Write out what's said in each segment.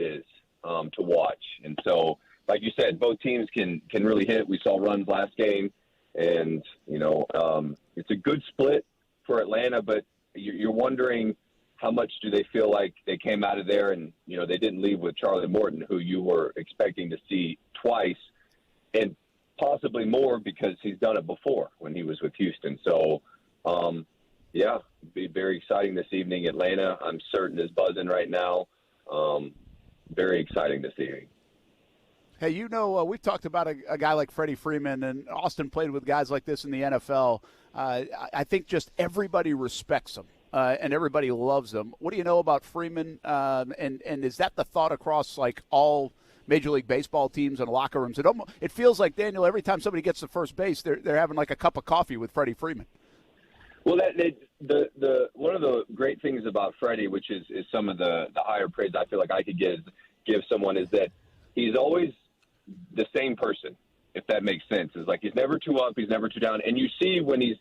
it is to watch. And so, like you said, both teams can really hit. We saw runs last game, and, it's a good split for Atlanta, but you're wondering how much do they feel like they came out of there and, they didn't leave with Charlie Morton, who you were expecting to see twice and possibly more because he's done it before when he was with Houston. So, it'd be very exciting this evening. Atlanta, I'm certain, is buzzing right now. Very exciting this evening. Hey, we've talked about a guy like Freddie Freeman, and Austin played with guys like this in the NFL. I think just everybody respects him. And everybody loves him. What do you know about Freeman? And is that the thought across like all Major League Baseball teams and locker rooms? It feels like, Daniel, every time somebody gets to first base, they're having like a cup of coffee with Freddie Freeman. Well, the one of the great things about Freddie, which is some of the higher praise I feel like I could give someone, is that he's always the same person, if that makes sense. It's like he's never too up, he's never too down, and you see when he's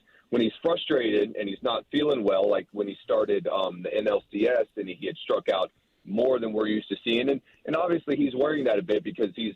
frustrated and he's not feeling well, like when he started the NLCS and he had struck out more than we're used to seeing. And obviously he's wearing that a bit because he's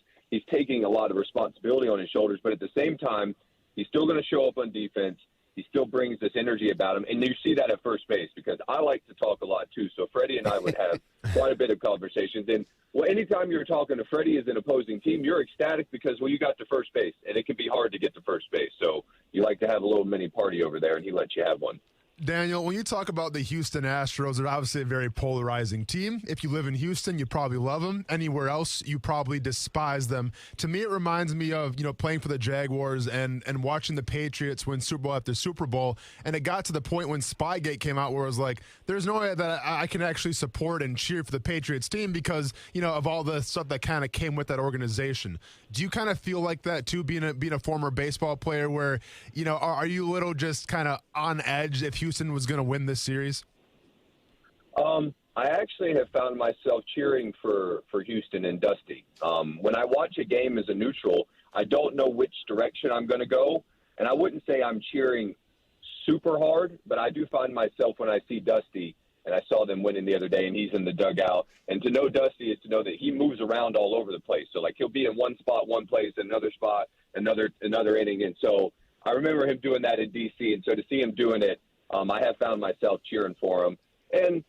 taking a lot of responsibility on his shoulders. But at the same time, he's still going to show up on defense. He still brings this energy about him. And you see that at first base because I like to talk a lot too. So Freddie and I would have quite a bit of conversations. And anytime you're talking to Freddie as an opposing team, you're ecstatic because, you got to first base. And it can be hard to get to first base. So you like to have a little mini party over there, and he lets you have one. Daniel, when you talk about the Houston Astros, they're obviously a very polarizing team. If you live in Houston, you probably love them. Anywhere else, you probably despise them. To me, it reminds me of, playing for the Jaguars and watching the Patriots win Super Bowl after Super Bowl. And it got to the point when Spygate came out where it was like, there's no way that I can actually support and cheer for the Patriots team because, of all the stuff that kind of came with that organization. Do you kind of feel like that too, being a former baseball player where, are you a little just kind of on edge if Houston was going to win this series? I actually have found myself cheering for Houston and Dusty. When I watch a game as a neutral, I don't know which direction I'm going to go. And I wouldn't say I'm cheering super hard, but I do find myself when I see Dusty, and I saw them winning the other day, and he's in the dugout. And to know Dusty is to know that he moves around all over the place. So, like, he'll be in one spot, one place, another spot, another inning. And so I remember him doing that in D.C., and so to see him doing it, I have found myself cheering for him. And,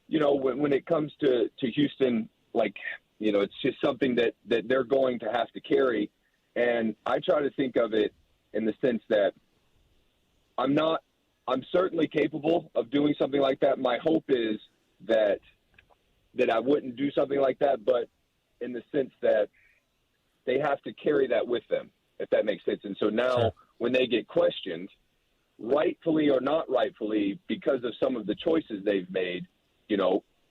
when it comes to Houston, it's just something that they're going to have to carry. And I try to think of it in the sense that I'm certainly capable of doing something like that. My hope is that I wouldn't do something like that, but in the sense that they have to carry that with them, if that makes sense. And so now when they get questioned, rightfully or not rightfully, because of some of the choices they've made,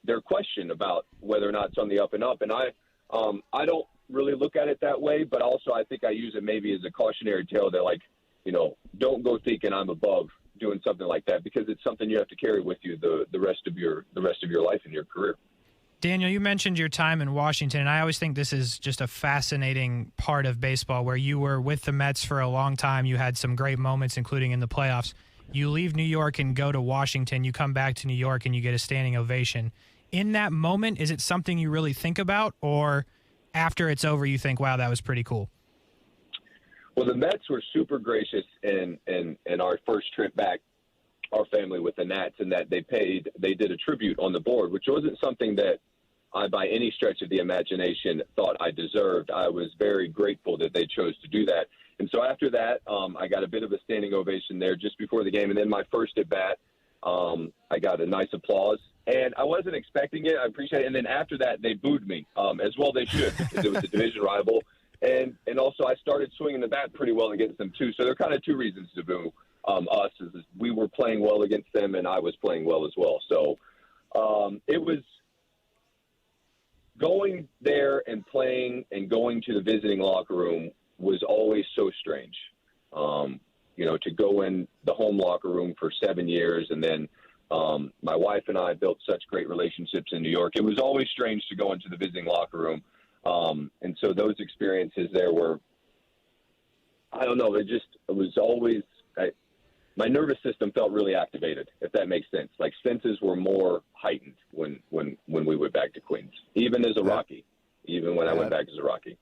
they're questioned about whether or not it's on the up and up. And I don't really look at it that way, but also I think I use it maybe as a cautionary tale that, don't go thinking I'm above doing something like that, because it's something you have to carry with you the rest of your life and your career. Daniel, you mentioned your time in Washington, and I always think this is just a fascinating part of baseball where you were with the Mets for a long time. You had some great moments, including in the playoffs. You leave New York and go to Washington. You come back to New York and you get a standing ovation. In that moment, is it something you really think about, or after it's over you think, wow, that was pretty cool? Well, the Mets were super gracious in our first trip back, our family with the Nats, and that they did a tribute on the board, which wasn't something that I, by any stretch of the imagination, thought I deserved. I was very grateful that they chose to do that. And so after that, I got a bit of a standing ovation there just before the game. And then my first at bat, I got a nice applause. And I wasn't expecting it. I appreciate it. And then after that, they booed me, as well they should, because it was a division rival. And also I started swinging the bat pretty well against them, too. So there are kind of two reasons to boo us. Is we were playing well against them, and I was playing well as well. So it was going there and playing and going to the visiting locker room was always so strange. To go in the home locker room for 7 years, and then my wife and I built such great relationships in New York. It was always strange to go into the visiting locker room. And so those experiences there were, I don't know, it was always, my nervous system felt really activated, if that makes sense. Like senses were more heightened when we went back to Queens, even as a Rocky, even when I went back as a Rocky.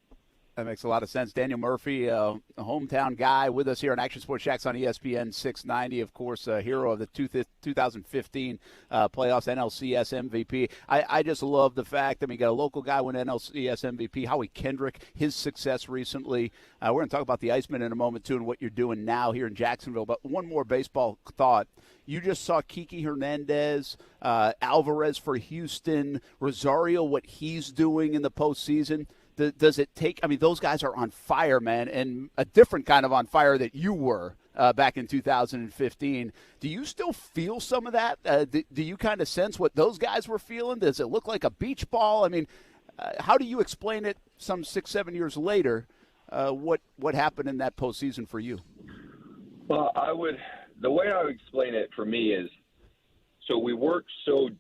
That makes a lot of sense. Daniel Murphy, a hometown guy with us here on Action Sports Jax on ESPN 690, of course, a hero of the 2015 playoffs, NLCS MVP. I just love the fact that we got a local guy win NLCS MVP, Howie Kendrick, his success recently. We're going to talk about the Iceman in a moment, too, and what you're doing now here in Jacksonville. But one more baseball thought. You just saw Kiki Hernandez, Alvarez for Houston, Rosario, what he's doing in the postseason. Does it take – I mean, those guys are on fire, man, and a different kind of on fire that you were back in 2015. Do you still feel some of that? Do you kind of sense what those guys were feeling? Does it look like a beach ball? I mean, how do you explain it some 6-7 years later, what happened in that postseason for you? Well, the way I would explain it for me is, so we worked so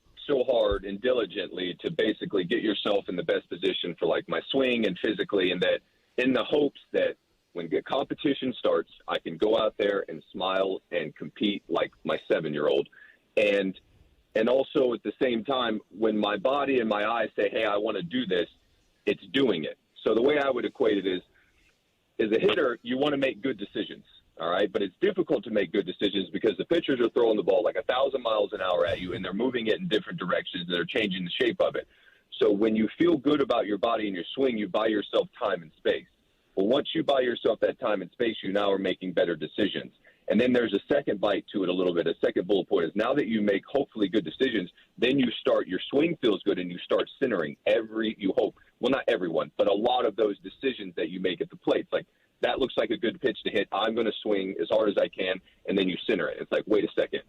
hard and diligently to basically get yourself in the best position for like my swing and physically, and that in the hopes that when the competition starts, I can go out there and smile and compete like my 7-year-old. And also at the same time, when my body and my eyes say, hey, I want to do this, it's doing it. So the way I would equate it is, as a hitter, you want to make good decisions. All right, but it's difficult to make good decisions because the pitchers are throwing the ball like 1,000 miles an hour at you, and they're moving it in different directions, and they're changing the shape of it. So when you feel good about your body and your swing, you buy yourself time and space. Well, once you buy yourself that time and space, you now are making better decisions. And then there's a second bite to it a little bit. A second bullet point is now that you make hopefully good decisions, then you start, your swing feels good, and you start centering you hope, well, not everyone, but a lot of those decisions that you make at the plate. It's like, that looks like a good pitch to hit. I'm going to swing as hard as I can, and then you center it. It's like, wait a second.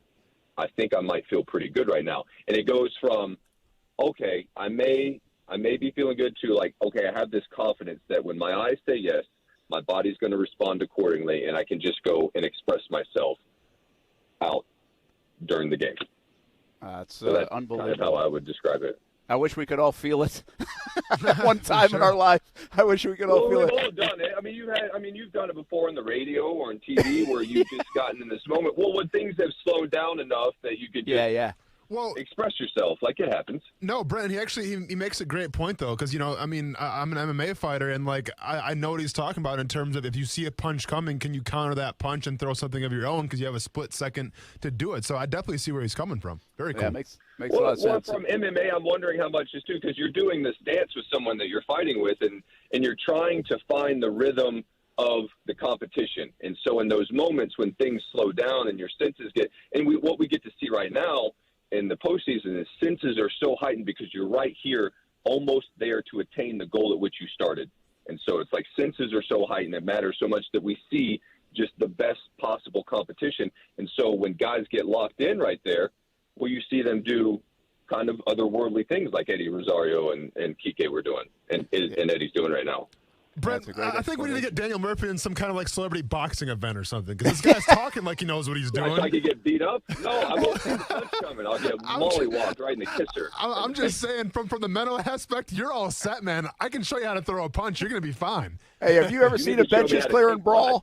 I think I might feel pretty good right now. And it goes from, okay, I may be feeling good to like, okay, I have this confidence that when my eyes say yes, my body's going to respond accordingly, and I can just go and express myself out during the game. That's that's unbelievable. Kind of how I would describe it. I wish we could all feel it at one time in our life. I wish we could all feel it. We've all done it. I mean, you've done it before on the radio or on TV where you've just gotten in this moment. Well, when things have slowed down enough that you could just express yourself, like it happens. No, Brent, he makes a great point, though, because, I mean, I'm an MMA fighter, and, like, I know what he's talking about in terms of if you see a punch coming, can you counter that punch and throw something of your own because you have a split second to do it. So I definitely see where he's coming from. Very cool. Yeah, makes a lot of sense. From MMA, I'm wondering how much is too, because you're doing this dance with someone that you're fighting with, and you're trying to find the rhythm of the competition. And so in those moments when things slow down and your senses what we get to see right now in the postseason is senses are so heightened because you're right here, almost there to attain the goal at which you started. And so it's like senses are so heightened, it matters so much that we see just the best possible competition. And so when guys get locked in right there, well, you see them do kind of otherworldly things like Eddie Rosario and Kike were doing, and Eddie's doing right now. Brent, I think we need to get Daniel Murphy in some kind of like celebrity boxing event or something, because this guy's talking like he knows what he's doing. I could get beat up? No, I won't see the punch coming. I'll get mollywalked right in the kisser. I'm just saying, from the mental aspect, you're all set, man. I can show you how to throw a punch. You're going to be fine. Hey, have you ever seen a benches clearing brawl?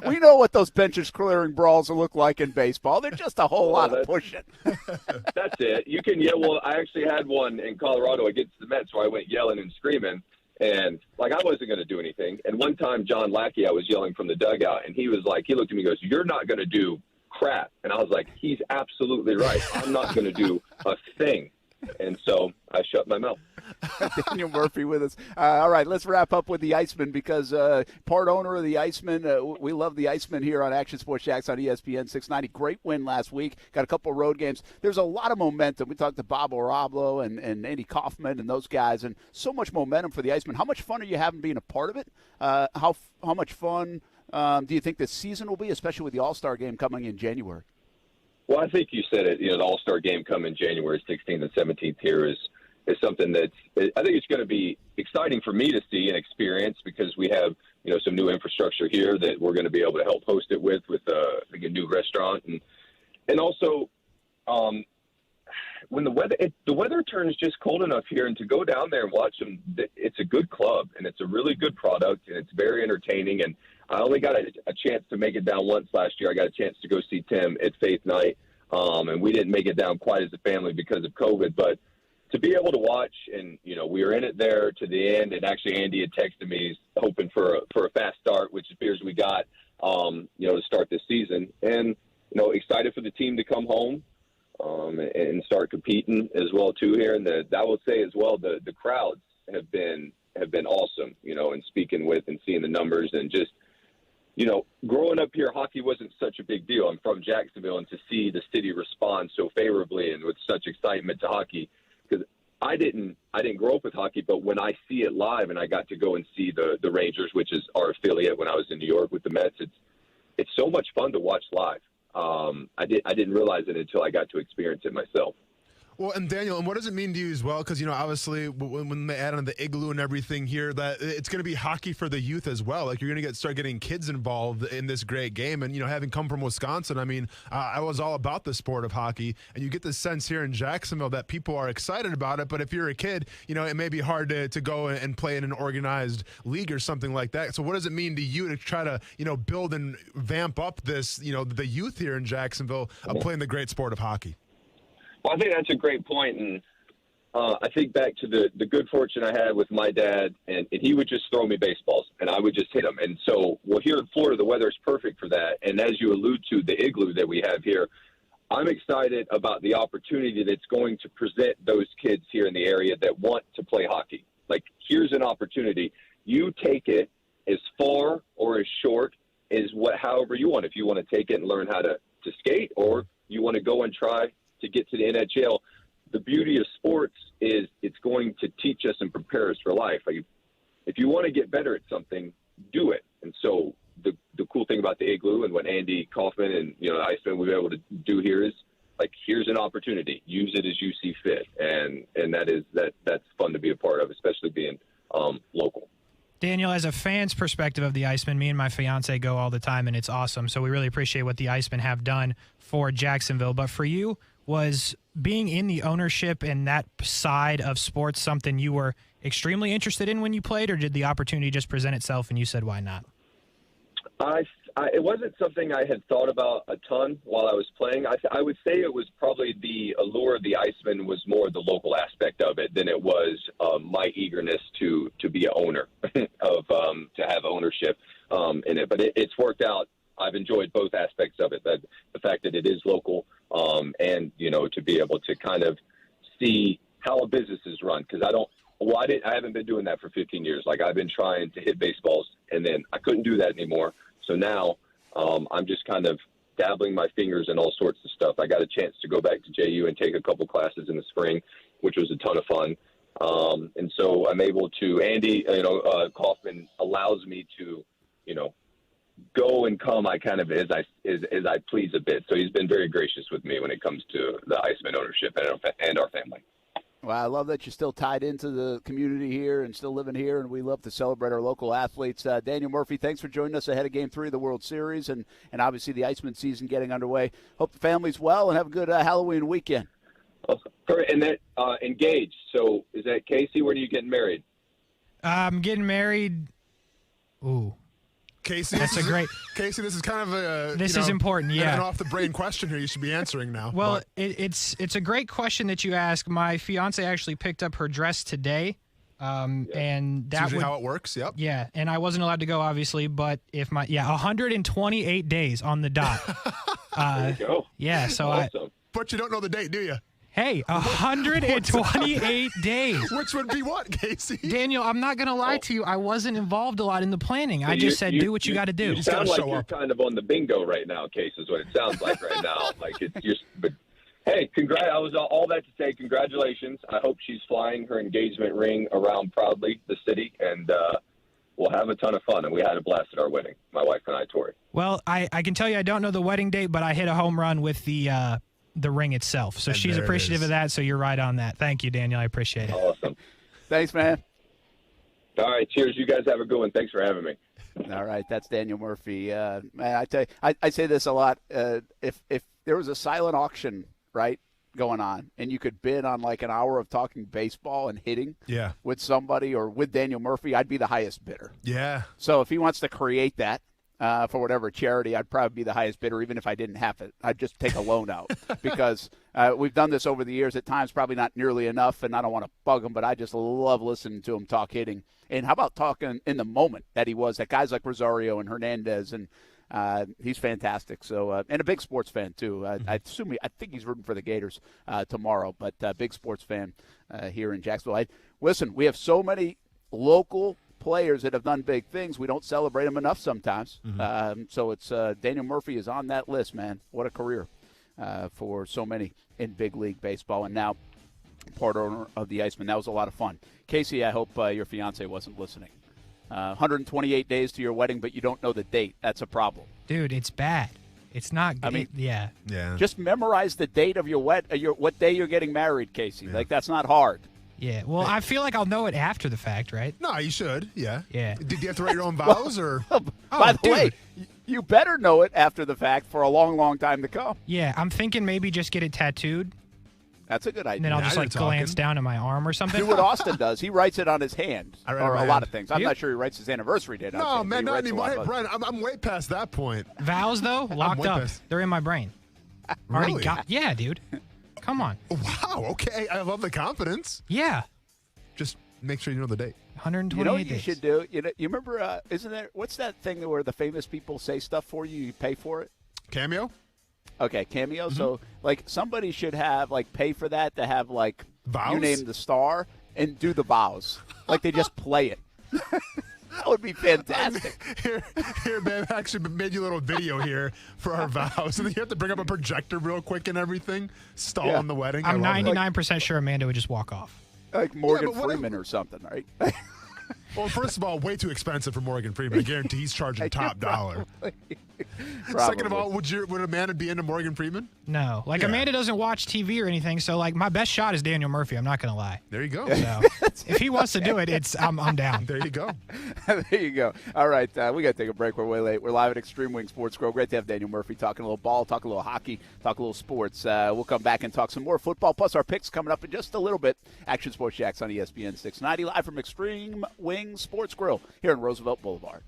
We know what those benches clearing brawls look like in baseball. They're just a whole lot of pushing. That's it. You can yell. Well, I actually had one in Colorado against the Mets where I went yelling and screaming. And, like, I wasn't going to do anything. And one time, John Lackey, I was yelling from the dugout, and he was like, he looked at me and goes, "You're not going to do crap." And I was like, he's absolutely right. I'm not going to do a thing. And so I shut my mouth. Daniel Murphy with us. All right, let's wrap up with the Iceman because part owner of the Iceman. We love the Iceman here on Action Sports Jax on ESPN 690. Great win last week. Got a couple of road games. There's a lot of momentum. We talked to Bob Orablo and Andy Kaufman and those guys, and so much momentum for the Iceman. How much fun are you having being a part of it? How much fun do you think this season will be, especially with the All-Star game coming in January? Well, I think you said it. The All-Star game coming January 16th and 17th here is something I think it's going to be exciting for me to see and experience because we have, some new infrastructure here that we're going to be able to help host it with like a new restaurant. And also, when the weather turns just cold enough here and to go down there and watch them, it's a good club and it's a really good product and it's very entertaining. And I only got a chance to make it down once last year. I got a chance to go see Tim at Faith Night, and we didn't make it down quite as a family because of COVID. But to be able to watch, and we were in it there to the end. And actually, Andy had texted me hoping for a fast start, which appears we got. To start this season, and excited for the team to come home and start competing as well too here. And I will say as well, the crowds have been awesome. And speaking with and seeing the numbers and just growing up here, hockey wasn't such a big deal. I'm from Jacksonville, and to see the city respond so favorably and with such excitement to hockey, because I didn't grow up with hockey, but when I see it live, and I got to go and see the Rangers, which is our affiliate when I was in New York with the Mets, it's so much fun to watch live. I didn't realize it until I got to experience it myself. Well, and Daniel, and what does it mean to you as well? Because, obviously when they add on the igloo and everything here, that it's going to be hockey for the youth as well. Like, you're going to start getting kids involved in this great game. And, having come from Wisconsin, I mean, I was all about the sport of hockey. And you get the sense here in Jacksonville that people are excited about it. But if you're a kid, it may be hard to go and play in an organized league or something like that. So what does it mean to you to try to, build and vamp up this, the youth here in Jacksonville playing the great sport of hockey? Well, I think that's a great point, and I think back to the good fortune I had with my dad, and he would just throw me baseballs, and I would just hit them. And so, here in Florida, the weather is perfect for that. And as you allude to, the igloo that we have here, I'm excited about the opportunity that's going to present those kids here in the area that want to play hockey. Like, here's an opportunity. You take it as far or as short as however you want. If you want to take it and learn how to skate, or you want to go and try to get to the NHL. The beauty of sports is it's going to teach us and prepare us for life. Like, if you want to get better at something, do it. And so the cool thing about the igloo and what Andy Kaufman and Iceman we've been able to do here is, like, here's an opportunity. Use it as you see fit, and that's fun to be a part of, especially being local. Daniel, as a fan's perspective of the Icemen, me and my fiance go all the time, and it's awesome. So we really appreciate what the Icemen have done for Jacksonville. But for you, was being in the ownership and that side of sports something you were extremely interested in when you played, or did the opportunity just present itself and you said, why not? It wasn't something I had thought about a ton while I was playing. I would say it was probably the allure of the Iceman was more the local aspect of it than it was my eagerness to be an owner to have ownership in it. But it's worked out. I've enjoyed both aspects of it. The fact that it is local, and to be able to kind of see how a business is run. Because I haven't been doing that for 15 years. Like, I've been trying to hit baseballs, and then I couldn't do that anymore. So now I'm just kind of dabbling my fingers in all sorts of stuff. I got a chance to go back to JU and take a couple classes in the spring, which was a ton of fun. And so I'm able to, Andy, Kaufman allows me to, go and come. I kind of as I please a bit. So he's been very gracious with me when it comes to the Iceman ownership and our family. Well, I love that you're still tied into the community here and still living here, and we love to celebrate our local athletes. Daniel Murphy, thanks for joining us ahead of Game 3 of the World Series and obviously the Iceman season getting underway. Hope the family's well and have a good Halloween weekend. And that engaged. So is that Casey? When are you getting married? I'm getting married. Ooh. Casey, Casey, this is kind of a is important, yeah. An off-the-brain question here you should be answering now. Well, it's a great question that you ask. My fiance actually picked up her dress today, and that's usually how it works. Yep. Yeah, and I wasn't allowed to go, obviously, but 128 days on the dot. There you go. Yeah, so awesome. But you don't know the date, do you? Hey, 128 days. Which would be what, Casey? Daniel, I'm not going to lie to you. I wasn't involved a lot in the planning. I just said do what you got to do. You sound like you're kind of on the bingo right now, Case, is what it sounds like right now. Like, it's just, but hey, I was all that to say congratulations. I hope she's flying her engagement ring around proudly the city, and we'll have a ton of fun. And we had a blast at our wedding, my wife and I, Tori. Well, I can tell you I don't know the wedding date, but I hit a home run with the ring itself. So she's appreciative of that, so you're right on that. Thank you, Daniel. I appreciate it. Awesome. Thanks, man. All right, cheers. You guys have a good one. Thanks for having me. All right, that's Daniel Murphy. Man, I tell you, I say this a lot. If there was a silent auction, right, going on, and you could bid on like an hour of talking baseball and hitting with somebody or with Daniel Murphy, I'd be the highest bidder. Yeah. So if he wants to create that, for whatever charity, I'd probably be the highest bidder, even if I didn't have it. I'd just take a loan out because we've done this over the years. At times, probably not nearly enough, and I don't want to bug him, but I just love listening to him talk hitting. And how about talking in the moment that he was, that guys like Rosario and Hernandez, and he's fantastic. So, and a big sports fan, too. I think he's rooting for the Gators tomorrow, but big sports fan here in Jacksonville. Listen, we have so many local players that have done big things. We don't celebrate them enough sometimes. So it's Daniel Murphy is on that list, man. What a career for so many in big league baseball, and now part owner of the Iceman. That was a lot of fun. Casey, I hope your fiance wasn't listening. 128 days to your wedding, but you don't know the date. That's a problem. Dude, it's bad. It's not good. I mean, Yeah. Just memorize the date of what day you're getting married, Casey. Yeah. Like, that's not hard. Yeah, well, I feel like I'll know it after the fact, right? No, you should. Yeah. Yeah. Did you have to write your own vows or? By the way, you better know it after the fact for a long, long time to come. Yeah, I'm thinking maybe just get it tattooed. That's a good idea. And then I'll just glance down at my arm or something. Do what Austin does. He writes it on his hand, or a lot of things. I'm not sure he writes his anniversary date on his hand. No, man, not anymore. Hey, Brian, I'm way past that point. Vows, though, locked up. They're in my brain. Really? Yeah, dude. Come on. Wow, okay. I love the confidence. Yeah. Just make sure you know the date. 128 You know what you days. should do? You remember, isn't there, what's that thing where the famous people say stuff for you, you pay for it? Cameo? Okay, Cameo. So, like, somebody should have, like, pay for that to have, like, vows? You name the star and do the vows. Like, they just play it. That would be fantastic. Here, man, I actually made you a little video here for our vows. And then you have to bring up a projector real quick and everything. Stall on the wedding. I'm 99% sure Amanda would just walk off. Like Morgan Freeman or something, right? Well, first of all, way too expensive for Morgan Freeman. I guarantee he's charging top dollar. Second of all, would Amanda be into Morgan Freeman? No. Like, Amanda doesn't watch TV or anything, so, like, my best shot is Daniel Murphy. I'm not going to lie. There you go. So, if he wants to do it, I'm down. There you go. There you go. All right, we got to take a break. We're way late. We're live at Extreme Wing Sports Grill. Great to have Daniel Murphy talking a little ball, talk a little hockey, talk a little sports. We'll come back and talk some more football, plus our picks coming up in just a little bit. Action Sports Jacks on ESPN 690, live from Extreme Wing Sports Grill here in Roosevelt Boulevard.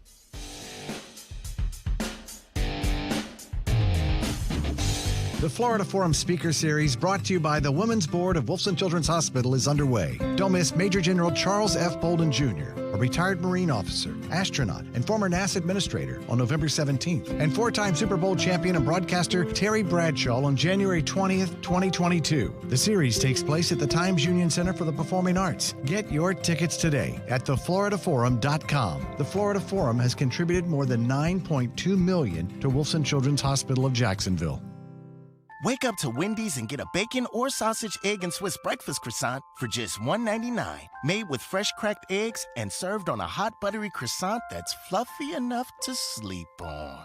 The Florida Forum Speaker Series, brought to you by the Women's Board of Wolfson Children's Hospital, is underway. Don't miss Major General Charles F. Bolden Jr., a retired Marine officer, astronaut, and former NASA administrator, on November 17th, and four-time Super Bowl champion and broadcaster Terry Bradshaw on January 20th, 2022. The series takes place at the Times Union Center for the Performing Arts. Get your tickets today at thefloridaforum.com. The Florida Forum has contributed more than $9.2 million to Wolfson Children's Hospital of Jacksonville. Wake up to Wendy's and get a bacon or sausage, egg, and Swiss breakfast croissant for just $1.99. Made with fresh cracked eggs and served on a hot buttery croissant that's fluffy enough to sleep on.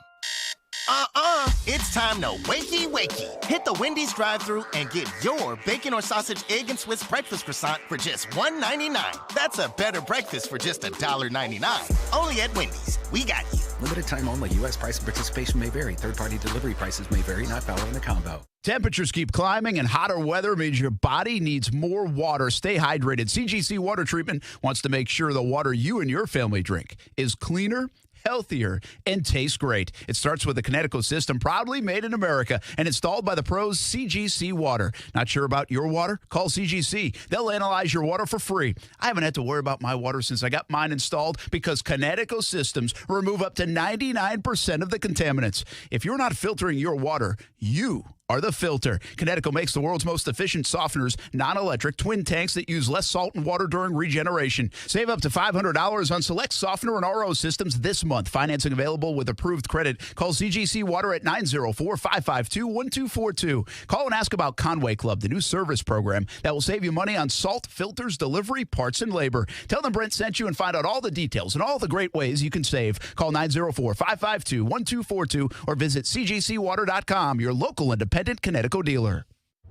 It's time to wakey. Hit the Wendy's drive-thru and get your bacon or sausage, egg, and Swiss breakfast croissant for just $1.99. That's a better breakfast for just $1.99. Only at Wendy's. We got you. Limited time only. U.S. price and participation may vary. Third-party delivery prices may vary. Not valid in the combo. Temperatures keep climbing, and hotter weather means your body needs more water. Stay hydrated. CGC Water Treatment wants to make sure the water you and your family drink is cleaner, healthier, and tastes great. It starts with the Connecticut system, proudly made in America and installed by the pros CGC Water. Not sure about your water? Call CGC. They'll analyze your water for free. I haven't had to worry about my water since I got mine installed because Connecticut systems remove up to 99% of the contaminants. If you're not filtering your water, you are the filter. Connecticut makes the world's most efficient softeners, non-electric, twin tanks that use less salt and water during regeneration. Save up to $500 on select softener and RO systems this month. Financing available with approved credit. Call CGC Water at 904-552-1242. Call and ask about Conway Club, the new service program that will save you money on salt, filters, delivery, parts, and labor. Tell them Brent sent you and find out all the details and all the great ways you can save. Call 904-552-1242 or visit cgcwater.com, your local independent Connecticut dealer.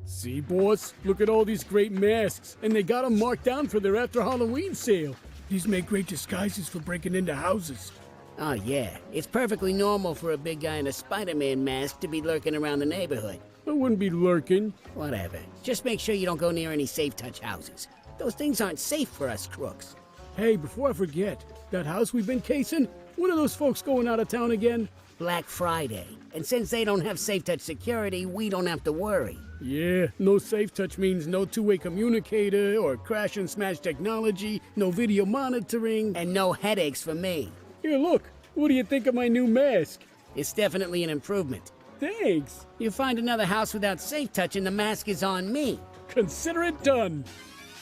See, boss, look at all these great masks, and they got them marked down for their after Halloween sale. These make great disguises for breaking into houses. Oh, yeah. It's perfectly normal for a big guy in a Spider-Man mask to be lurking around the neighborhood. I wouldn't be lurking. Whatever. Just make sure you don't go near any safe-touch houses. Those things aren't safe for us crooks. Hey, before I forget, that house we've been casing, When are those folks going out of town again? Black Friday. And since they don't have Safe Touch security, we don't have to worry. Yeah, no Safe Touch means no two-way communicator or crash and smash technology, no video monitoring. And no headaches for me. Here, look. What do you think of my new mask? It's definitely an improvement. Thanks. You find another house without Safe Touch and the mask is on me. Consider it done.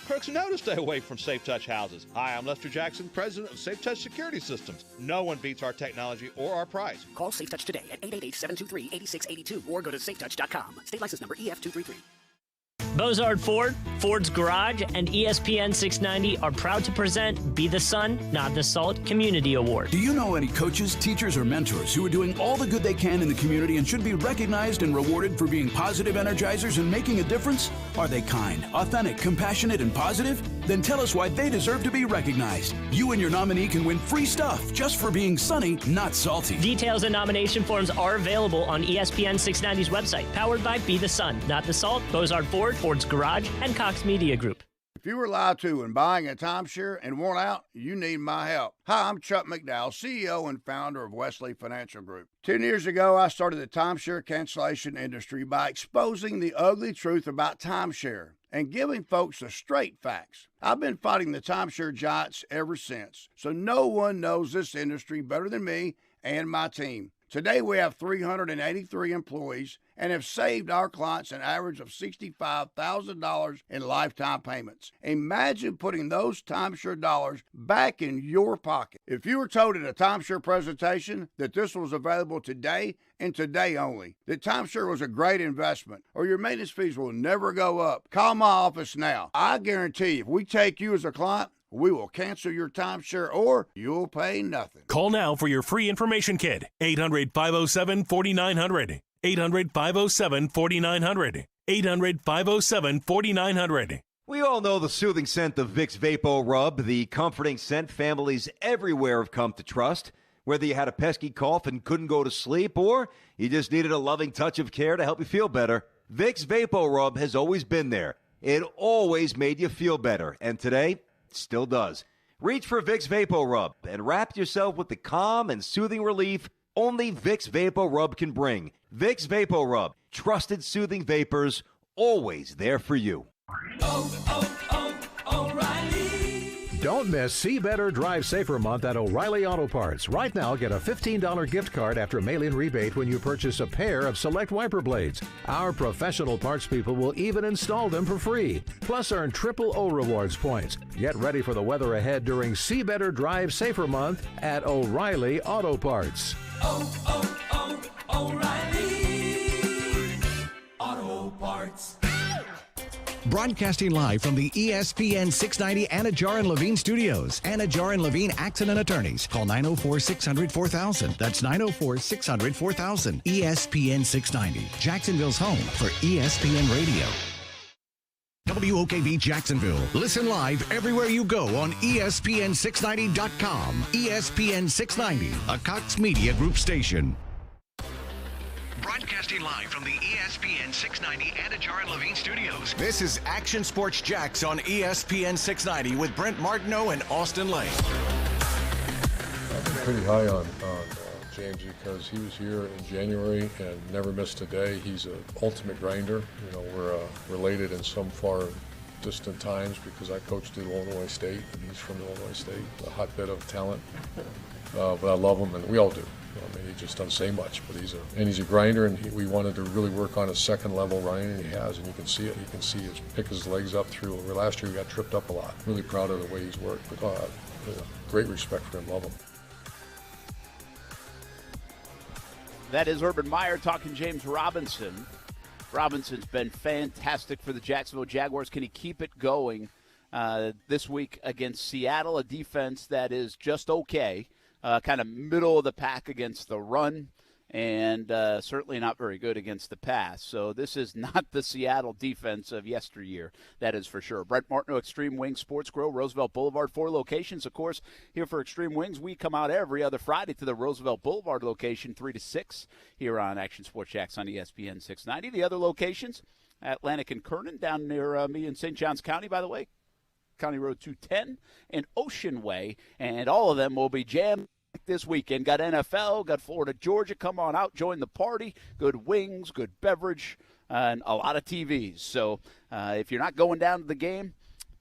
Crooks know to stay away from Safe Touch houses. Hi, I'm Lester Jackson, president of Safe Touch Security Systems. No one beats our technology or our price. Call Safe Touch today at 888-723-8682 or go to safetouch.com. State license number EF233. Bozard Ford, Ford's Garage, and ESPN 690 are proud to present Be the Sun, Not the Salt Community Award. Do you know any coaches, teachers, or mentors who are doing all the good they can in the community and should be recognized and rewarded for being positive energizers and making a difference? Are they kind, authentic, compassionate, and positive? Then tell us why they deserve to be recognized. You and your nominee can win free stuff just for being sunny, not salty. Details and nomination forms are available on ESPN 690's website, powered by Be the Sun, Not the Salt, Bozard Ford, Ford's Garage, and Cox Media Group. If you were lied to when buying a timeshare and want out, you need my help. Hi, I'm Chuck McDowell, CEO and founder of Wesley Financial Group. 10 years ago, I started the timeshare cancellation industry by exposing the ugly truth about timeshare and giving folks the straight facts. I've been fighting the timeshare giants ever since, so no one knows this industry better than me and my team. Today, we have 383 employees and have saved our clients an average of $65,000 in lifetime payments. Imagine putting those timeshare dollars back in your pocket. If you were told at a timeshare presentation that this was available today and today only, that timeshare was a great investment or your maintenance fees will never go up, call my office now. I guarantee if we take you as a client, we will cancel your timeshare or you'll pay nothing. Call now for your free information kit. 800-507-4900. 800-507-4900. 800-507-4900. We all know the soothing scent of Vicks Vapo Rub, the comforting scent families everywhere have come to trust. Whether you had a pesky cough and couldn't go to sleep or you just needed a loving touch of care to help you feel better, Vicks Vapo Rub has always been there. It always made you feel better, and today, still does. Reach for Vicks Vapo Rub and wrap yourself with the calm and soothing relief only Vicks Vapo Rub can bring. Vicks Vapo Rub, trusted soothing vapors, always there for you. Don't miss See Better, Drive Safer month at O'Reilly Auto Parts. Right now, get a $15 gift card after mail-in rebate when you purchase a pair of select wiper blades. Our professional parts people will even install them for free. Plus, earn triple O Rewards points. Get ready for the weather ahead during See Better, Drive Safer month at O'Reilly Auto Parts. O'Reilly Auto Parts. Broadcasting live from the ESPN 690 Anajar and Levine studios. Anajar and Levine Accident Attorneys. Call 904-600-4000. That's 904-600-4000. ESPN 690, Jacksonville's home for ESPN Radio. WOKV Jacksonville. Listen live everywhere you go on ESPN690.com. ESPN 690, a Cox Media Group station. Broadcasting live from the ESPN 690 Anajar and Levine studios. This is Action Sports Jacks on ESPN 690 with Brent Martineau and Austin Lane. I've been pretty high on Jamesy because he was here in January and never missed a day. He's an ultimate grinder. You know, we're related in some far distant times because I coached at Illinois State and he's from Illinois State, a hotbed of talent. But I love him and we all do. I mean, he just doesn't say much, but he's a grinder, and we wanted to really work on his second level running, and he has, and you can see it. You can see him pick his legs up through. Last year he got tripped up a lot. Really proud of the way he's worked. But great respect for him. Love him. That is Urban Meyer talking James Robinson. Robinson's been fantastic for the Jacksonville Jaguars. Can he keep it going this week against Seattle, a defense that is just okay? Kind of middle of the pack against the run, and certainly not very good against the pass. So this is not the Seattle defense of yesteryear, that is for sure. Brent Martineau, Extreme Wings Sports Grill, Roosevelt Boulevard, 4 locations. Of course, here for Extreme Wings, we come out every other Friday to the Roosevelt Boulevard location, 3 to 6, here on Action Sports Jacks on ESPN 690. The other locations, Atlantic and Kernan, down near me in St. Johns County, by the way, County Road 210, and Ocean Way, and all of them will be jammed this weekend. Got NFL, got Florida, Georgia. Come on out, join the party. Good wings, good beverage, and a lot of TVs. So if you're not going down to the game,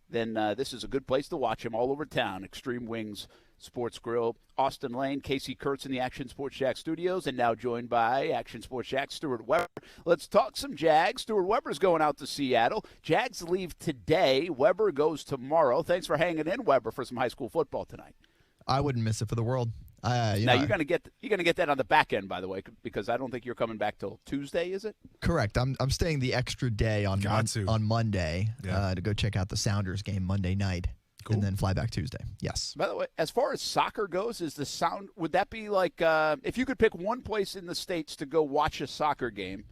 then this is a good place to watch them all over town. Extreme Wings Sports Grill. Austin Lane, Casey Kurtz in the Action Sports Jack studios, and now joined by Action Sports Jack Stuart Weber. Let's talk some Jags. Stuart Weber's going out to Seattle. Jags leave today. Weber goes tomorrow. Thanks for hanging in, Weber, for some high school football tonight. I wouldn't miss it for the world. Now you're gonna get that on the back end, by the way, because I don't think you're coming back till Tuesday, is it? Correct. I'm staying the extra day on Monday to go check out the Sounders game Monday night, and then fly back Tuesday. Yes. By the way, as far as soccer goes, would that be like if you could pick one place in the States to go watch a soccer game?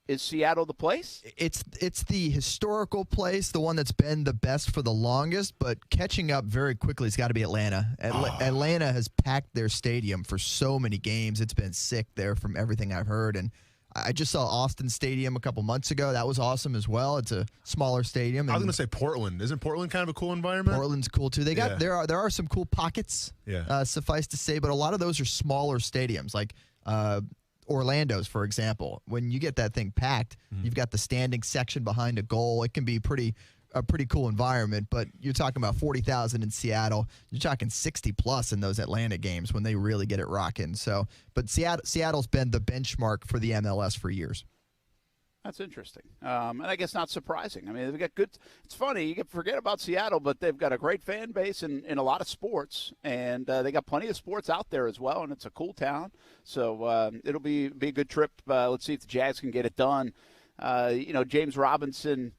Is Seattle the place? It's the historical place, the one that's been the best for the longest, but catching up very quickly has got to be Atlanta. Atlanta has packed their stadium for so many games. It's been sick there from everything I've heard. And I just saw Austin Stadium a couple months ago. That was awesome as well. It's a smaller stadium. I was going to say Portland. Isn't Portland kind of a cool environment? Portland's cool too. There are some cool pockets, suffice to say, but a lot of those are smaller stadiums, like Orlando's, for example. When you get that thing packed, you've got the standing section behind a goal. It can be a pretty cool environment, but you're talking about 40,000 in Seattle. You're talking 60+ in those Atlanta games when they really get it rocking. So, but Seattle's been the benchmark for the MLS for years. That's interesting, and I guess not surprising. I mean, they've got good. It's funny, you can forget about Seattle, but they've got a great fan base in a lot of sports, and they got plenty of sports out there as well. And it's a cool town, so it'll be a good trip. Let's see if the Jags can get it done. James Robinson,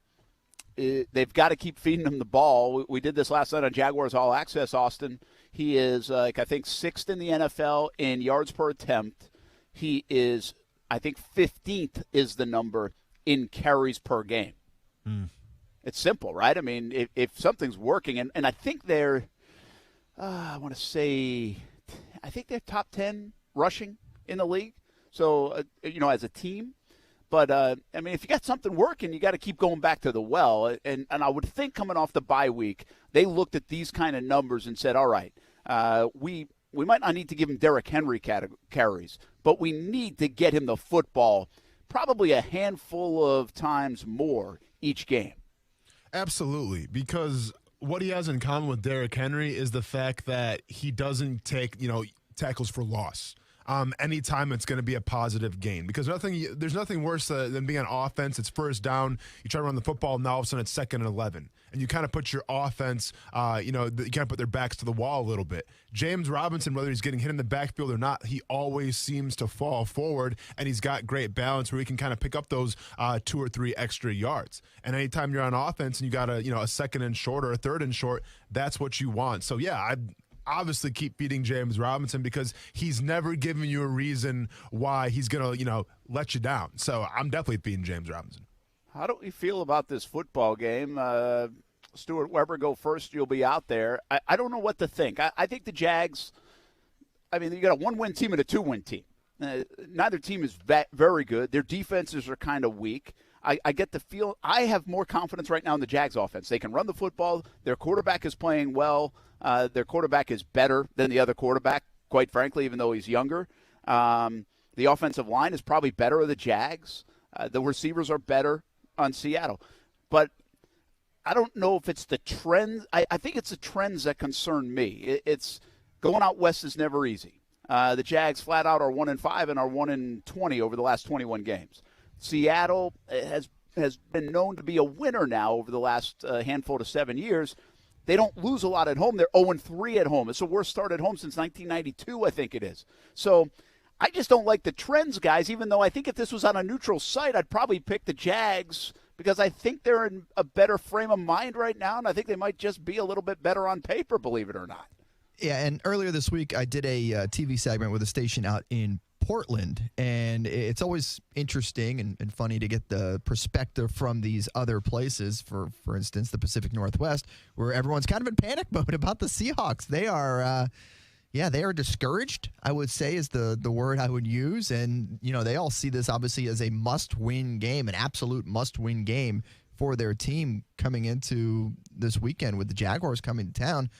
they've got to keep feeding him the ball. We did this last night on Jaguars All Access. Austin, he is I think 6th in the NFL in yards per attempt. He is, I think, 15th is the number in carries per game. It's simple, right? I mean, if something's working, and I think they're, I think they're top 10 rushing in the league. So, as a team. But, I mean, if you got something working, you got to keep going back to the well. And I would think coming off the bye week, they looked at these kind of numbers and said, all right, we might not need to give him Derrick Henry carries, but we need to get him the football probably a handful of times more each game. Absolutely, because what he has in common with Derrick Henry is the fact that he doesn't take, tackles for loss. Anytime it's going to be a positive gain, because there's nothing worse than being on offense. It's first down, you try to run the football, and now all of a sudden it's 2nd and 11, and you kind of put your offense, you kind of put their backs to the wall a little bit. James Robinson, whether he's getting hit in the backfield or not, he always seems to fall forward, and he's got great balance where he can kind of pick up those 2 or 3 extra yards. And anytime you're on offense and you got a 2nd and short or a 3rd and short, that's what you want. So yeah, I obviously keep feeding James Robinson because he's never given you a reason why he's going to, let you down. So I'm definitely feeding James Robinson. How do we feel about this football game? Stuart Weber, go first. You'll be out there. I don't know what to think. I think the Jags, you got a 1-win team and a 2-win team. Neither team is very good. Their defenses are kind of weak. I get the feel. I have more confidence right now in the Jags offense. They can run the football. Their quarterback is playing well. Their quarterback is better than the other quarterback, quite frankly, even though he's younger. The offensive line is probably better of the Jags. The receivers are better on Seattle. But I don't know if it's the trends. I think it's the trends that concern me. It's going out west is never easy. The Jags flat out are 1-5 and are 1-20 over the last 21 games. Seattle has been known to be a winner now over the last handful to 7 years. They don't lose a lot at home. They're 0-3 at home. It's the worst start at home since 1992, I think it is. So I just don't like the trends, guys, even though I think if this was on a neutral site, I'd probably pick the Jags because I think they're in a better frame of mind right now, and I think they might just be a little bit better on paper, believe it or not. Yeah, and earlier this week I did a TV segment with a station out in Portland, and it's always interesting and funny to get the perspective from these other places, for instance, the Pacific Northwest, where everyone's kind of in panic mode about the Seahawks. They are they are discouraged, I would say, is the word I would use, and they all see this obviously as a must-win game, an absolute must-win game for their team coming into this weekend with the Jaguars coming to town.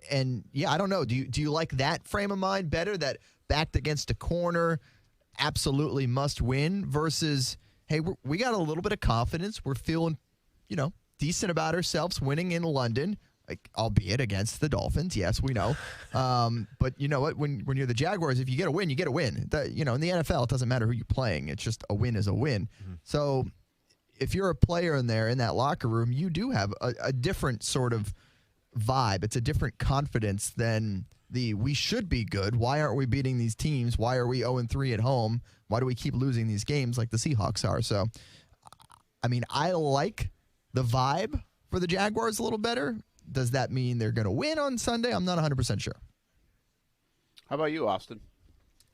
And yeah, I don't know. Do you like that frame of mind better? That backed against a corner, absolutely must win versus, hey, we got a little bit of confidence. We're feeling, decent about ourselves winning in London, albeit against the Dolphins. Yes, we know. But you know what? When you're the Jaguars, if you get a win, you get a win. In the NFL, it doesn't matter who you're playing. It's just a win is a win. Mm-hmm. So if you're a player in there in that locker room, you do have a different sort of vibe. It's a different confidence than we should be good. Why aren't we beating these teams? Why are we 0-3 at home? Why do we keep losing these games like the Seahawks are? So, I mean, I like the vibe for the Jaguars a little better. Does that mean they're going to win on Sunday? I'm not 100% sure. How about you, Austin?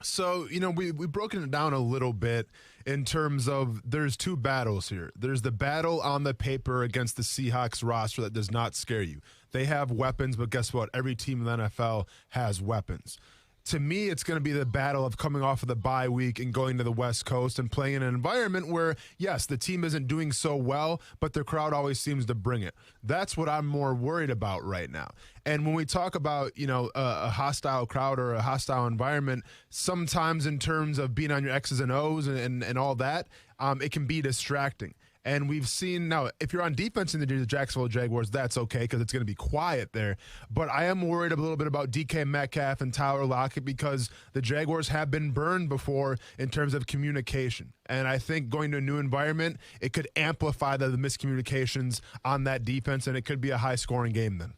So, we've broken it down a little bit in terms of there's two battles here. There's the battle on the paper against the Seahawks roster that does not scare you. They have weapons, but guess what? Every team in the NFL has weapons. To me, it's going to be the battle of coming off of the bye week and going to the West Coast and playing in an environment where, yes, the team isn't doing so well, but the crowd always seems to bring it. That's what I'm more worried about right now. And when we talk about, a hostile crowd or a hostile environment, sometimes in terms of being on your X's and O's and all that, it can be distracting. And we've seen now, if you're on defense in the Jacksonville Jaguars, that's okay because it's going to be quiet there. But I am worried a little bit about DK Metcalf and Tyler Lockett because the Jaguars have been burned before in terms of communication. And I think going to a new environment, it could amplify the miscommunications on that defense, and it could be a high-scoring game then.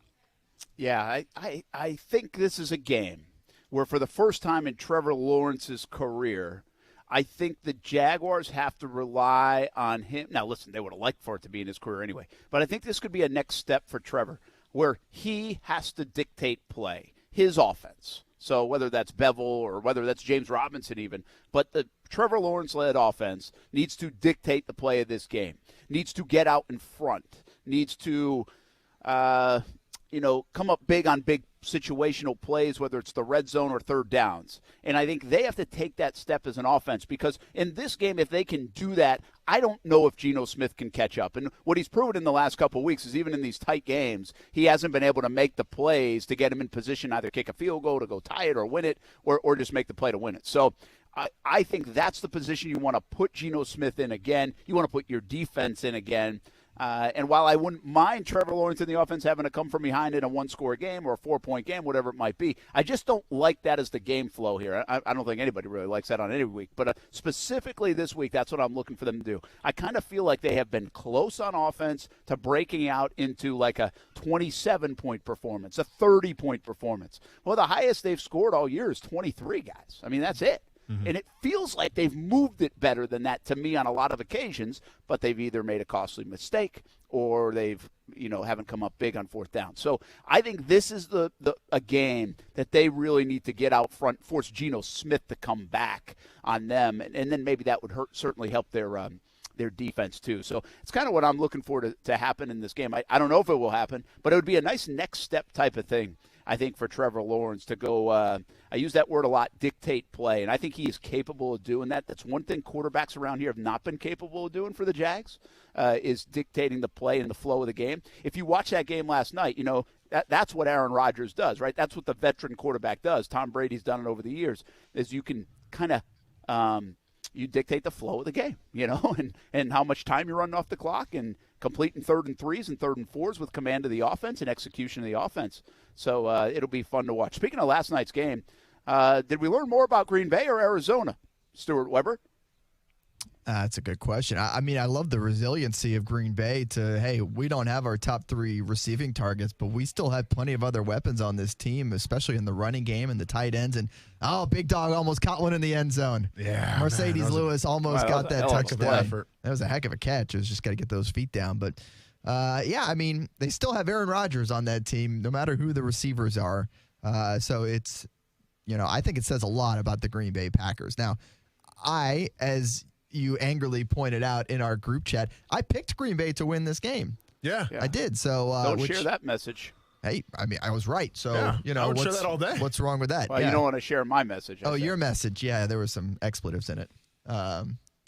Yeah, I think this is a game where for the first time in Trevor Lawrence's career, I think the Jaguars have to rely on him. Now, listen, they would have liked for it to be in his career anyway. But I think this could be a next step for Trevor where he has to dictate play, his offense. So whether that's Bevel or whether that's James Robinson even. But the Trevor Lawrence-led offense needs to dictate the play of this game, needs to get out in front, needs to come up big on big situational plays, whether it's the red zone or third downs. And I think they have to take that step as an offense because in this game, if they can do that, I don't know if Geno Smith can catch up. And what he's proven in the last couple of weeks is even in these tight games, he hasn't been able to make the plays to get him in position, either kick a field goal to go tie it or win it or just make the play to win it. So I think that's the position you want to put Geno Smith in again. You want to put your defense in again. And while I wouldn't mind Trevor Lawrence in the offense having to come from behind in a one-score game or a 4-point game, whatever it might be, I just don't like that as the game flow here. I don't think anybody really likes that on any week. But specifically this week, that's what I'm looking for them to do. I kind of feel like they have been close on offense to breaking out into like a 27-point performance, a 30-point performance. Well, the highest they've scored all year is 23, guys. I mean, that's it. Mm-hmm. And it feels like they've moved it better than that to me on a lot of occasions, but they've either made a costly mistake or they've, haven't come up big on fourth down. So I think this is a game that they really need to get out front, force Geno Smith to come back on them, and then maybe that would certainly help their defense too. So it's kind of what I'm looking for to happen in this game. I don't know if it will happen, but it would be a nice next step type of thing, I think, for Trevor Lawrence to go, I use that word a lot, dictate play, and I think he is capable of doing that. That's one thing quarterbacks around here have not been capable of doing for the Jags, is dictating the play and the flow of the game. If you watch that game last night, that's what Aaron Rodgers does, right? That's what the veteran quarterback does. Tom Brady's done it over the years, is you can kind of you dictate the flow of the game, and how much time you're running off the clock and completing 3rd and 3s and 3rd and 4s with command of the offense and execution of the offense. So it'll be fun to watch. Speaking of last night's game, did we learn more about Green Bay or Arizona, Stuart Weber? That's a good question. I mean, I love the resiliency of Green Bay to, hey, we don't have our top 3 receiving targets, but we still have plenty of other weapons on this team, especially in the running game and the tight ends. And, Big Dog almost caught one in the end zone. Yeah, Mercedes Lewis almost got that touchdown. Effort. That was a heck of a catch. It was just got to get those feet down. But, I mean, they still have Aaron Rodgers on that team, no matter who the receivers are. So it's, I think it says a lot about the Green Bay Packers. Now, as you angrily pointed out in our group chat, I picked Green Bay to win this game. Yeah. I did. So don't share that message. Hey, I mean, I was right. So, I would share that all day. What's wrong with that? Well, you don't want to share my message. Your message. Yeah, there were some expletives in it.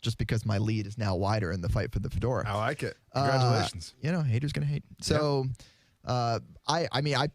Just because my lead is now wider in the fight for the fedora. I like it. Congratulations. Haters going to hate. So, I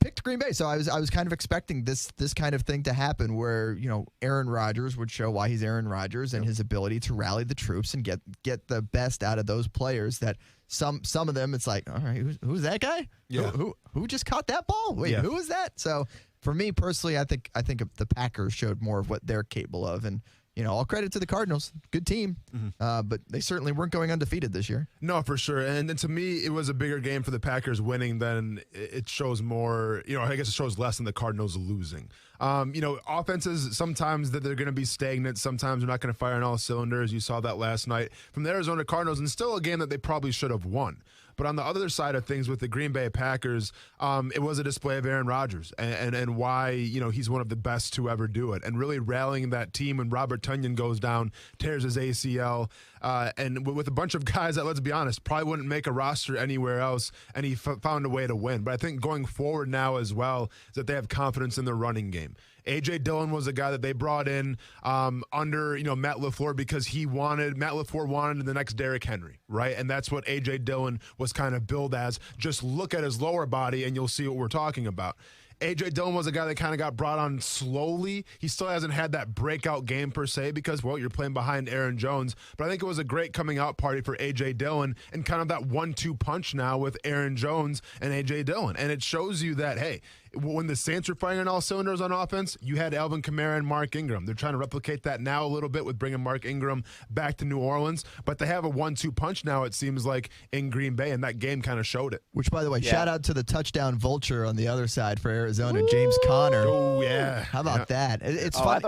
picked Green Bay, so I was kind of expecting this kind of thing to happen where, Aaron Rodgers would show why he's Aaron Rodgers and his ability to rally the troops and get the best out of those players that some of them it's like, all right, who's that guy? Yeah. Who just caught that ball? Wait, who is that? So for me personally, I think the Packers showed more of what they're capable of, and all credit to the Cardinals. Good team, but they certainly weren't going undefeated this year. No, for sure. And to me, it was a bigger game for the Packers winning than it shows more. I guess it shows less than the Cardinals losing. Offenses, sometimes that they're going to be stagnant. Sometimes they're not going to fire on all cylinders. You saw that last night from the Arizona Cardinals, and still a game that they probably should have won. But on the other side of things with the Green Bay Packers, it was a display of Aaron Rodgers and why, he's one of the best to ever do it. And really rallying that team when Robert Tonyan goes down, tears his ACL, and with a bunch of guys that, let's be honest, probably wouldn't make a roster anywhere else, and he found a way to win. But I think going forward now as well is that they have confidence in their running game. A.J. Dillon was a guy that they brought in under Matt LaFleur because Matt LaFleur wanted the next Derrick Henry, right? And that's what A.J. Dillon was kind of billed as. Just look at his lower body and you'll see what we're talking about. A.J. Dillon was a guy that kind of got brought on slowly. He still hasn't had that breakout game per se because, you're playing behind Aaron Jones. But I think it was a great coming out party for A.J. Dillon and kind of that 1-2 punch now with Aaron Jones and A.J. Dillon. And it shows you that, hey, when the Saints were firing on all cylinders on offense, you had Alvin Kamara and Mark Ingram. They're trying to replicate that now a little bit with bringing Mark Ingram back to New Orleans. But they have a 1-2 punch now, it seems like, in Green Bay, and that game kind of showed it. Which, by the way, shout out to the touchdown vulture on the other side for Arizona, James Conner. Oh, yeah. How about that? It's funny. I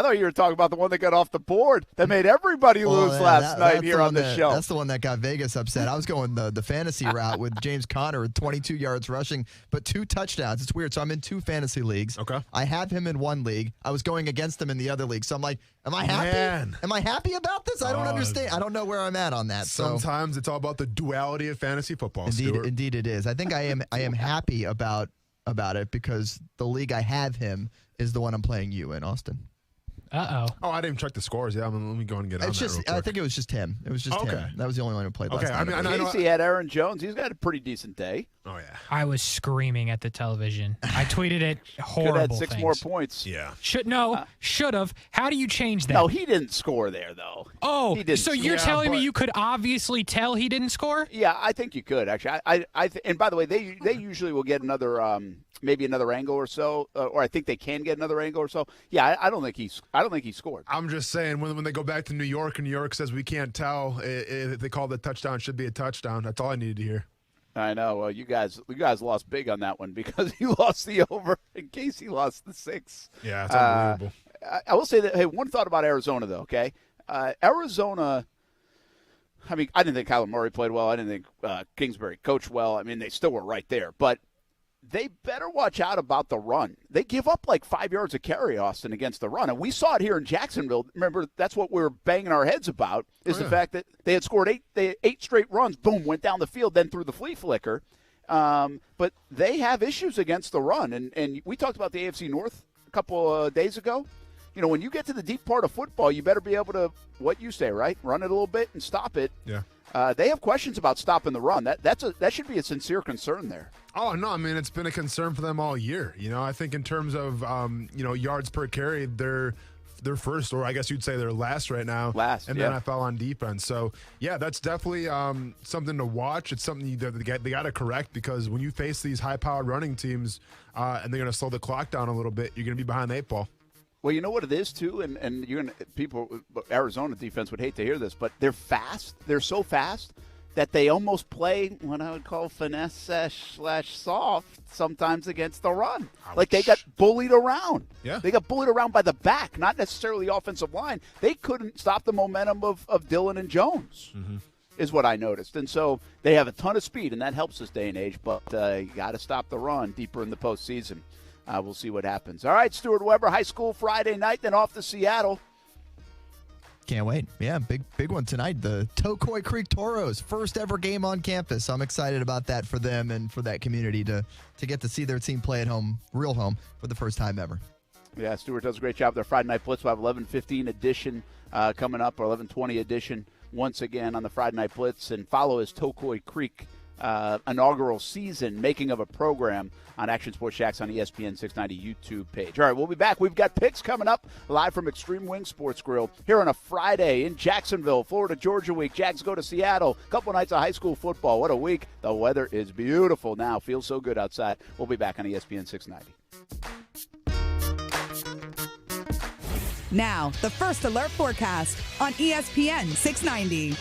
thought you were talking about the one that got off the board that made everybody lose last night here on the show. That's the one that got Vegas upset. I was going the fantasy route with James Conner with 22 yards rushing, but 2 touchdowns. It's weird. So I'm in 2 fantasy leagues. Okay. I have him in 1 league. I was going against him in the other league. So I'm like, am I happy? Man. Am I happy about this? I don't understand. I don't know where I'm at on that. Sometimes it's all about the duality of fantasy football. Indeed it is. I think I am happy about it because the league I have him is the one I'm playing you in, Austin. Uh-oh. Oh, I didn't even check the scores. Yeah, let me go and get on that real quick. I think it was just him. It was just him. That was the only one who played last night. Casey had Aaron Jones. He's got a pretty decent day. Oh, yeah. I was screaming at the television. I tweeted it horrible Could have had 6 things. more points. Yeah. Should have. How do you change that? No, he didn't score there, though. Oh, he didn't so you're telling me you could obviously tell he didn't score? Yeah, I think you could, actually. And by the way, they usually will get another maybe another angle or so, or I think they can get another angle or so. Yeah, I don't think he scored. I'm just saying when they go back to New York and New York says we can't tell if they call the touchdown should be a touchdown. That's all I needed to hear. I know. Well, you guys lost big on that one because you lost the over and Casey lost the 6. Yeah, it's unbelievable. I will say that. Hey, one thought about Arizona though. Okay, Arizona. I mean, I didn't think Kyler Murray played well. I didn't think Kingsbury coached well. I mean, they still were right there, but they better watch out about the run. They give up like 5 yards a carry, Austin, against the run. And we saw it here in Jacksonville. Remember, that's what we were banging our heads about, is the fact that they had scored 8 straight runs, boom, went down the field, then threw the flea flicker. But they have issues against the run. And we talked about the AFC North a couple of days ago. When you get to the deep part of football, you better be able to, what you say, right? Run it a little bit and stop it. Yeah. They have questions about stopping the run. That should be a sincere concern there. Oh, no, I mean, it's been a concern for them all year. I think in terms of, yards per carry, they're first, or I guess you'd say they're last right now. Last, in the NFL on defense. So, yeah, that's definitely something to watch. It's something they got to correct because when you face these high-powered running teams and they're going to slow the clock down a little bit, you're going to be behind the 8 ball. Well, you know what it is, too, and Arizona defense would hate to hear this, but they're fast. They're so fast that they almost play what I would call finesse/soft sometimes against the run. Ouch. Like they got bullied around. Yeah. They got bullied around by the back, not necessarily the offensive line. They couldn't stop the momentum of Dillon and Jones, is what I noticed. And so they have a ton of speed, and that helps this day and age, but you got to stop the run deeper in the postseason. We'll see what happens. All right, Stuart Weber, high school Friday night, then off to Seattle. Can't wait. Yeah, big one tonight. The Tokoi Creek Toros, first ever game on campus. I'm excited about that for them and for that community to get to see their team play at home, real home, for the first time ever. Yeah, Stuart does a great job with their Friday Night Blitz. We'll have 11:15 edition coming up, or 11:20 edition once again on the Friday Night Blitz, and follow his Tokoi Creek inaugural season making of a program on Action Sports Jax on ESPN 690 YouTube page. All right, we'll be back. We've got picks coming up live from Extreme Wing Sports Grill here on a Friday in Jacksonville, Florida-Georgia week. Jags go to Seattle. Couple nights of high school football. What a week. The weather is beautiful now. Feels so good outside. We'll be back on ESPN 690. Now, the First Alert forecast on ESPN 690.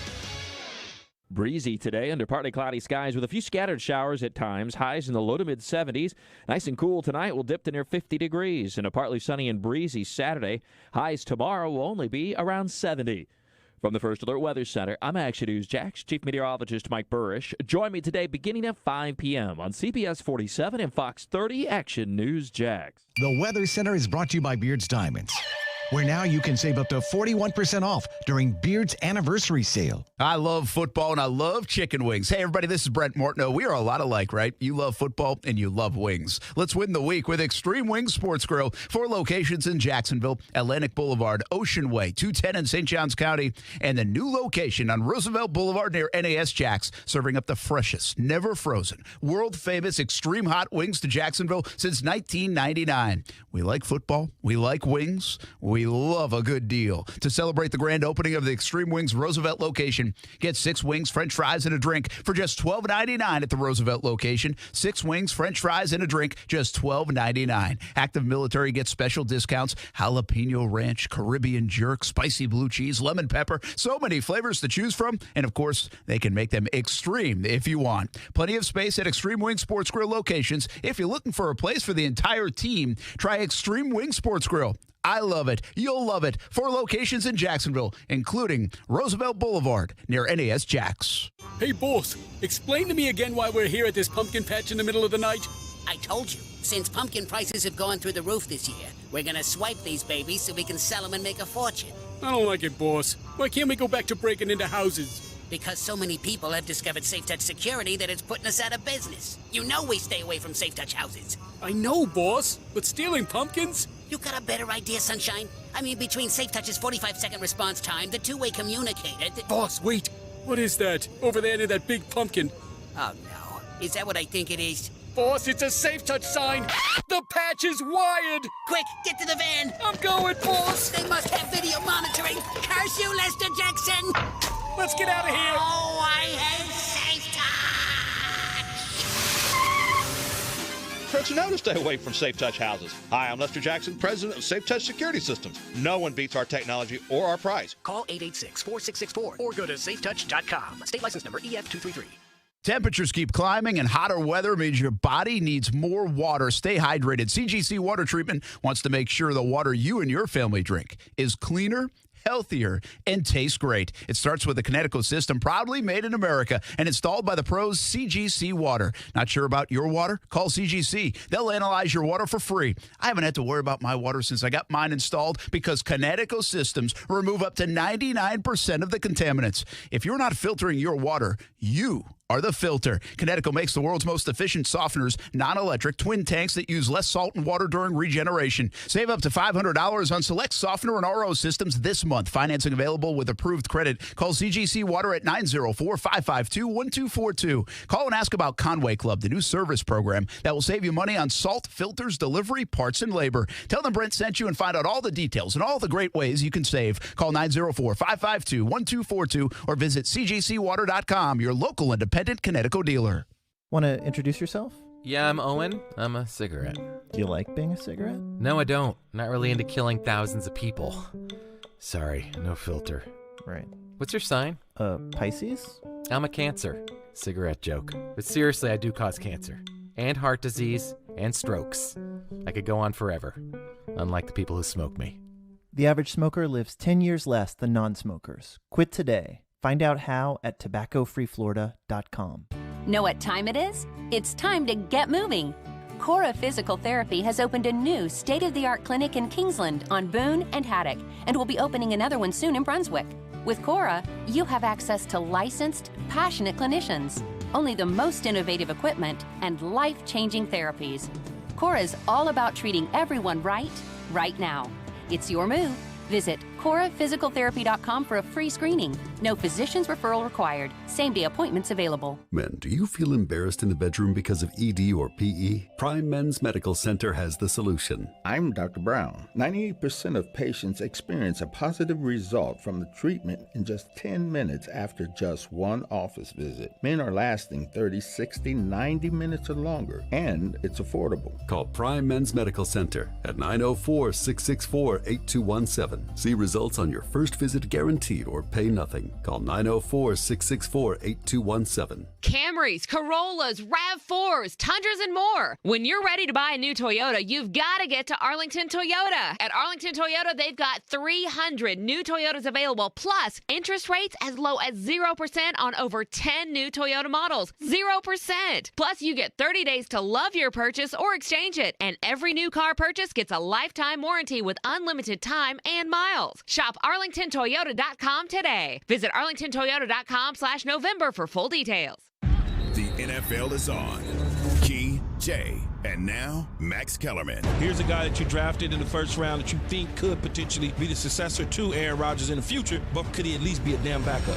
Breezy today under partly cloudy skies with a few scattered showers at times. Highs in the low to mid 70s. Nice and cool tonight. Will dip to near 50 degrees. And a partly sunny and breezy Saturday. Highs tomorrow will only be around 70. From the First Alert Weather Center, I'm Action News Jax Chief Meteorologist Mike Burrish. Join me today beginning at 5 p.m. on CBS 47 and Fox 30 Action News Jax. The Weather Center is brought to you by Beard's Diamonds, where now you can save up to 41% off during Beard's anniversary sale. I love football and I love chicken wings. Hey, everybody, this is Brent Mortno. We are a lot alike, right? You love football and you love wings. Let's win the week with Extreme Wing Sports Grill. 4 locations in Jacksonville, Atlantic Boulevard, Ocean Way, 210 in St. Johns County, and the new location on Roosevelt Boulevard near NAS Jax, serving up the freshest, never frozen, world-famous extreme hot wings to Jacksonville since 1999. We like football. We like wings. We love a good deal. To celebrate the grand opening of the Extreme Wings Roosevelt location, get 6 wings, french fries, and a drink for just $12.99 at the Roosevelt location. 6 wings, french fries, and a drink, just $12.99. Active military gets special discounts. Jalapeno ranch, Caribbean jerk, spicy blue cheese, lemon pepper. So many flavors to choose from. And, of course, they can make them extreme if you want. Plenty of space at Extreme Wing Sports Grill locations. If you're looking for a place for the entire team, try Extreme Wing Sports Grill. I love it. You'll love it. 4 locations in Jacksonville, including Roosevelt Boulevard near NAS Jax. Hey, boss, explain to me again why we're here at this pumpkin patch in the middle of the night. I told you, since pumpkin prices have gone through the roof this year, we're gonna swipe these babies so we can sell them and make a fortune. I don't like it, boss. Why can't we go back to breaking into houses? Because so many people have discovered Safe Touch security that it's putting us out of business. You know we stay away from Safe Touch houses. I know, boss, but stealing pumpkins? You got a better idea, Sunshine? I mean, between Safe Touch's 45-second response time, the two-way communicator... Boss, wait. What is that? Over there near that big pumpkin. Oh, no. Is that what I think it is? Boss, it's a Safe Touch sign. The patch is wired. Quick, get to the van. I'm going, boss. They must have video monitoring. Curse you, Lester Jackson. Let's get out of here. Oh, I hate Safe Touch. Folks, know to stay away from Safe Touch houses. Hi, I'm Lester Jackson, president of Safe Touch Security Systems. No one beats our technology or our price. Call 886-4664 or go to safetouch.com. State license number EF233. Temperatures keep climbing, and hotter weather means your body needs more water. Stay hydrated. CGC Water Treatment wants to make sure the water you and your family drink is cleaner, healthier, and tastes great. It starts with the Connecticut system, proudly made in America and installed by the pros CGC Water. Not sure about your water? Call CGC. They'll analyze your water for free. I haven't had to worry about my water since I got mine installed because Connecticut systems remove up to 99% of the contaminants. If you're not filtering your water, you are the filter. Connecticut makes the world's most efficient softeners, non-electric, twin tanks that use less salt and water during regeneration. Save up to $500 on select softener and RO systems this month. Financing available with approved credit. Call CGC Water at 904-552-1242. Call and ask about Conway Club, the new service program that will save you money on salt, filters, delivery, parts, and labor. Tell them Brent sent you and find out all the details and all the great ways you can save. Call 904-552-1242 or visit cgcwater.com, your local independent Connecticut dealer. Want to introduce yourself? Yeah, I'm Owen. I'm a cigarette. Do you like being a cigarette? No, I don't. Not really into killing thousands of people. Sorry, no filter. Right. What's your sign? Pisces? I'm a Cancer. Cigarette joke. But seriously, I do cause cancer. And heart disease. And strokes. I could go on forever. Unlike the people who smoke me. The average smoker lives 10 years less than non-smokers. Quit today. Find out how at tobaccofreeflorida.com. Know what time it is? It's time to get moving. Cora Physical Therapy has opened a new state-of-the-art clinic in Kingsland on Boone and Haddock, and will be opening another one soon in Brunswick. With Cora, you have access to licensed, passionate clinicians, only the most innovative equipment, and life-changing therapies. Cora is all about treating everyone right now. It's your move. Visit CoraPhysicalTherapy.com for a free screening. No physician's referral required. Same-day appointments available. Men, do you feel embarrassed in the bedroom because of ED or PE? Prime Men's Medical Center has the solution. I'm Dr. Brown. 98% of patients experience a positive result from the treatment in just 10 minutes after just one office visit. Men are lasting 30, 60, 90 minutes or longer, and it's affordable. Call Prime Men's Medical Center at 904-664-8217. See results on your first visit guaranteed or pay nothing. Call 904-664-8217. Camrys, Corollas, RAV4s, Tundras, and more. When you're ready to buy a new Toyota, you've got to get to Arlington Toyota. At Arlington Toyota, they've got 300 new Toyotas available, plus interest rates as low as 0% on over 10 new Toyota models. 0%. Plus, you get 30 days to love your purchase or exchange it. And every new car purchase gets a lifetime warranty with unlimited time and miles. Shop arlingtontoyota.com today. Visit arlingtontoyota.com/November for full details. The NFL is on. Key, Jay, and now Max Kellerman. Here's a guy that you drafted in the first round that you think could potentially be the successor to Aaron Rodgers in the future, but could he at least be a damn backup?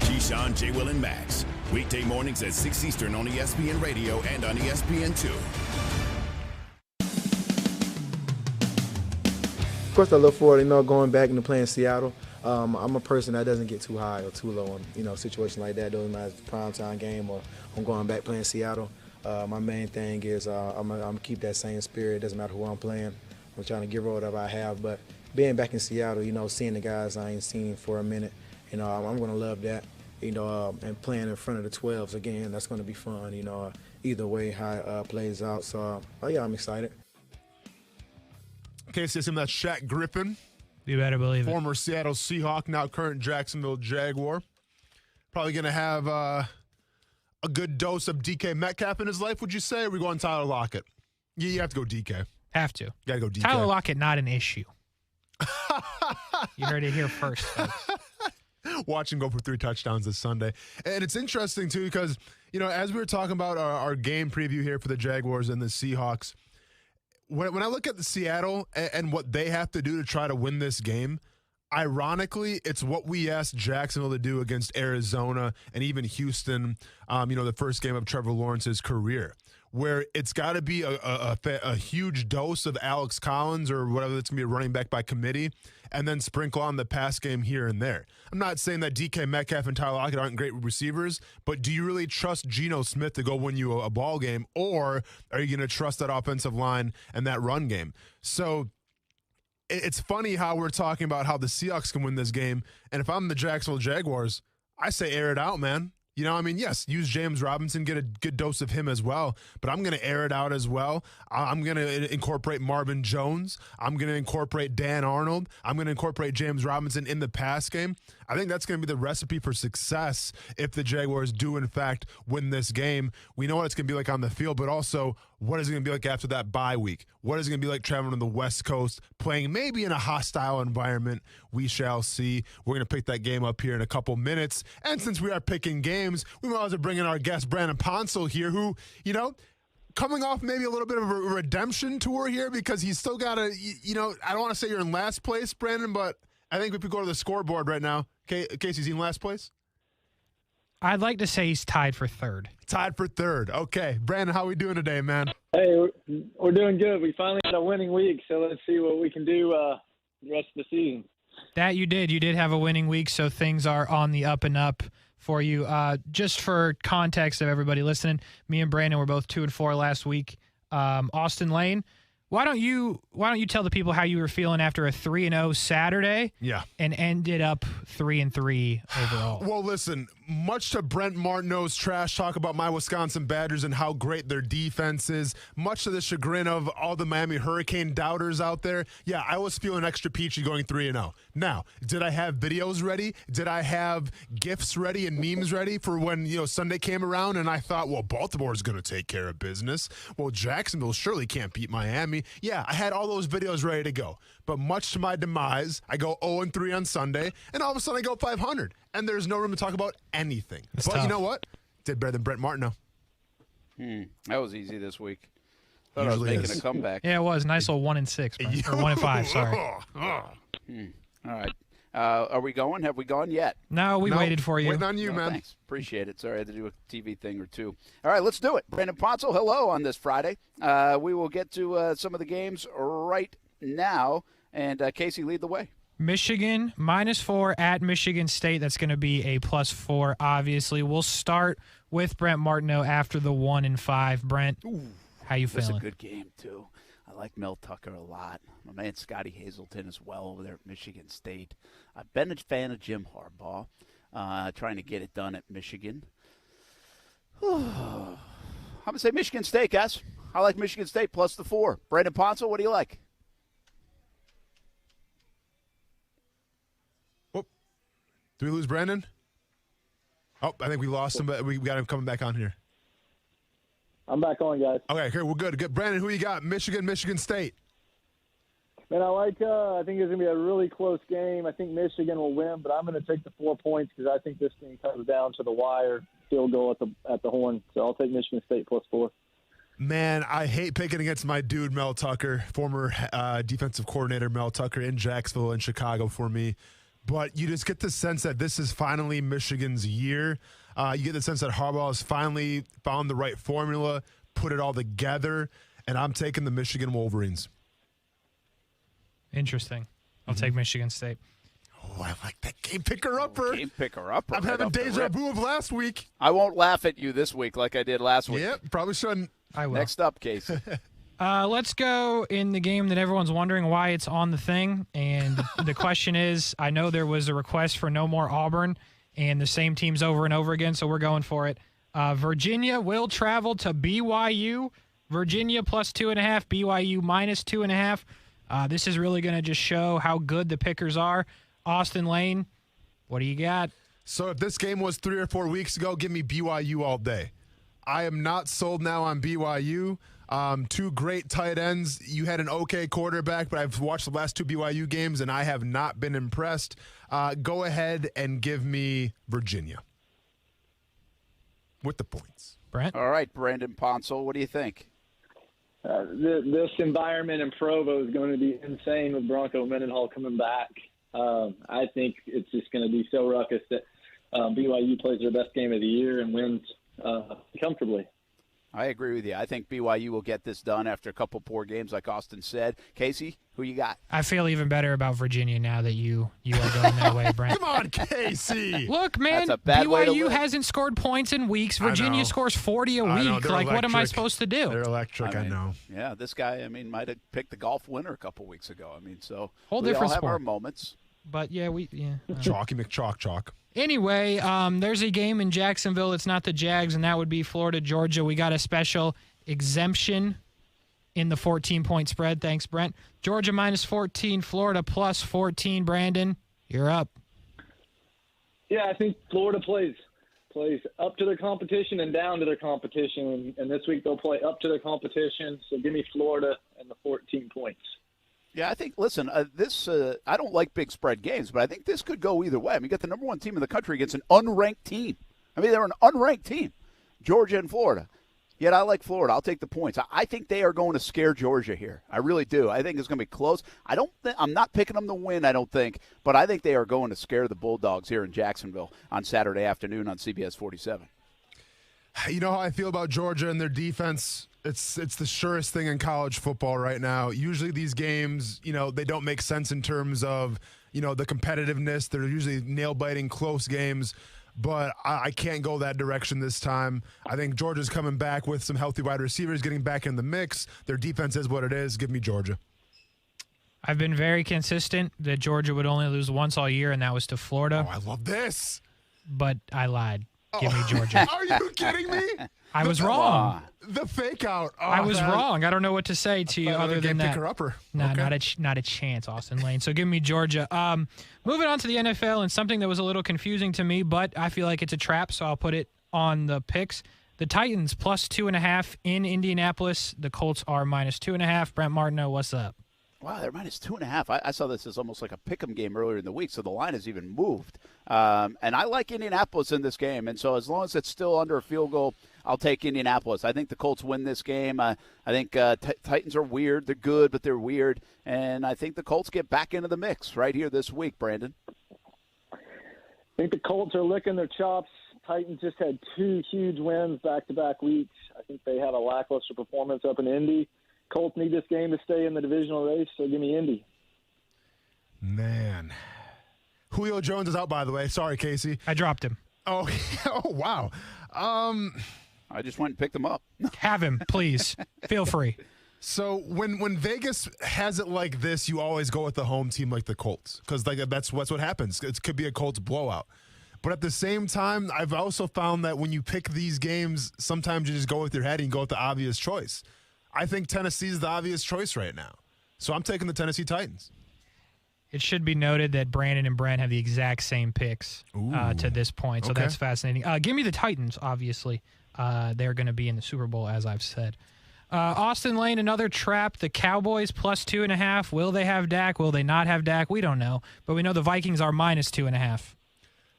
Keyshawn, J. Will, and Max. Weekday mornings at 6 Eastern on ESPN Radio and on ESPN2. Of course, I look forward, going back into playing Seattle. I'm a person that doesn't get too high or too low in, a situation like that. Doesn't matter if it's a primetime game or I'm going back playing Seattle. My main thing is I'm going to keep that same spirit. It doesn't matter who I'm playing. I'm trying to give whatever I have. But being back in Seattle, seeing the guys I ain't seen for a minute, I'm going to love that. And playing in front of the 12s again, that's going to be fun. Either way how it plays out. So, yeah, I'm excited. Okay, so that's Shaq Griffin. You better believe it. Former Seattle Seahawk, now current Jacksonville Jaguar. Probably going to have a good dose of DK Metcalf in his life, would you say? Or are we going Tyler Lockett? Yeah, you have to go DK. Have to. Got to go DK. Tyler Lockett, not an issue. You heard it here first, folks. Watch him go for 3 touchdowns this Sunday. And it's interesting, too, because, as we were talking about our game preview here for the Jaguars and the Seahawks, when I look at the Seattle and what they have to do to try to win this game, ironically, it's what we asked Jacksonville to do against Arizona and even Houston, the first game of Trevor Lawrence's career, where it's got to be a huge dose of Alex Collins or whatever that's going to be a running back by committee, and then sprinkle on the pass game here and there. I'm not saying that DK Metcalf and Tyler Lockett aren't great receivers, but do you really trust Geno Smith to go win you a ball game, or are you going to trust that offensive line and that run game? So it's funny how we're talking about how the Seahawks can win this game, and if I'm the Jacksonville Jaguars, I say air it out, man. Yes, use James Robinson, get a good dose of him as well, but I'm going to air it out as well. I'm going to incorporate Marvin Jones. I'm going to incorporate Dan Arnold. I'm going to incorporate James Robinson in the pass game. I think that's going to be the recipe for success if the Jaguars do, in fact, win this game. We know what it's going to be like on the field, but also what is it going to be like after that bye week? What is it going to be like traveling to the West Coast, playing maybe in a hostile environment? We shall see. We're going to pick that game up here in a couple minutes. And since we are picking games, we might as well bring in our guest, Brandon Ponsel here, who, coming off maybe a little bit of a redemption tour here because he's still got I don't want to say you're in last place, Brandon, but I think if we go to the scoreboard right now, Casey's in last place? I'd like to say he's tied for third. Tied for third. Okay. Brandon, how are we doing today, man? Hey, we're doing good. We finally had a winning week, so let's see what we can do the rest of the season. That you did. You did have a winning week, so things are on the up and up for you. Just for context of everybody listening, me and Brandon were both 2-4 last week. Austin Lane, why don't you tell the people how you were feeling after a 3-0 Saturday? Yeah. And ended up 3-3 overall. Well, listen, much to Brent Martineau's trash talk about my Wisconsin Badgers and how great their defense is, much to the chagrin of all the Miami Hurricane doubters out there, yeah, I was feeling extra peachy going 3-0. Now, did I have videos ready? Did I have GIFs ready and memes ready for when, Sunday came around and I thought, well, Baltimore's going to take care of business. Well, Jacksonville surely can't beat Miami. Yeah, I had all those videos ready to go. But much to my demise, I go 0-3 on Sunday, and all of a sudden I go 500. And there's no room to talk about anything. That's but tough. You know what? Did better than Brent Martineau. That was easy this week. Thought I was making a comeback. Yeah, it was. Nice little 1-6, or 1-5, sorry. All right. Are we going? Have we gone yet? No, we waited for you. Waiting on you, man. Thanks. Appreciate it. Sorry, I had to do a TV thing or two. All right, let's do it. Brandon Ponsel, hello on this Friday. We will get to some of the games right now. And Casey, lead the way. Michigan -4 at Michigan State. That's going to be a +4, obviously. We'll start with Brent Martineau after the 1-5. Brent, how you feeling? That's a good game, too. I like Mel Tucker a lot. My man Scotty Hazelton as well over there at Michigan State. I've been a fan of Jim Harbaugh, trying to get it done at Michigan. I'm going to say Michigan State, guys. I like Michigan State plus the 4. Brandon Ponsel, what do you like? Do we lose Brandon? Oh, I think we lost him, but we got him coming back on here. I'm back on, guys. Okay, here we're good. Good. Brandon, who you got? Michigan State. Man, I think it's going to be a really close game. I think Michigan will win, but I'm going to take the 4 points because I think this thing comes down to the wire, field goal at the horn. So I'll take Michigan State +4. Man, I hate picking against my dude Mel Tucker, former defensive coordinator Mel Tucker in Jacksonville and Chicago for me. But you just get the sense that this is finally Michigan's year. You get the sense that Harbaugh has finally found the right formula, put it all together, and I'm taking the Michigan Wolverines. Interesting. I'll take Michigan State. Oh, I like that game picker-upper. Game picker-upper. I'm having deja vu of last week. I won't laugh at you this week like I did last week. Yep, probably shouldn't. I will. Next up, Casey. Let's go in the game that everyone's wondering why it's on the thing. And the question is, I know there was a request for no more Auburn and the same teams over and over again, so we're going for it. Virginia will travel to BYU. Virginia +2.5, BYU -2.5. This is really going to just show how good the pickers are. Austin Lane, what do you got? So if this game was 3 or 4 weeks ago, give me BYU all day. I am not sold now on BYU. 2 great tight ends. You had an okay quarterback, but I've watched the last 2 BYU games, and I have not been impressed. Go ahead and give me Virginia with the points. Brent? All right, Brandon Ponsel, what do you think? This environment in Provo is going to be insane with Bronco Mendenhall coming back. I think it's just going to be so ruckus that BYU plays their best game of the year and wins comfortably. I agree with you. I think BYU will get this done after a couple poor games, like Austin said. Casey, who you got? I feel even better about Virginia now that you are going that way, Brent. Come on, Casey. Look, man, BYU hasn't scored points in weeks. Virginia scores 40 a week. Like, what am I supposed to do? They're electric, I know. Yeah, this guy, might have picked the golf winner a couple weeks ago. So whole we different all have sport. our moments. But, yeah, Chalky McChalk. Anyway, there's a game in Jacksonville. It's not the Jags, and that would be Florida-Georgia. We got a special exemption in the 14-point spread. Thanks, Brent. Georgia -14, Florida +14. Brandon, you're up. Yeah, I think Florida plays up to their competition and down to their competition. And this week they'll play up to their competition. So give me Florida and the 14 points. Yeah, I think, listen, I don't like big spread games, but I think this could go either way. You got the number 1 team in the country against an unranked team. They're an unranked team, Georgia and Florida. Yet I like Florida. I'll take the points. I think they are going to scare Georgia here. I really do. I think it's going to be close. I'm not picking them to win, I don't think, but I think they are going to scare the Bulldogs here in Jacksonville on Saturday afternoon on CBS 47. You know how I feel about Georgia and their defense? It's the surest thing in college football right now. Usually these games, they don't make sense in terms of, the competitiveness. They're usually nail-biting, close games. But I can't go that direction this time. I think Georgia's coming back with some healthy wide receivers, getting back in the mix. Their defense is what it is. Give me Georgia. I've been very consistent that Georgia would only lose once all year, and that was to Florida. Oh, I love this. But I lied. Give me Georgia. Are you kidding me? I was wrong. The fake out. Oh, I was wrong. I don't know what to say to you other than that. Picker-upper. No, okay. not a chance, Austin Lane. So give me Georgia. Moving on to the NFL, and something that was a little confusing to me, but I feel like it's a trap, so I'll put it on the picks. The Titans +2.5 in Indianapolis. The Colts are -2.5. Brent Martineau, what's up? Wow, they're minus 2.5. I saw this as almost like a pick'em game earlier in the week, so the line has even moved. And I like Indianapolis in this game, and so as long as it's still under a field goal, I'll take Indianapolis. I think the Colts win this game. I think Titans are weird. They're good, but they're weird. And I think the Colts get back into the mix right here this week, Brandon. I think the Colts are licking their chops. Titans just had 2 huge wins back-to-back weeks. I think they had a lackluster performance up in Indy. Colts need this game to stay in the divisional race, so give me Indy. Man. Julio Jones is out, by the way. Sorry, Casey. I dropped him. Oh, wow. I just went and picked him up. Have him, please. Feel free. So when Vegas has it like this, you always go with the home team like the Colts because that's what happens. It could be a Colts blowout. But at the same time, I've also found that when you pick these games, sometimes you just go with your head and you go with the obvious choice. I think Tennessee is the obvious choice right now. So I'm taking the Tennessee Titans. It should be noted that Brandon and Brent have the exact same picks to this point, so that's fascinating. Give me the Titans, obviously. They're going to be in the Super Bowl, as I've said. Austin Lane, another trap. The Cowboys plus 2.5. Will they have Dak? Will they not have Dak? We don't know. But we know the Vikings are minus 2.5.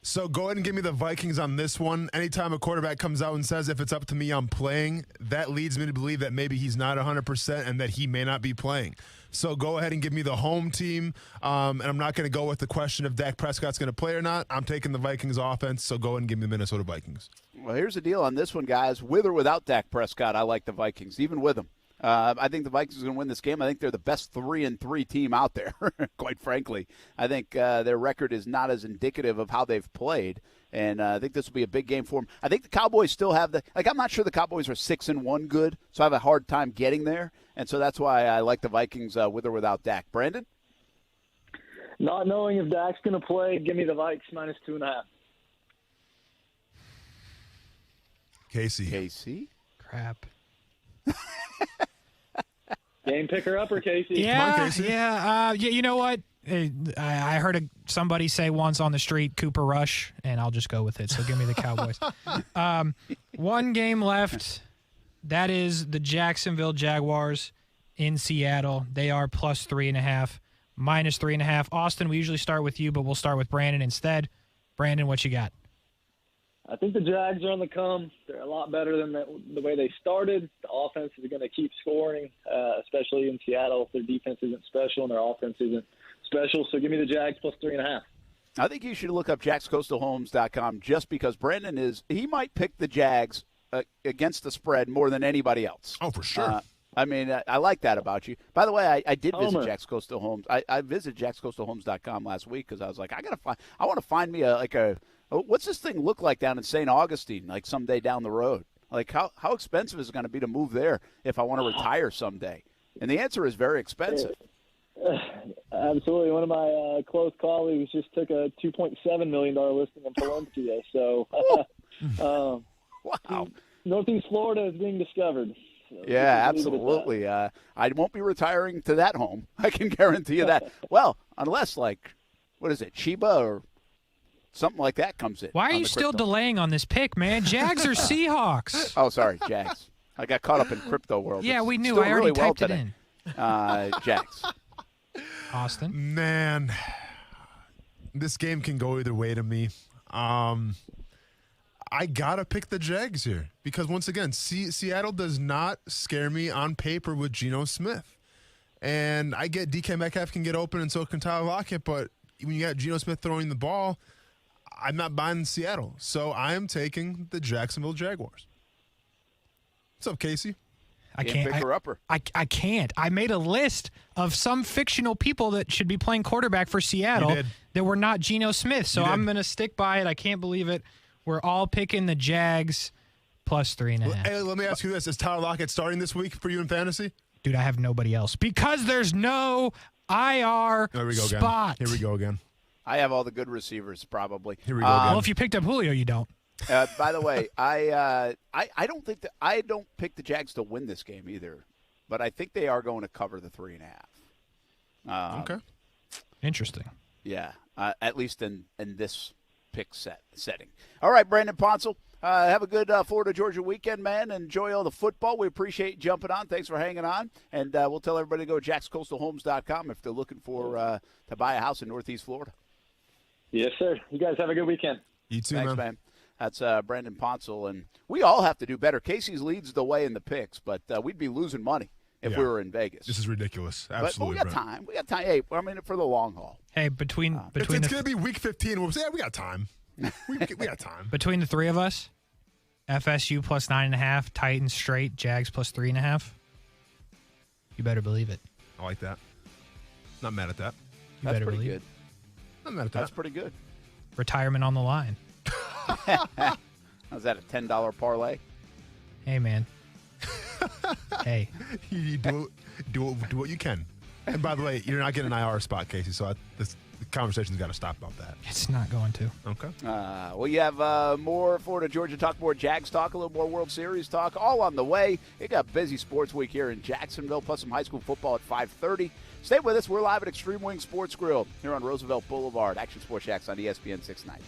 So go ahead and give me the Vikings on this one. Anytime a quarterback comes out and says, if it's up to me, I'm playing, that leads me to believe that maybe he's not 100% and that he may not be playing. So go ahead and give me the home team, and I'm not going to go with the question if Dak Prescott's going to play or not. I'm taking the Vikings offense, so go ahead and give me the Minnesota Vikings. Well, here's the deal on this one, guys. With or without Dak Prescott, I like the Vikings, even with him. I think the Vikings are going to win this game. I think they're the best 3-3 team out there, quite frankly. I think their record is not as indicative of how they've played, and I think this will be a big game for them. I think the Cowboys still have I'm not sure the Cowboys are 6-1 good, so I have a hard time getting there, and so that's why I like the Vikings with or without Dak. Brandon? Not knowing if Dak's going to play, give me the Vikes minus 2.5. Casey? Crap. Game picker upper, Casey. Yeah, Come on, Casey. yeah. You know what? I heard somebody say once on the street, Cooper Rush, and I'll just go with it. So give me the Cowboys. One game left. That is the Jacksonville Jaguars in Seattle. They are plus 3.5, minus 3.5. Austin, we usually start with you, but we'll start with Brandon instead. Brandon, what you got? I think the Jags are on the come. They're a lot better than the way they started. The offense is going to keep scoring, especially in Seattle. Their defense isn't special and their offense isn't special. So give me the Jags plus 3.5. I think you should look up jackscoastalhomes.com just because Brandon he might pick the Jags against the spread more than anybody else. Oh, for sure. I like that about you. By the way, I did visit Jack's Coastal Homes. I visited jackscoastalhomes.com last week because I was like, I want to find me what's this thing look like down in St. Augustine, like someday down the road? Like how expensive is it going to be to move there if I want to retire someday? And the answer is very expensive. Absolutely. One of my close colleagues just took a $2.7 million listing in Valencia. So, wow. Northeast Florida is being discovered. So yeah, absolutely. I won't be retiring to that home. I can guarantee you that. Well, unless what is it, Chiba or something like that comes in. Why are you still delaying on this pick, man? Jags or Seahawks? Oh, sorry, Jags. I got caught up in crypto world. Yeah, we knew. Still I already really typed well it today. in. Jags. Austin? Man, this game can go either way to me. I got to pick the Jags here because, once again, Seattle does not scare me on paper with Geno Smith. And I get DK Metcalf can get open and so can Tyler Lockett, but when you got Geno Smith throwing the ball, I'm not buying Seattle. So I am taking the Jacksonville Jaguars. What's up, Casey? I can't pick her upper. I can't. I made a list of some fictional people that should be playing quarterback for Seattle that were not Geno Smith. So I'm going to stick by it. I can't believe it. We're all picking the Jags plus 3.5. Hey, let me ask you this. Is Tyler Lockett starting this week for you in fantasy? Dude, I have nobody else because there's no IR spot. Here we go again. I have all the good receivers, probably. Here we go again. Well, if you picked up Julio, you don't. By the way, I don't pick the Jags to win this game either, but I think they are going to cover the 3.5. Okay. Interesting. Yeah, at least in this pick setting. All right, Brandon Ponsel, Have a good Florida-Georgia weekend, man. Enjoy all the football. We appreciate you jumping on. Thanks for hanging on. And we'll tell everybody to go to jackscoastalhomes.com if they're looking for to buy a house in Northeast Florida. Yes, sir. You guys have a good weekend. You too, Thanks, man. That's Brandon Ponsel. And we all have to do better. Casey's leads the way in the picks, but we'd be losing money if we were in Vegas. This is ridiculous. Absolutely. But we got time. We got time. Hey, I mean, for the long haul. Hey, between it's going to be week 15. We'll say, we got time. We got time. Between the three of us, FSU plus 9.5, Titans straight, Jags plus 3.5. You better believe it. I like that. Not mad at that. You better believe good. it. Not mad at that. That's pretty good. Retirement on the line. Was that a $10 parlay? Hey, man. Hey. You do what you can. And by the way, you're not getting an IR spot, Casey, so this conversation's got to stop about that. It's not going to. Okay. Well, you have more Florida, Georgia talk, more Jags talk, a little more World Series talk, all on the way. You got a busy sports week here in Jacksonville, plus some high school football at 5:30. Stay with us. We're live at Extreme Wing Sports Grill here on Roosevelt Boulevard. Action Sports Jacks on ESPN 690.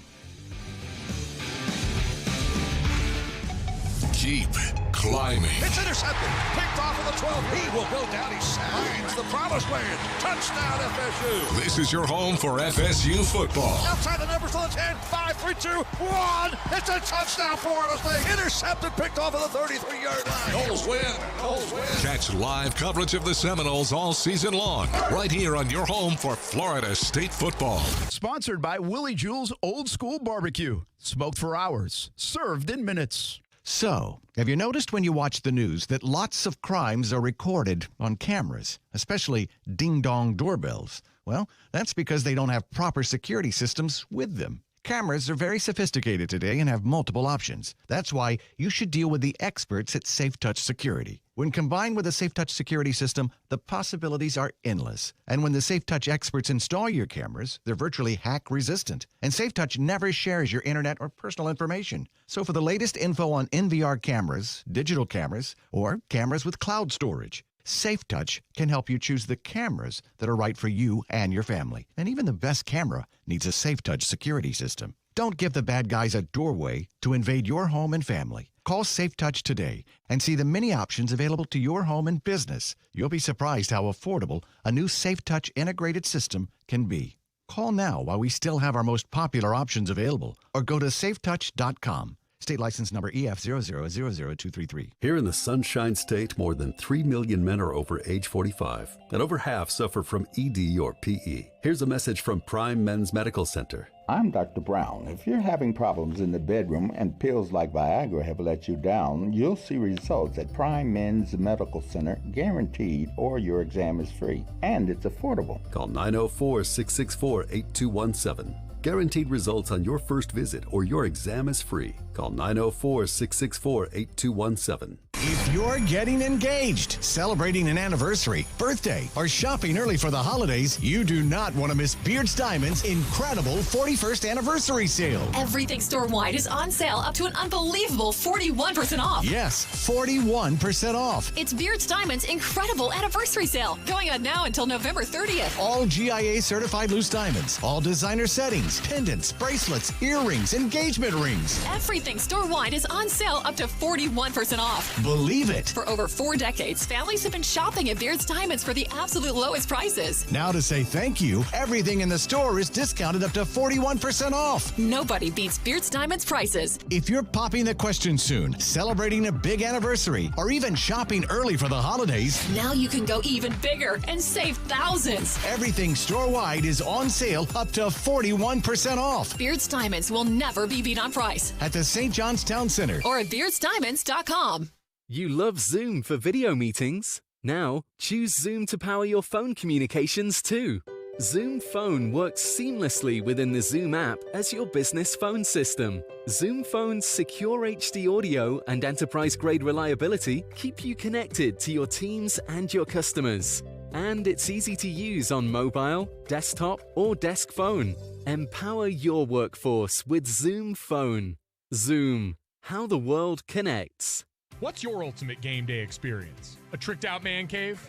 Keep climbing. It's intercepted. Picked off of the 12. He will go down. He signs the promised land. Touchdown, FSU. This is your home for FSU football. Outside the numbers to the 10. 5, 3, 2, 1. It's a touchdown, Florida State. Intercepted. Picked off of the 33-yard line. Noles win. Noles win. Catch live coverage of the Seminoles all season long. Right here on your home for Florida State football. Sponsored by Willie Jewell's Old School Barbecue. Smoked for hours. Served in minutes. So, have you noticed when you watch the news that lots of crimes are recorded on cameras, especially ding-dong doorbells? Well, that's because they don't have proper security systems with them. Cameras are very sophisticated today and have multiple options. That's why you should deal with the experts at SafeTouch Security. When combined with a SafeTouch security system, the possibilities are endless. And when the SafeTouch experts install your cameras, they're virtually hack-resistant. And SafeTouch never shares your internet or personal information. So for the latest info on NVR cameras, digital cameras, or cameras with cloud storage, SafeTouch can help you choose the cameras that are right for you and your family. And even the best camera needs a SafeTouch security system. Don't give the bad guys a doorway to invade your home and family. Call SafeTouch today and see the many options available to your home and business. You'll be surprised how affordable a new SafeTouch integrated system can be. Call now while we still have our most popular options available, or go to safetouch.com. State license number EF0000233. Here in the Sunshine State, more than 3 million men are over age 45, and over half suffer from ED or PE. Here's a message from Prime Men's Medical Center. I'm Dr. Brown. If you're having problems in the bedroom and pills like Viagra have let you down, you'll see results at Prime Men's Medical Center, guaranteed, or your exam is free. And it's affordable. Call 904-664-8217. Guaranteed results on your first visit or your exam is free. Call 904-664-8217. If you're getting engaged, celebrating an anniversary, birthday, or shopping early for the holidays, you do not want to miss Beard's Diamonds' incredible 41st anniversary sale. Everything store-wide is on sale up to an unbelievable 41% off. Yes, 41% off. It's Beard's Diamonds' incredible anniversary sale, going on now until November 30th. All GIA certified loose diamonds, all designer settings, pendants, bracelets, earrings, engagement rings. Everything store-wide is on sale up to 41% off. Believe it. For over 4 decades, families have been shopping at Beard's Diamonds for the absolute lowest prices. Now to say thank you, everything in the store is discounted up to 41% off. Nobody beats Beard's Diamonds prices. If you're popping the question soon, celebrating a big anniversary, or even shopping early for the holidays, now you can go even bigger and save thousands. Everything store-wide is on sale up to 41% off. Beard's Diamonds will never be beat on price. At the St. John's Town Center. Or at beardsdiamonds.com. You love Zoom for video meetings? Now, choose Zoom to power your phone communications too. Zoom Phone works seamlessly within the Zoom app as your business phone system. Zoom Phone's secure HD audio and enterprise-grade reliability keep you connected to your teams and your customers. And it's easy to use on mobile, desktop, or desk phone. Empower your workforce with Zoom Phone. Zoom, how the world connects. What's your ultimate game day experience? A tricked-out man cave?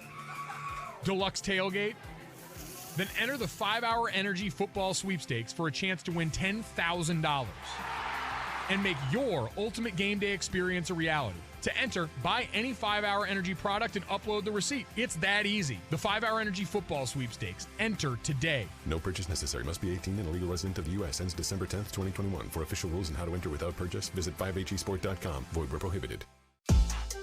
Deluxe tailgate? Then enter the 5-Hour Energy Football Sweepstakes for a chance to win $10,000. and make your ultimate game day experience a reality. To enter, buy any 5-Hour Energy product and upload the receipt. It's that easy. The 5-Hour Energy Football Sweepstakes. Enter today. No purchase necessary. Must be 18 and a legal resident of the U.S. Ends December 10th, 2021. For official rules and how to enter without purchase, visit 5hesport.com. Void where prohibited.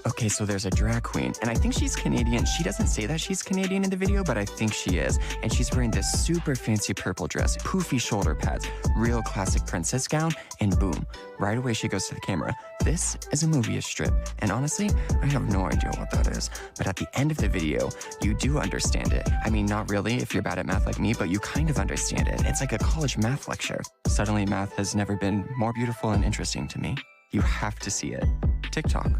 Okay, so there's a drag queen, and I think she's Canadian. She doesn't say that she's Canadian in the video, but I think she is. And she's wearing this super fancy purple dress, poofy shoulder pads, real classic princess gown, and boom, right away she goes to the camera. This is a movie strip, and honestly, I have no idea what that is. But at the end of the video, you do understand it. I mean, not really if you're bad at math like me, but you kind of understand it. It's like a college math lecture. Suddenly, math has never been more beautiful and interesting to me. You have to see it. TikTok.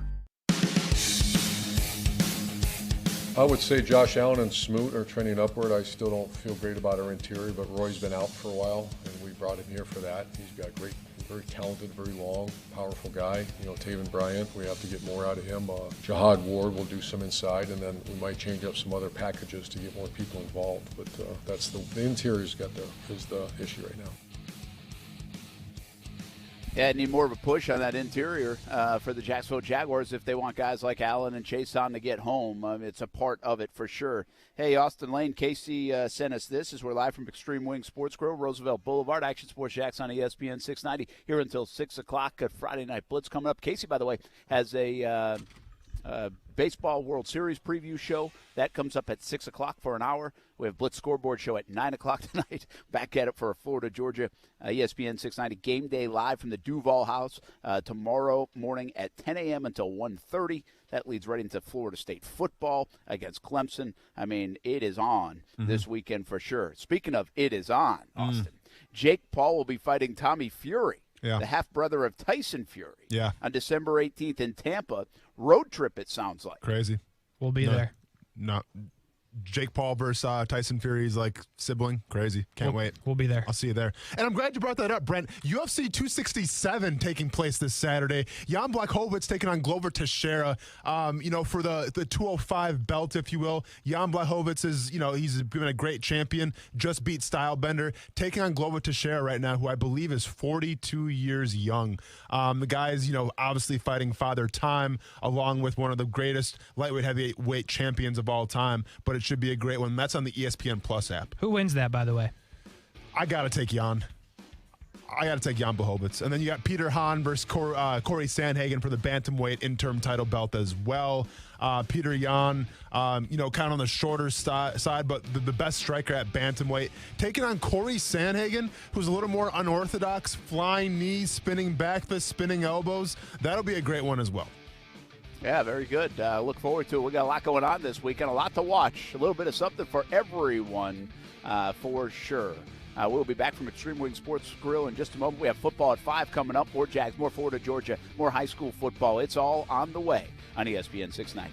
I would say Josh Allen and Smoot are trending upward. I still don't feel great about our interior, but Roy's been out for a while, and we brought him here for that. He's got great, very talented, very long, powerful guy. You know, Taven Bryant, we have to get more out of him. Jahad Ward will do some inside, and then we might change up some other packages to get more people involved. But that's the interior's is the issue right now. Yeah, need more of a push on that interior for the Jacksonville Jaguars if they want guys like Allen and Chase on to get home. It's a part of it for sure. Hey, Austin Lane, Casey sent us this. We're live from Extreme Wing Sports Grill, Roosevelt Boulevard, Action Sports Jacks on ESPN 690 here until 6 o'clock. Friday Night Blitz coming up. Casey, by the way, has a baseball World Series preview show. That comes up at 6 o'clock for an hour. We have Blitz Scoreboard show at 9 o'clock tonight. Back at it for a Florida-Georgia ESPN 690 game day live from the Duval House tomorrow morning at 10 a.m. until 1:30. That leads right into Florida State football against Clemson. I mean, it is on this weekend for sure. Speaking of it is on, Austin, Jake Paul will be fighting Tommy Fury. Yeah. The half-brother of Tyson Fury, yeah, on December 18th in Tampa. Road trip, it sounds like. Crazy. We'll be there. Not Jake Paul versus Tyson Fury's like sibling. Crazy. Can't wait. We'll be there. I'll see you there. And I'm glad you brought that up, Brent. UFC 267 taking place this Saturday. Jan Blachowicz taking on Glover Teixeira. For the 205 belt, if you will. Jan Blachowicz is, he's been a great champion. Just beat Stylebender. Taking on Glover Teixeira right now, who I believe is 42 years young. The guy's, obviously fighting Father Time along with one of the greatest lightweight heavyweight champions of all time. But it should be a great one. That's on the ESPN Plus app. Who wins that, by the way? I got to take Jan. Jan Blachowicz. And then you got Peter Hahn versus Corey Sandhagen for the bantamweight interim title belt as well. Peter Yan, kind of on the shorter side, but the best striker at bantamweight. Taking on Corey Sandhagen, who's a little more unorthodox, flying knees, spinning back fists, spinning elbows. That'll be a great one as well. Yeah, very good. Look forward to it. We got a lot going on this weekend, a lot to watch, a little bit of something for everyone for sure. We'll be back from Extreme Wing Sports Grill in just a moment. We have football at 5 coming up, more Jags, more Florida, Georgia, more high school football. It's all on the way on ESPN 690.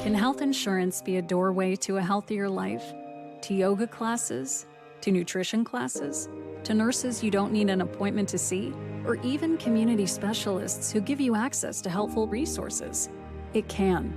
Can health insurance be a doorway to a healthier life? To yoga classes? To nutrition classes? To nurses you don't need an appointment to see? Or even community specialists who give you access to helpful resources? It can.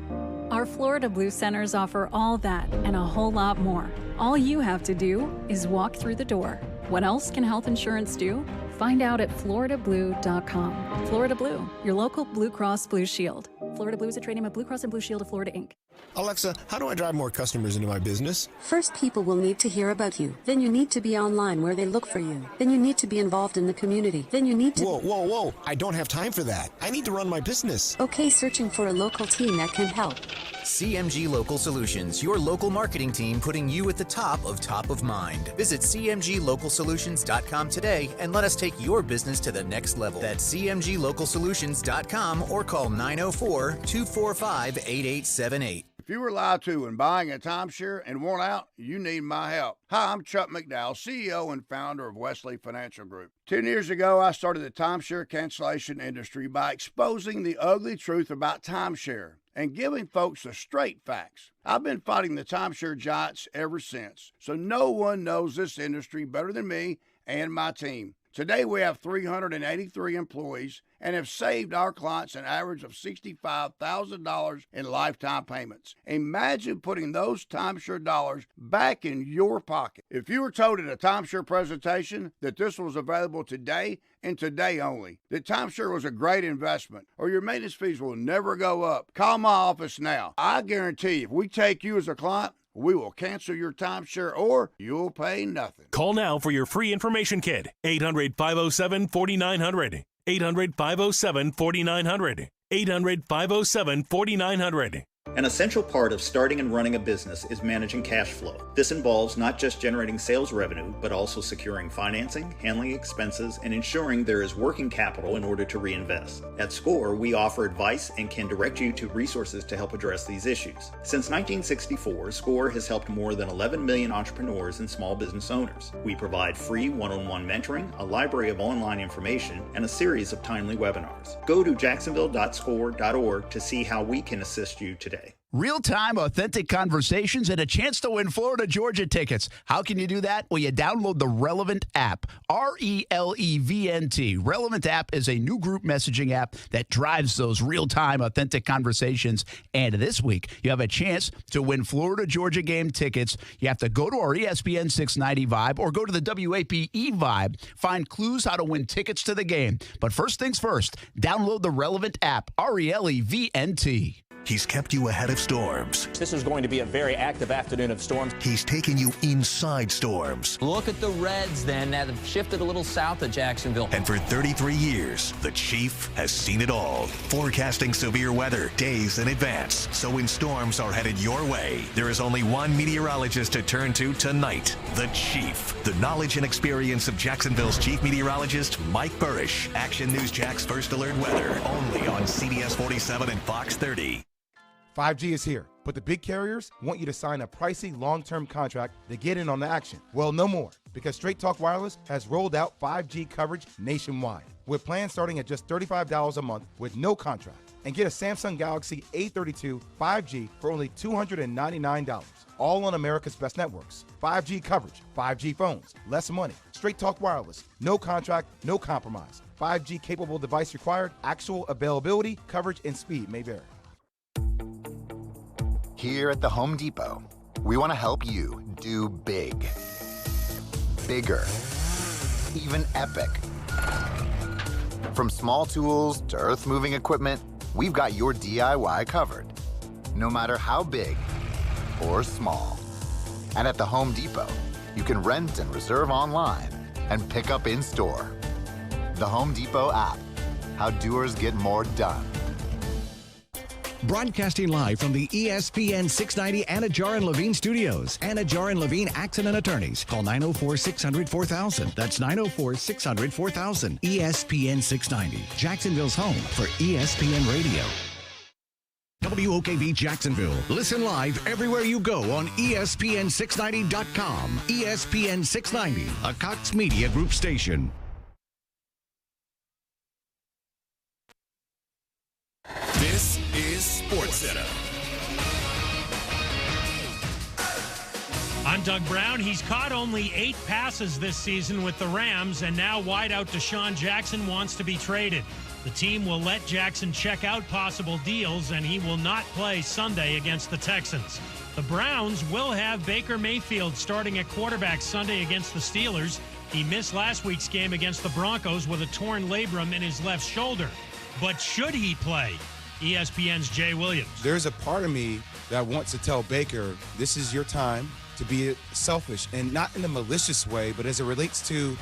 Our Florida Blue Centers offer all that and a whole lot more. All you have to do is walk through the door. What else can health insurance do? Find out at floridablue.com. Florida Blue, your local Blue Cross Blue Shield. Florida Blue is a trade name of Blue Cross and Blue Shield of Florida, Inc. Alexa, how do I drive more customers into my business? First, people will need to hear about you. Then you need to be online where they look for you. Then you need to be involved in the community. Then you need to... Whoa. I don't have time for that. I need to run my business. Okay, searching for a local team that can help. CMG Local Solutions, your local marketing team putting you at the top of mind. Visit cmglocalsolutions.com today and let us take your business to the next level. That's cmglocalsolutions.com or call 904-245-8878. If you were lied to when buying a timeshare and want out, you need my help. Hi, I'm Chuck McDowell, CEO and founder of Wesley Financial Group. 10 years ago, I started the timeshare cancellation industry by exposing the ugly truth about timeshare and giving folks the straight facts. I've been fighting the timeshare giants ever since, so no one knows this industry better than me and my team. Today we have 383 employees and have saved our clients an average of $65,000 in lifetime payments. Imagine putting those timeshare dollars back in your pocket. If you were told at a timeshare presentation that this was available today and today only, that timeshare was a great investment or your maintenance fees will never go up, call my office now. I guarantee if we take you as a client, we will cancel your timeshare or you'll pay nothing. Call now for your free information kit. 800-507-4900. 800-507-4900. 800-507-4900. An essential part of starting and running a business is managing cash flow. This involves not just generating sales revenue, but also securing financing, handling expenses, and ensuring there is working capital in order to reinvest. At SCORE, we offer advice and can direct you to resources to help address these issues. Since 1964, SCORE has helped more than 11 million entrepreneurs and small business owners. We provide free one-on-one mentoring, a library of online information, and a series of timely webinars. Go to jacksonville.score.org to see how we can assist you today. Real-time, authentic conversations and a chance to win Florida-Georgia tickets. How can you do that? Well, you download the Relevant app, RELEVNT. Relevant app is a new group messaging app that drives those real-time, authentic conversations. And this week, you have a chance to win Florida-Georgia game tickets. You have to go to our ESPN 690 Vibe or go to the WAPE Vibe. Find clues how to win tickets to the game. But first things first, download the Relevant app, RELEVNT. He's kept you ahead of storms. This is going to be a very active afternoon of storms. He's taken you inside storms. Look at the Reds then that have shifted a little south of Jacksonville. And for 33 years, the Chief has seen it all. Forecasting severe weather days in advance. So when storms are headed your way, there is only one meteorologist to turn to tonight, the Chief. The knowledge and experience of Jacksonville's Chief Meteorologist, Mike Burrish. Action News Jack's First Alert Weather, only on CBS 47 and Fox 30. 5G is here, but the big carriers want you to sign a pricey long-term contract to get in on the action. Well, no more, because Straight Talk Wireless has rolled out 5G coverage nationwide, with plans starting at just $35 a month with no contract. And get a Samsung Galaxy A32 5G for only $299, all on America's best networks. 5G coverage, 5G phones, less money. Straight Talk Wireless, no contract, no compromise. 5G capable device required, actual availability, coverage, and speed may vary. Here at the Home Depot, we want to help you do big, bigger, even epic. From small tools to earth-moving equipment, we've got your DIY covered, no matter how big or small. And at the Home Depot, you can rent and reserve online and pick up in-store. The Home Depot app, how doers get more done. Broadcasting live from the ESPN 690 Anajar and Levine studios. Anajar and Levine Accident Attorneys. Call 904-600-4000. That's 904-600-4000. ESPN 690. Jacksonville's home for ESPN Radio. WOKV Jacksonville. Listen live everywhere you go on ESPN690.com. ESPN 690, a Cox Media Group station. This is SportsCenter. I'm Doug Brown. He's caught only 8 passes this season with the Rams, and now wideout Desean Jackson wants to be traded. The team will let Jackson check out possible deals, and he will not play Sunday against the Texans. The Browns will have Baker Mayfield starting at quarterback Sunday against the Steelers. He missed last week's game against the Broncos with a torn labrum in his left shoulder. But should he play? ESPN's Jay Williams. There's a part of me that wants to tell Baker, this is your time to be selfish, and not in a malicious way, but as it relates to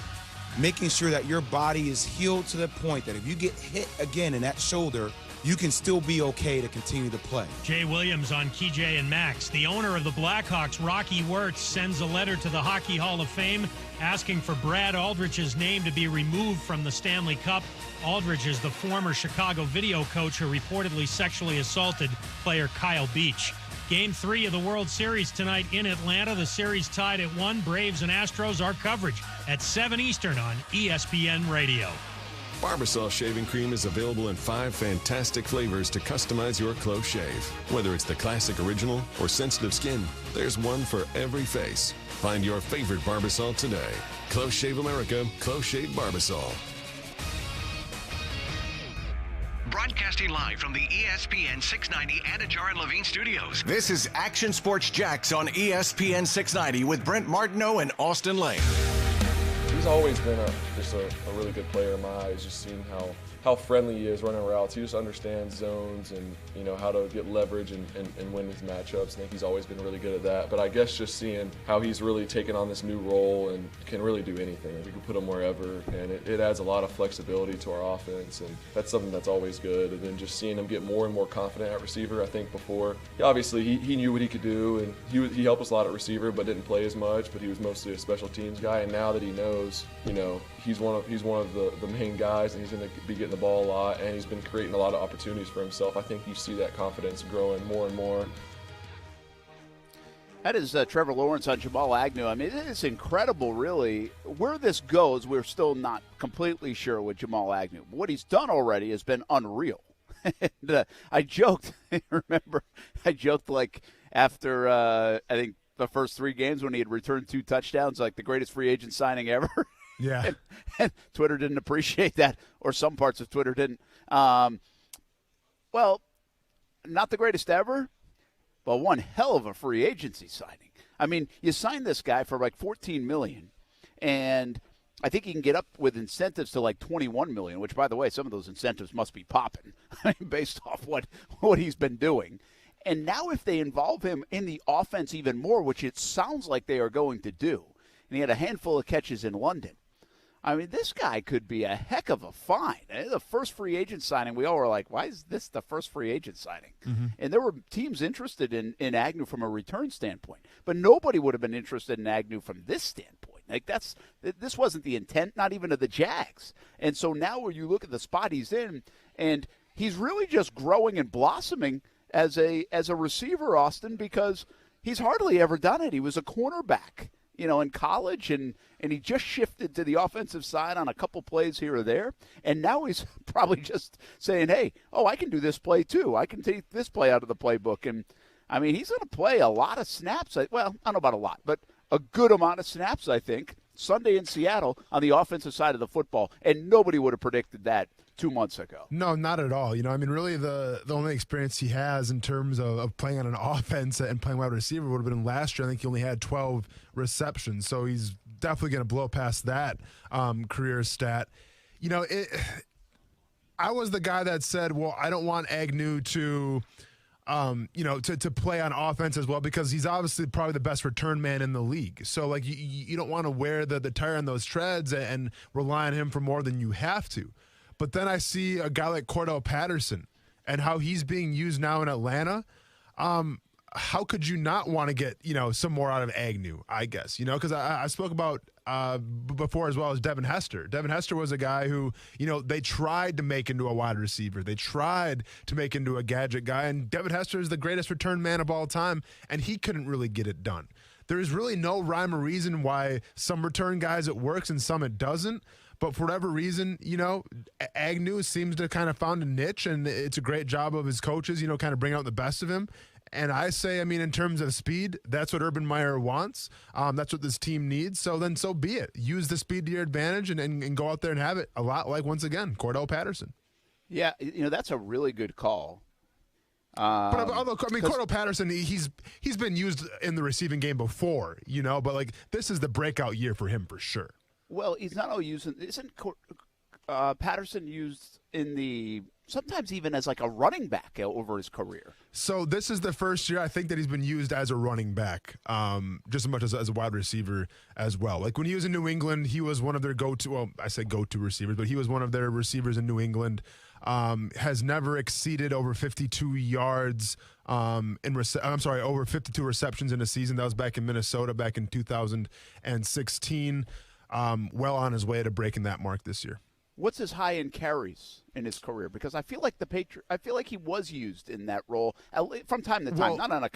making sure that your body is healed to the point that if you get hit again in that shoulder, you can still be okay to continue to play. Jay Williams on KJ and Max. The owner of the Blackhawks, Rocky Wirtz, sends a letter to the Hockey Hall of Fame asking for Brad Aldrich's name to be removed from the Stanley Cup. Aldrich is the former Chicago video coach who reportedly sexually assaulted player Kyle Beach. Game 3 of the World Series tonight in Atlanta. The series tied at 1. Braves and Astros. Our coverage at 7 Eastern on ESPN Radio. Barbasol shaving cream is available in 5 fantastic flavors to customize your close shave. Whether it's the classic original or sensitive skin, there's one for every face. Find your favorite Barbasol today. Close Shave America, Close Shave Barbasol. Broadcasting live from the ESPN 690 Anajar and Levine studios. This is Action Sports Jax on ESPN 690 with Brent Martineau and Austin Lane. He's always been just a really good player in my eyes, just seeing how friendly he is running routes. He just understands zones and, how to get leverage and win these matchups. I think he's always been really good at that. But I guess just seeing how he's really taken on this new role and can really do anything. We can put him wherever, and it adds a lot of flexibility to our offense, and that's something that's always good. And then just seeing him get more and more confident at receiver. I think before, obviously he knew what he could do, and he helped us a lot at receiver, but didn't play as much. But he was mostly a special teams guy, and now that he knows, he's one of the main guys, and he's going to be getting the ball a lot, and he's been creating a lot of opportunities for himself. I think you see that confidence growing more and more. That is Trevor Lawrence on Jamal Agnew. I mean, it is incredible, really. Where this goes, we're still not completely sure with Jamal Agnew. What he's done already has been unreal. And, I joked, like after, I think, the first 3 games when he had returned 2 touchdowns, like the greatest free agent signing ever. Yeah. and Twitter didn't appreciate that, or some parts of Twitter didn't. Well, not the greatest ever, but one hell of a free agency signing. I mean, you signed this guy for like $14 million, and I think he can get up with incentives to like $21 million, which, by the way, some of those incentives must be popping based off what he's been doing. And now if they involve him in the offense even more, which it sounds like they are going to do, and he had a handful of catches in London, I mean, this guy could be a heck of a find. The first free agent signing, we all were like, why is this the first free agent signing? Mm-hmm. And there were teams interested in Agnew from a return standpoint. But nobody would have been interested in Agnew from this standpoint. Like, this wasn't the intent, not even of the Jags. And so now where you look at the spot he's in, and he's really just growing and blossoming as a receiver, Austin, because he's hardly ever done it. He was a cornerback, in college, and he just shifted to the offensive side on a couple plays here or there, and now he's probably just saying, hey, I can do this play too. I can take this play out of the playbook. And, I mean, he's going to play a lot of snaps. Well, I don't know about a lot, but a good amount of snaps, I think, Sunday in Seattle on the offensive side of the football, and nobody would have predicted that 2 months ago. No, not at all. I mean, really the only experience he has in terms of playing on an offense and playing wide receiver would have been last year. I think he only had 12 receptions, so he's definitely going to blow past that career stat. I was the guy that said, well, I don't want Agnew to play on offense as well, because he's obviously probably the best return man in the league. So, like, you don't want to wear the tire on those treads and rely on him for more than you have to. But then I see a guy like Cordell Patterson and how he's being used now in Atlanta. How could you not want to get, some more out of Agnew, I guess, because I spoke about before as well as Devin Hester. Devin Hester was a guy who, they tried to make into a wide receiver. They tried to make into a gadget guy, and Devin Hester is the greatest return man of all time, and he couldn't really get it done. There's really no rhyme or reason why some return guys it works and some it doesn't. But for whatever reason, Agnew seems to kind of found a niche, and it's a great job of his coaches, kind of bring out the best of him. And I say, in terms of speed, that's what Urban Meyer wants. That's what this team needs. So then so be it. Use the speed to your advantage and go out there and have it a lot like, once again, Cordell Patterson. Yeah, that's a really good call. But Cordell Patterson, he's been used in the receiving game before, but like this is the breakout year for him for sure. Well, he's not only using. Isn't Patterson used in the sometimes even as like a running back over his career? So this is the first year I think that he's been used as a running back, just as much as a wide receiver as well. Like when he was in New England, he was one of their go-to. Well, I say go-to receivers, but he was one of their receivers in New England. Has never exceeded over 52 yards over 52 receptions in a season. That was back in Minnesota back in 2016. Well on his way to breaking that mark this year. What's his high in carries in his career? Because I feel like I feel like he was used in that role from time to time, not on a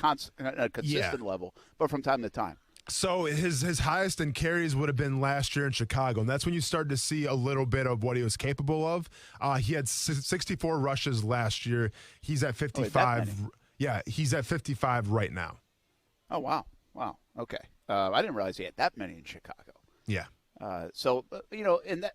consistent level, but from time to time. So his highest in carries would have been last year in Chicago, and that's when you started to see a little bit of what he was capable of. He had 64 rushes last year. He's at 55. Yeah, he's at 55 right now. Oh, wow. Okay. I didn't realize he had that many in Chicago. Yeah. So,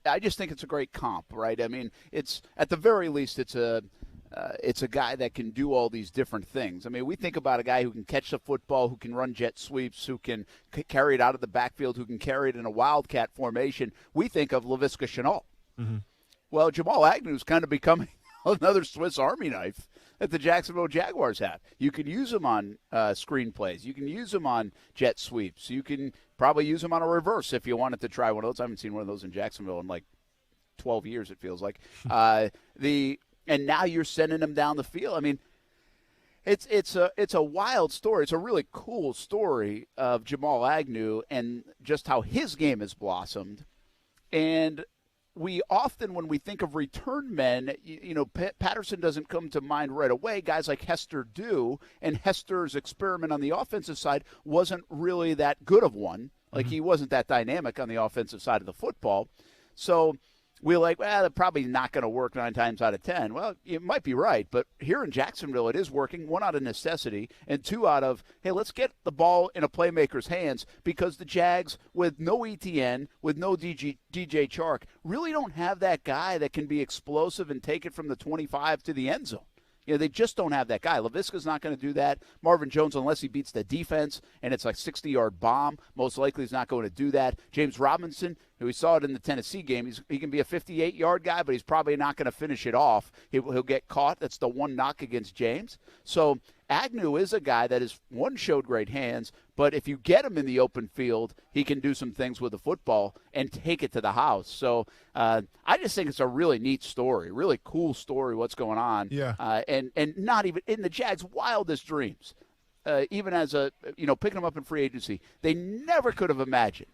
I just think it's a great comp, right? I mean, it's at the very least, it's a guy that can do all these different things. I mean, we think about a guy who can catch the football, who can run jet sweeps, who can carry it out of the backfield, who can carry it in a wildcat formation. We think of Laviska Shenault. Mm-hmm. Well, Jamal Agnew is kind of becoming another Swiss Army knife that the Jacksonville Jaguars have. You can use him on screen plays. You can use him on jet sweeps. You can probably use him on a reverse if you wanted to try one of those. I haven't seen one of those in Jacksonville in like 12 years, it feels like. And now you're sending him down the field. I mean, it's a wild story. It's a really cool story of Jamal Agnew and just how his game has blossomed. And we often, when we think of return men, Patterson doesn't come to mind right away. Guys like Hester do, and Hester's experiment on the offensive side wasn't really that good of one. Like, he wasn't that dynamic on the offensive side of the football. So we're like, well, they're probably not going to work 9 times out of 10. Well, you might be right, but here in Jacksonville it is working, 1 out of necessity, and 2 out of, hey, let's get the ball in a playmaker's hands, because the Jags, with no ETN, with no DJ Chark, really don't have that guy that can be explosive and take it from the 25 to the end zone. They just don't have that guy. Laviska's not going to do that. Marvin Jones, unless he beats the defense and it's like 60-yard bomb, most likely is not going to do that. James Robinson, who we saw it in the Tennessee game, he can be a 58-yard guy, but he's probably not going to finish it off. He'll get caught. That's the one knock against James. So Agnew is a guy that showed great hands, but if you get him in the open field, he can do some things with the football and take it to the house. So I just think it's a really neat story, really cool story, what's going on. Yeah. And not even in the Jags' wildest dreams, even as picking him up in free agency, they never could have imagined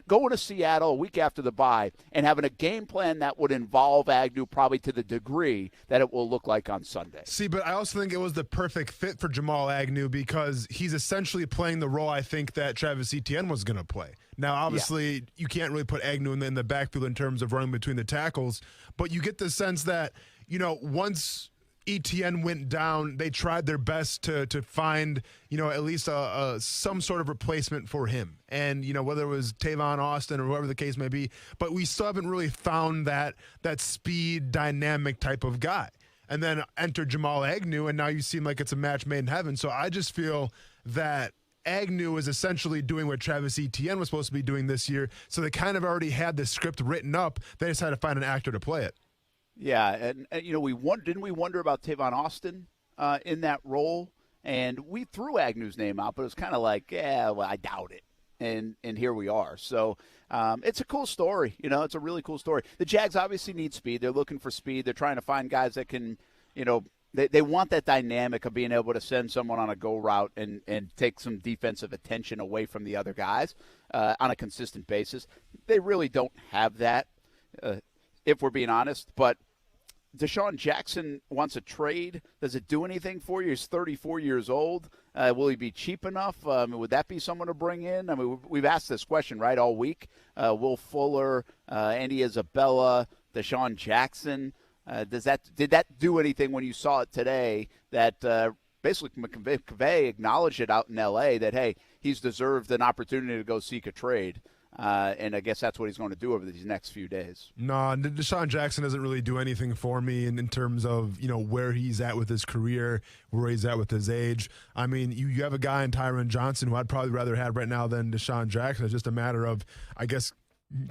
going to Seattle a week after the bye and having a game plan that would involve Agnew probably to the degree that it will look like on Sunday. See, but I also think it was the perfect fit for Jamal Agnew because he's essentially playing the role I think that Travis Etienne was going to play. Now, obviously, you can't really put Agnew in the backfield in terms of running between the tackles, but you get the sense that, once ETN went down, they tried their best to find, at least some sort of replacement for him. And, whether it was Tavon Austin or whoever the case may be, but we still haven't really found that speed, dynamic type of guy. And then enter Jamal Agnew, and now you seem like it's a match made in heaven. So I just feel that Agnew is essentially doing what Travis Etienne was supposed to be doing this year. So they kind of already had the script written up. They just had to find an actor to play it. Yeah, and didn't we wonder about Tavon Austin in that role? And we threw Agnew's name out, but it was kind of like, I doubt it. And here we are. So it's a cool story. It's a really cool story. The Jags obviously need speed. They're looking for speed. They're trying to find guys that can, they want that dynamic of being able to send someone on a go route and take some defensive attention away from the other guys on a consistent basis. They really don't have that, if we're being honest. But Desean Jackson wants a trade. Does it do anything for you? He's 34 years old. Will he be cheap enough? Would that be someone to bring in? We've asked this question, right, all week. Will Fuller, Andy Isabella, Desean Jackson. Did that do anything when you saw it today that basically McVay acknowledged it out in L.A. that, hey, he's deserved an opportunity to go seek a trade? And I guess that's what he's going to do over these next few days. No, Desean Jackson doesn't really do anything for me in terms of, where he's at with his career, where he's at with his age. I mean, you have a guy in Tyron Johnson who I'd probably rather have right now than Desean Jackson. It's just a matter of, I guess,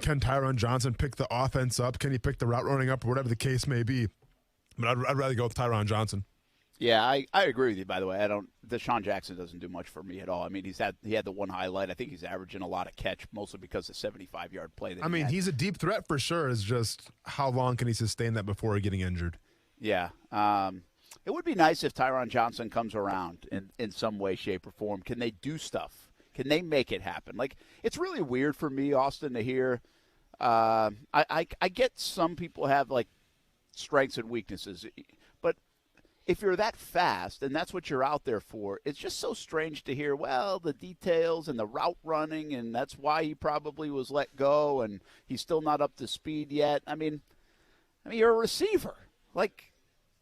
can Tyron Johnson pick the offense up? Can he pick the route running up or whatever the case may be? But I'd rather go with Tyron Johnson. Yeah, I agree with you, by the way. Desean Jackson doesn't do much for me at all. I mean, he had the one highlight. I think he's averaging a lot of catch, mostly because of 75-yard play. He's a deep threat for sure. It's just how long can he sustain that before getting injured? Yeah. It would be nice if Tyron Johnson comes around in some way, shape, or form. Can they do stuff? Can they make it happen? Like, it's really weird for me, Austin, to hear. I get some people have, like, strengths and weaknesses. But if you're that fast and that's what you're out there for, it's just so strange to hear, well, the details and the route running, and that's why he probably was let go and he's still not up to speed yet. I mean, you're a receiver. Like,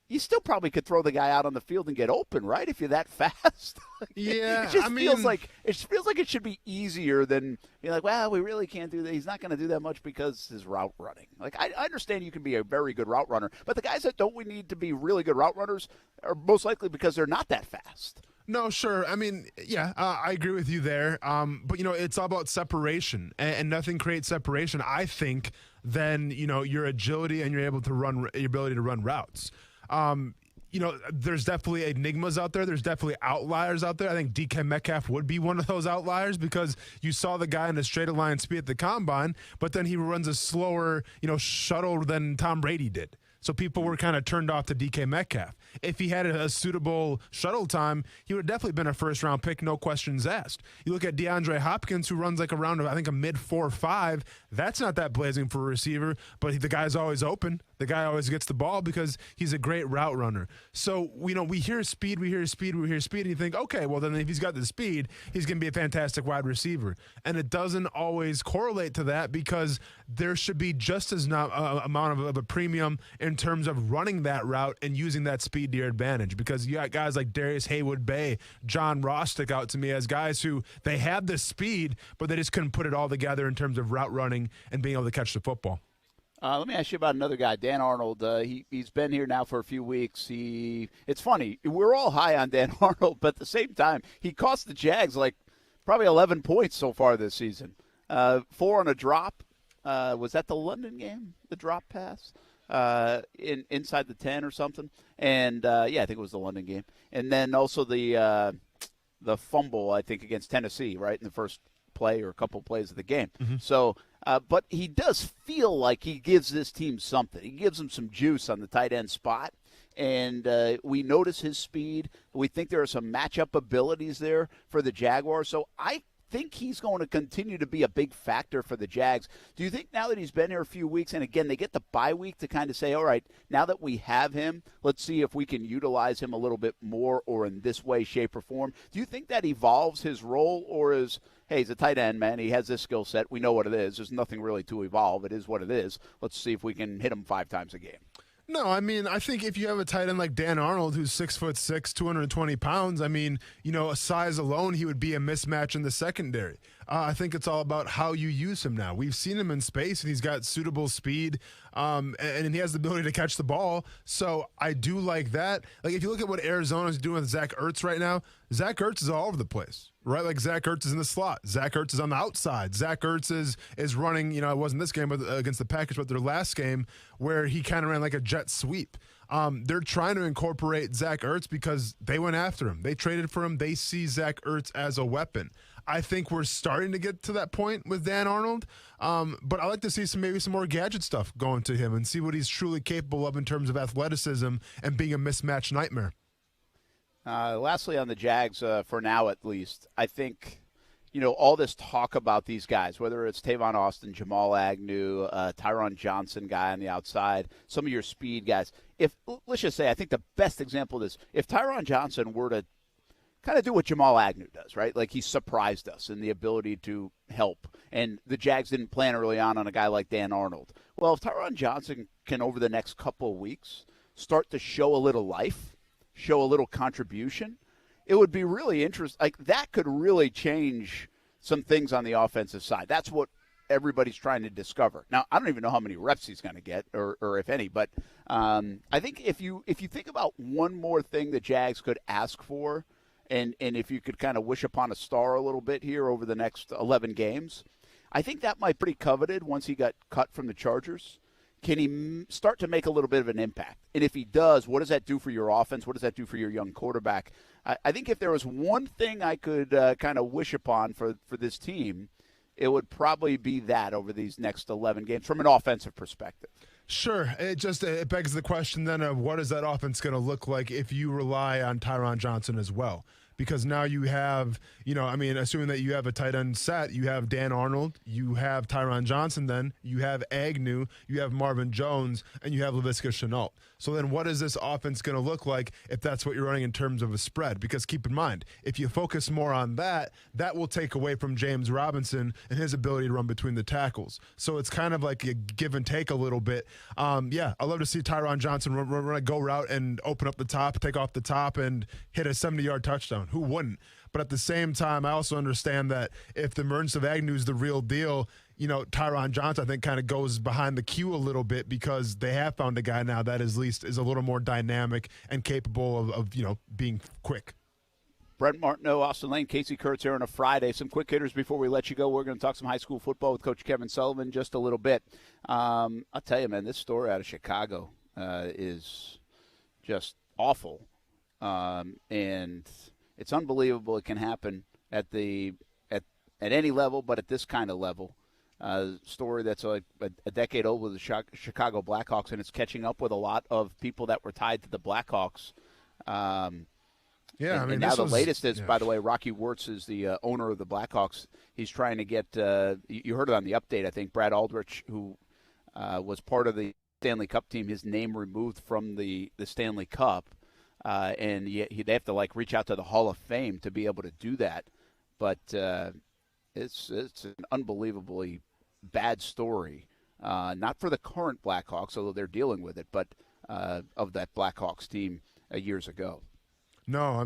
you still probably could throw the guy out on the field and get open, right? If you're that fast. Yeah, it just feels like it should be easier than being like, well, we really can't do that. He's not going to do that much because his route running. Like, I understand you can be a very good route runner, but the guys that don't we need to be really good route runners are most likely because they're not that fast. No, sure. I mean, yeah, I agree with you there. But, it's all about separation, and nothing creates separation, I think, than, your agility and your ability to run routes. There's definitely enigmas out there. There's definitely outliers out there. I think DK Metcalf would be one of those outliers because you saw the guy in a straight line speed at the combine, but then he runs a slower, shuttle than Tom Brady did. So people were kind of turned off to DK Metcalf. If he had a suitable shuttle time, he would have definitely been a first-round pick, no questions asked. You look at Deandre Hopkins, who runs like around, I think, a mid-4.5. That's not that blazing for a receiver, but the guy's always open. The guy always gets the ball because he's a great route runner. So, we hear speed, and you think, okay, well, then if he's got the speed, he's going to be a fantastic wide receiver. And it doesn't always correlate to that because there should be just as amount of a premium in terms of running that route and using that speed to your advantage, because you got guys like Darius Haywood-Bay, John Ross stick out to me as guys who they had the speed, but they just couldn't put it all together in terms of route running and being able to catch the football. Let me ask you about another guy, Dan Arnold. He's been here now for a few weeks. It's funny. We're all high on Dan Arnold, but at the same time, he cost the Jags like probably 11 points so far this season. 4 on a drop. Was that the London game, the drop pass? Inside the 10 or something. And, I think it was the London game. And then also the fumble, I think, against Tennessee, right, in the first play or a couple plays of the game. Mm-hmm. So, but he does feel like he gives this team something. He gives them some juice on the tight end spot. And we notice his speed. We think there are some matchup abilities there for the Jaguars. So I think he's going to continue to be a big factor for the Jags. Do you think now that he's been here a few weeks, and again, they get the bye week to kind of say, all right, now that we have him, let's see if we can utilize him a little bit more or in this way, shape, or form. Do you think that evolves his role, or is, hey, he's a tight end, man, he has this skill set, we know what it is, there's nothing really to evolve, it is what it is, let's see if we can hit him 5 times a game? No, I mean, I think if you have a tight end like Dan Arnold, who's 6'6", 220 pounds, I mean, a size alone, he would be a mismatch in the secondary. I think it's all about how you use him now. We've seen him in space, and he's got suitable speed, and he has the ability to catch the ball. So I do like that. Like, if you look at what Arizona's doing with Zach Ertz right now, Zach Ertz is all over the place, right? Like, Zach Ertz is in the slot. Zach Ertz is on the outside. Zach Ertz is running, it wasn't this game but against the Packers, but their last game where he kind of ran like a jet sweep. They're trying to incorporate Zach Ertz because they went after him. They traded for him. They see Zach Ertz as a weapon. I think we're starting to get to that point with Dan Arnold, but I like to see maybe some more gadget stuff going to him and see what he's truly capable of in terms of athleticism and being a mismatch nightmare. Lastly, on the Jags, for now at least, I think, all this talk about these guys, whether it's Tavon Austin, Jamal Agnew, Tyron Johnson guy on the outside, some of your speed guys. Let's just say, I think the best example of this, if Tyron Johnson were to kind of do what Jamal Agnew does, right? Like, he surprised us in the ability to help. And the Jags didn't plan early on a guy like Dan Arnold. Well, if Tyron Johnson can, over the next couple of weeks, start to show a little life, show a little contribution, it would be really interesting. Like, that could really change some things on the offensive side. That's what everybody's trying to discover. Now, I don't even know how many reps he's going to get, or if any, but I think if you think about one more thing the Jags could ask for, and if you could kind of wish upon a star a little bit here over the next 11 games, I think that might be pretty coveted once he got cut from the Chargers. Can he start to make a little bit of an impact? And if he does, what does that do for your offense? What does that do for your young quarterback? I think if there was one thing I could kind of wish upon for this team, it would probably be that over these next 11 games from an offensive perspective. Sure. It begs the question then of what is that offense going to look like if you rely on Tyron Johnson as well? because now you have, assuming that you have a tight end set, you have Dan Arnold, you have Tyron Johnson, then you have Agnew, you have Marvin Jones, and you have Laviska Shenault. So then what is this offense going to look like if that's what you're running in terms of a spread? Because keep in mind, if you focus more on that, that will take away from James Robinson and his ability to run between the tackles. So it's kind of like a give and take a little bit. I'd love to see Tyron Johnson run a go route and open up the top, take off the top, and hit a 70-yard touchdown. Who wouldn't? But at the same time, I also understand that if the emergence of Agnew is the real deal, Tyron Johnson, I think, kind of goes behind the queue a little bit because they have found a guy now that is a little more dynamic and capable of being quick. Brent Martineau, Austin Lane, Casey Kurtz here on a Friday. Some quick hitters before we let you go. We're going to talk some high school football with Coach Kevin Sullivan just a little bit. I'll tell you, man, this story out of Chicago is just awful. And it's unbelievable it can happen at any level, but at this kind of level. Story that's like a decade old with the Chicago Blackhawks, and it's catching up with a lot of people that were tied to the Blackhawks. And now the latest is, by the way, Rocky Wirtz is the owner of the Blackhawks. He's trying to get you heard it on the update, I think, Brad Aldrich, who was part of the Stanley Cup team, his name removed from the Stanley Cup. And they have to reach out to the Hall of Fame to be able to do that. But it's an unbelievably bad story, not for the current Blackhawks, although they're dealing with it, but of that Blackhawks team years ago. No,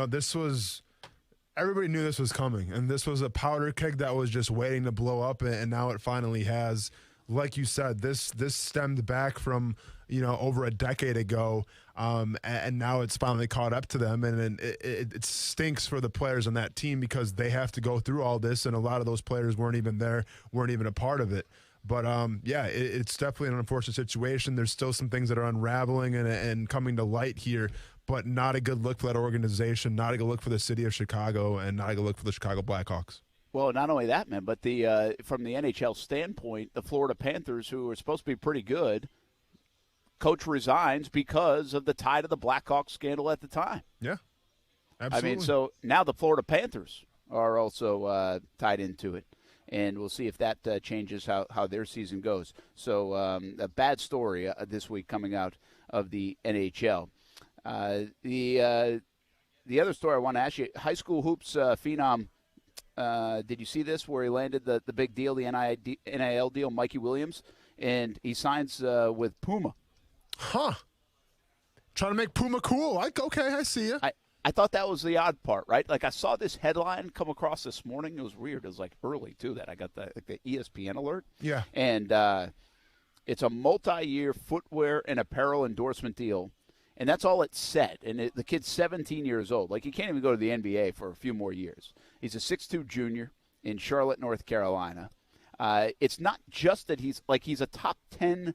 this was – everybody knew this was coming, and this was a powder keg that was just waiting to blow up, and now it finally has. Like you said, this stemmed back from – over a decade ago, and now it's finally caught up to them, and it stinks for the players on that team because they have to go through all this, and a lot of those players weren't even a part of it. But, it's definitely an unfortunate situation. There's still some things that are unraveling and coming to light here, but not a good look for that organization, not a good look for the city of Chicago, and not a good look for the Chicago Blackhawks. Well, not only that, man, but from the NHL standpoint, the Florida Panthers, who are supposed to be pretty good, coach resigns because of the tie to the Blackhawks scandal at the time. Yeah, absolutely. So now the Florida Panthers are also tied into it, and we'll see if that changes how their season goes. So a bad story this week coming out of the NHL. The other story I want to ask you, high school hoops phenom, did you see this where he landed the big deal, the NIL deal, Mikey Williams, and he signs with Puma. Huh. Trying to make Puma cool. Okay, I see you. I thought that was the odd part, right? I saw this headline come across this morning. It was weird. It was early, too, that I got the ESPN alert. Yeah. And it's a multi-year footwear and apparel endorsement deal, and that's all it said. And the kid's 17 years old. He can't even go to the NBA for a few more years. He's a 6'2 junior in Charlotte, North Carolina. It's not just that he's a top 10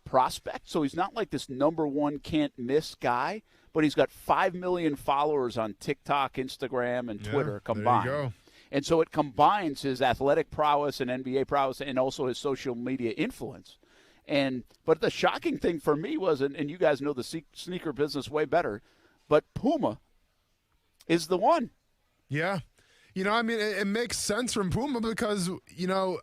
prospect, so he's not this number one can't miss guy, but he's got 5 million followers on TikTok, Instagram, and Twitter combined. There you go. And so it combines his athletic prowess and NBA prowess and also his social media influence. But the shocking thing for me was, and you guys know the sneaker business way better, but Puma is the one. Yeah. It makes sense from Puma because,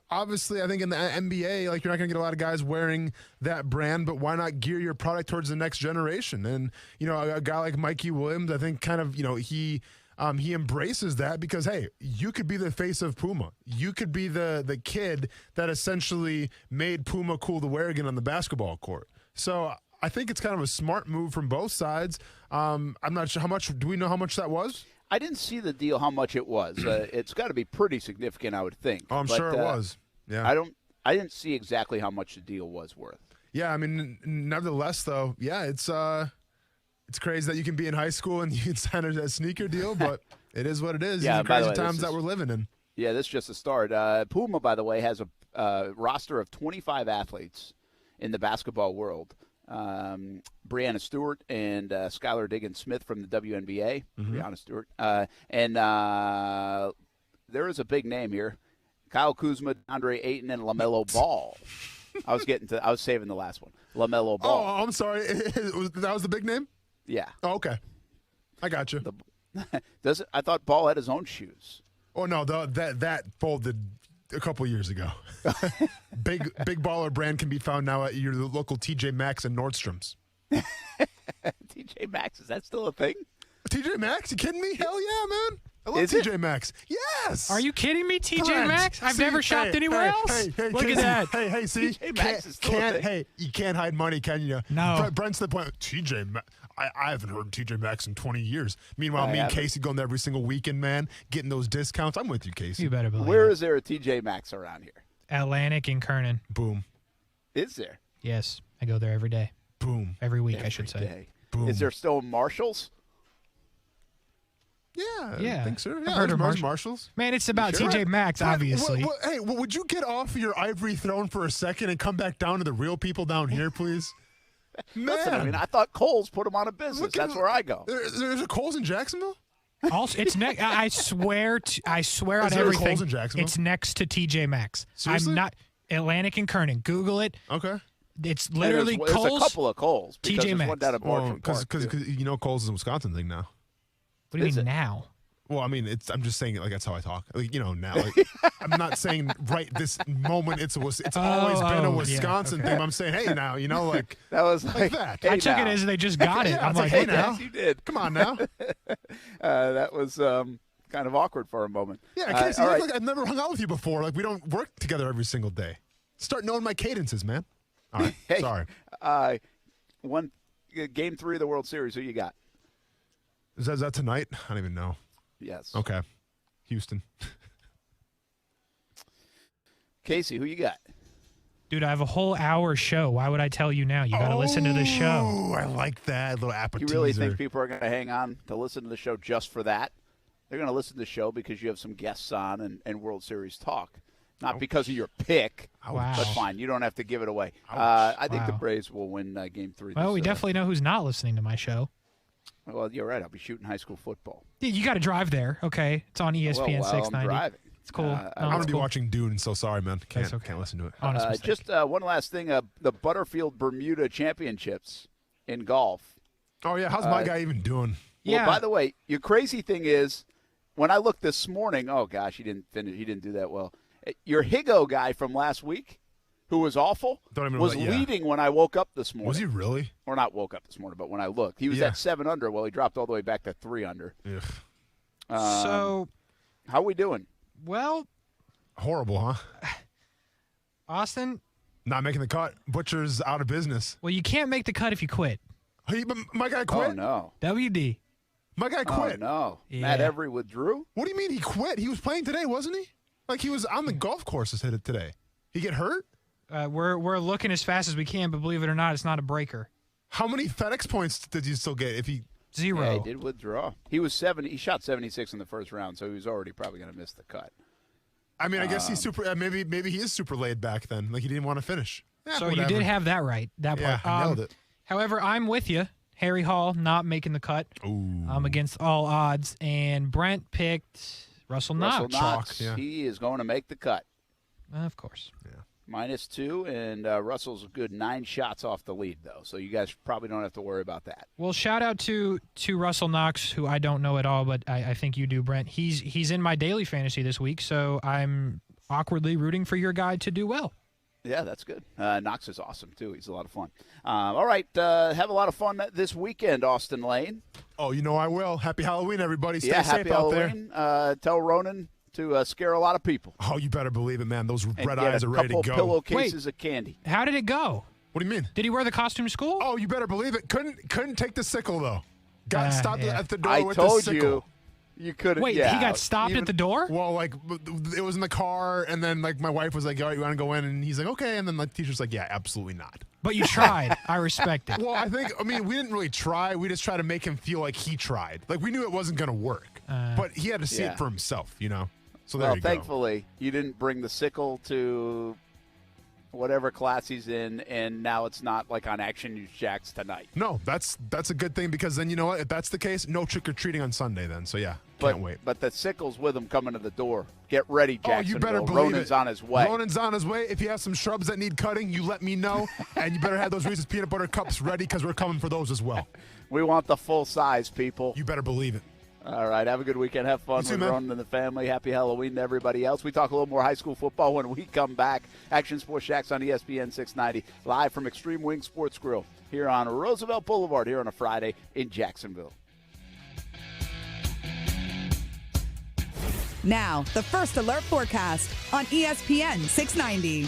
obviously I think in the NBA, you're not going to get a lot of guys wearing that brand, but why not gear your product towards the next generation? And, a guy like Mikey Williams, I think kind of, he embraces that because, hey, you could be the face of Puma. You could be the kid that essentially made Puma cool to wear again on the basketball court. So I think it's kind of a smart move from both sides. I'm not sure do we know how much that was? I didn't see the deal, how much it was. It's got to be pretty significant, I would think. Oh, I'm sure it was. Yeah. I didn't see exactly how much the deal was worth. Yeah, nevertheless, though, yeah, it's crazy that you can be in high school and you can sign a sneaker deal, but it is what it is. Yeah, the crazy times that we're living in. Yeah, this is just a start. Puma, by the way, has a roster of 25 athletes in the basketball world. Breanna Stewart and Skylar Diggins-Smith from the WNBA. Breanna Stewart. And there is a big name here. Kyle Kuzma, Andre Ayton, and LaMelo Ball. I was saving the last one. LaMelo Ball. Oh, I'm sorry. That was the big name? Yeah. Oh, okay. I got you. Does it? I thought Ball had his own shoes. Oh no, that folded a couple years ago. Big baller brand can be found now at your local TJ Maxx and Nordstrom's. TJ Maxx, is that still a thing? TJ Maxx? You kidding me? Hell yeah, man. I love TJ Maxx. Yes. Are you kidding me, TJ Maxx? I've never shopped anywhere else. Hey, look at that. Hey, see? TJ Maxx is still a thing. Hey, you can't hide money, can you? No. Brent's the point. TJ Maxx. I haven't heard of TJ Maxx in 20 years. Meanwhile, me and Casey going there every single weekend, man, getting those discounts. I'm with you, Casey. You better believe Where it. is there a TJ Maxx around here? Atlantic and Kernan. Boom. Is there? Yes. I go there every day. Boom. Every week, I should say. Day. Boom. Is there still Marshalls? Yeah. I think so. Yeah, I've heard of Marshalls. Man, it's about TJ Maxx, obviously. Hey, would you get off your ivory throne for a second and come back down to the real people down here, please? Man. Listen, I mean, I thought Kohl's put them on a business. That's where I go. There's a Kohl's in Jacksonville? Also, it's I swear on everything. Kohl's in Jacksonville? It's next to TJ Maxx. Seriously? I'm not Atlantic and Kernan. Google it. Okay. It's literally There's Kohl's. a couple of Kohl's. TJ Maxx. One down at Bartram Park, Because you know Kohl's is a Wisconsin thing now. What do you mean now? Well, I mean, I'm just saying it like that's how I talk. Like, now, I'm not saying right this moment. It's always been a Wisconsin thing. I'm saying, hey, now, like that was like that. Hey, I took it as they just got it. Yeah, I'm like, hey, what now, you did. Come on now. That was kind of awkward for a moment. Yeah, Casey, all right. like I've never hung out with you before. Like we don't work together every single day. Start knowing my cadences, man. All right, Hey, sorry. Game 3 of the World Series. Who you got? Is that tonight? I don't even know. Yes. Okay. Houston. Casey, who you got? Dude, I have a whole hour show. Why would I tell you now? You got to listen to the show. Oh, I like that little appetizer. You really think people are going to hang on to listen to the show just for that? They're going to listen to the show because you have some guests on and World Series talk. Not because of your pick, but fine. You don't have to give it away. I think the Braves will win Game 3. Well, we definitely know who's not listening to my show. Well, you're right. I'll be shooting high school football. Yeah, you got to drive there, okay? It's on ESPN 690. I'm driving. It's cool. I'm going to be watching Dune, so sorry, man. Can't listen to it. Just one last thing. The Butterfield Bermuda Championships in golf. Oh, yeah. How's my guy even doing? Well, by the way, your crazy thing is, when I looked this morning, oh, gosh, he didn't finish. He didn't do that well. Your Higo guy from last week, who was awful, was leading when I woke up this morning. Was he really? Or not woke up this morning, but when I looked. He was at 7 under. Well, he dropped all the way back to 3 under. So, how we doing? Well, horrible, huh? Austin? Not making the cut. Butcher's out of business. Well, you can't make the cut if you quit. Hey, my guy quit? Oh, no. WD. My guy quit. Oh, no. Yeah. Matt Every withdrew? What do you mean he quit? He was playing today, wasn't he? Like he was on the golf courses today. He get hurt? We're looking as fast as we can, but believe it or not, it's not a breaker. How many FedEx points did you still get? If he 0. Yeah, he did withdraw. He was 70. He shot 76 in the first round, so he was already probably going to miss the cut. I mean, I guess he's super. Maybe he is super laid back then. Like he didn't want to finish. So whatever. you did have that right. That part. I nailed it. However, I'm with you. Harry Hall not making the cut. Ooh. Against all odds, and Brent picked Russell Knox. Yeah. He is going to make the cut. Of course. Yeah. -2, and Russell's a good 9 shots off the lead, though. So you guys probably don't have to worry about that. Well, shout out to Russell Knox, who I don't know at all, but I think you do, Brent. He's in my daily fantasy this week, so I'm awkwardly rooting for your guy to do well. Yeah, that's good. Knox is awesome, too. He's a lot of fun. All right, have a lot of fun this weekend, Austin Lane. Oh, you know I will. Happy Halloween, everybody. Stay safe happy out Halloween. there. Tell Ronan to scare a lot of people. Oh, you better believe it, man. Those and red eyes are ready to go. A couple pillowcases of candy. How did it go? What do you mean? Did he wear the costume to school? Oh, you better believe it. Couldn't take the sickle, though. Got stopped at the door I with the told sickle. You couldn't. Wait, yeah, he got stopped at the door? Well, like, it was in the car, and then, like, my wife was like, all right, you want to go in? And he's like, okay. And then the teacher's like, yeah, absolutely not. But you tried. I respect it. Well, I mean, we didn't really try. We just tried to make him feel like he tried. Like, we knew it wasn't going to work. But he had to see it for himself, you know? So there you go. Thankfully, you didn't bring the sickle to whatever class he's in, and now it's not like on Action News Jax tonight. No, that's a good thing, because then, you know what? If that's the case, no trick-or-treating on Sunday then. So, yeah, can't wait. But the sickle's with him coming to the door. Get ready, Jacksonville. Oh, you better believe Ronan's it. on his way. Ronan's on his way. If you have some shrubs that need cutting, you let me know. And you better have those Reese's Peanut Butter Cups ready, because we're coming for those as well. We want the full size, people. You better believe it. All right, have a good weekend. Have fun with Ronan and the family. Happy Halloween to everybody else. We talk a little more high school football when we come back. Action Sports Shacks on ESPN 690, live from Extreme Wing Sports Grill here on Roosevelt Boulevard here on a Friday in Jacksonville. Now, the First Alert forecast on ESPN 690.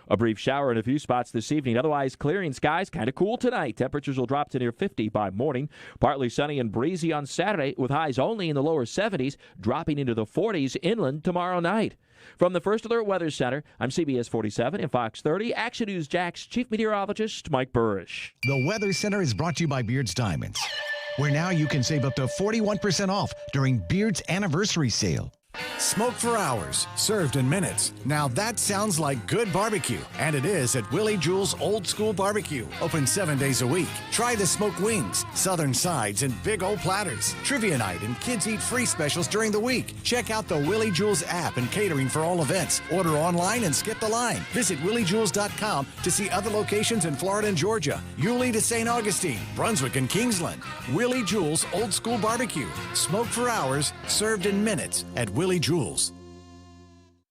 A brief shower in a few spots this evening. Otherwise, clearing skies, kind of cool tonight. Temperatures will drop to near 50 by morning. Partly sunny and breezy on Saturday with highs only in the lower 70s, dropping into the 40s inland tomorrow night. From the First Alert Weather Center, I'm CBS 47 and Fox 30 Action News Jax Chief Meteorologist Mike Burrish. The Weather Center is brought to you by Beard's Diamonds, where now you can save up to 41% off during Beard's anniversary sale. Smoked for hours, served in minutes. Now that sounds like good barbecue, and it is at Willie Jewell's Old School Barbecue, open 7 days a week. Try the smoked wings, southern sides, and big old platters. Trivia night and kids eat free specials during the week. Check out the Willie Jewell's app and catering for all events. Order online and skip the line. Visit williejewells.com to see other locations in Florida and Georgia, Yulee to St. Augustine, Brunswick, and Kingsland. Willie Jewell's Old School Barbecue, smoked for hours, served in minutes at Willie Jewell's.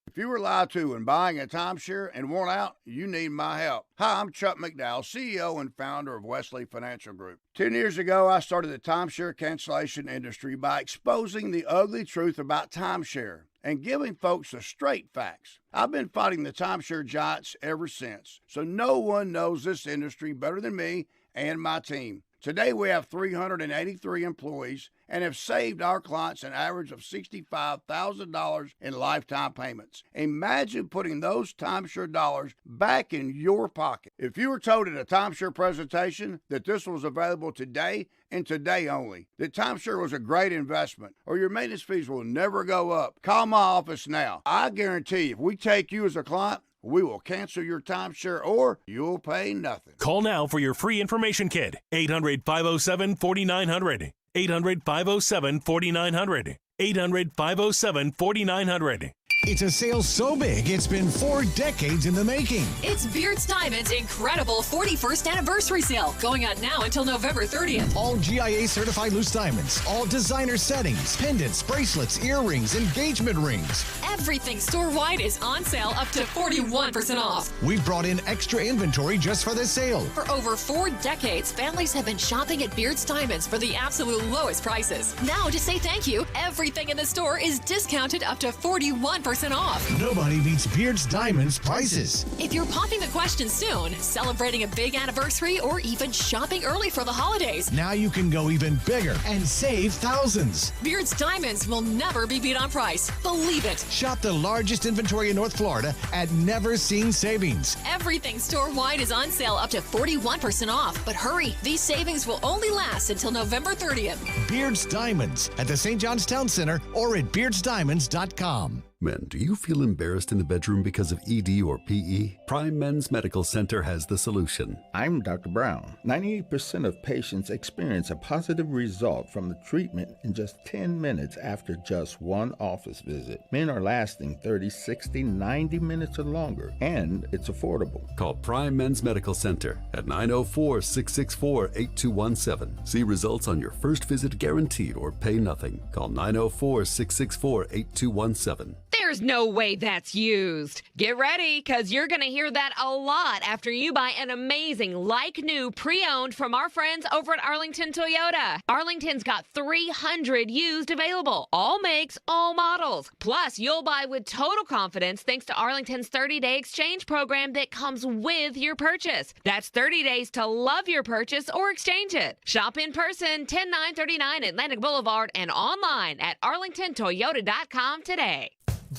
If you were lied to when buying a timeshare and want out, you need my help. Hi, I'm Chuck McDowell, CEO and founder of Wesley Financial Group. 10 years ago, I started the timeshare cancellation industry by exposing the ugly truth about timeshare and giving folks the straight facts. I've been fighting the timeshare giants ever since, so no one knows this industry better than me and my team. Today, we have 383 employees and have saved our clients an average of $65,000 in lifetime payments. Imagine putting those timeshare dollars back in your pocket. If you were told at a timeshare presentation that this was available today and today only, that timeshare was a great investment, or your maintenance fees will never go up, call my office now. I guarantee if we take you as a client, we will cancel your timeshare or you'll pay nothing. Call now for your free information kit. 800-507-4900. 800-507-4900. 800-507-4900. It's a sale so big, it's been 4 decades in the making. It's Beard's Diamonds' incredible 41st anniversary sale, going on now until November 30th. All GIA certified loose diamonds, all designer settings, pendants, bracelets, earrings, engagement rings. Everything store-wide is on sale up to 41% off. We've brought in extra inventory just for this sale. For over 4 decades, families have been shopping at Beard's Diamonds for the absolute lowest prices. Now, to say thank you, everything in the store is discounted up to 41% off. Nobody beats Beard's Diamonds prices. If you're popping the question soon, celebrating a big anniversary, or even shopping early for the holidays, now you can go even bigger and save thousands. Beard's Diamonds will never be beat on price. Believe it. Shop the largest inventory in North Florida at Never Seen Savings. Everything store-wide is on sale up to 41% off. But hurry, these savings will only last until November 30th. Beard's Diamonds at the St. John's Town Center or at beardsdiamonds.com. Men, do you feel embarrassed in the bedroom because of ED or PE? Prime Men's Medical Center has the solution. I'm Dr. Brown. 98% of patients experience a positive result from the treatment in just 10 minutes after just one office visit. Men are lasting 30, 60, 90 minutes or longer, and it's affordable. Call Prime Men's Medical Center at 904-664-8217. See results on your first visit guaranteed or pay nothing. Call 904-664-8217. There's no way that's used. Get ready, because you're going to hear that a lot after you buy an amazing, like-new, pre-owned from our friends over at Arlington Toyota. Arlington's got 300 used available. All makes, all models. Plus, you'll buy with total confidence thanks to Arlington's 30-day exchange program that comes with your purchase. That's 30 days to love your purchase or exchange it. Shop in person, 10939 Atlantic Boulevard, and online at arlingtontoyota.com today.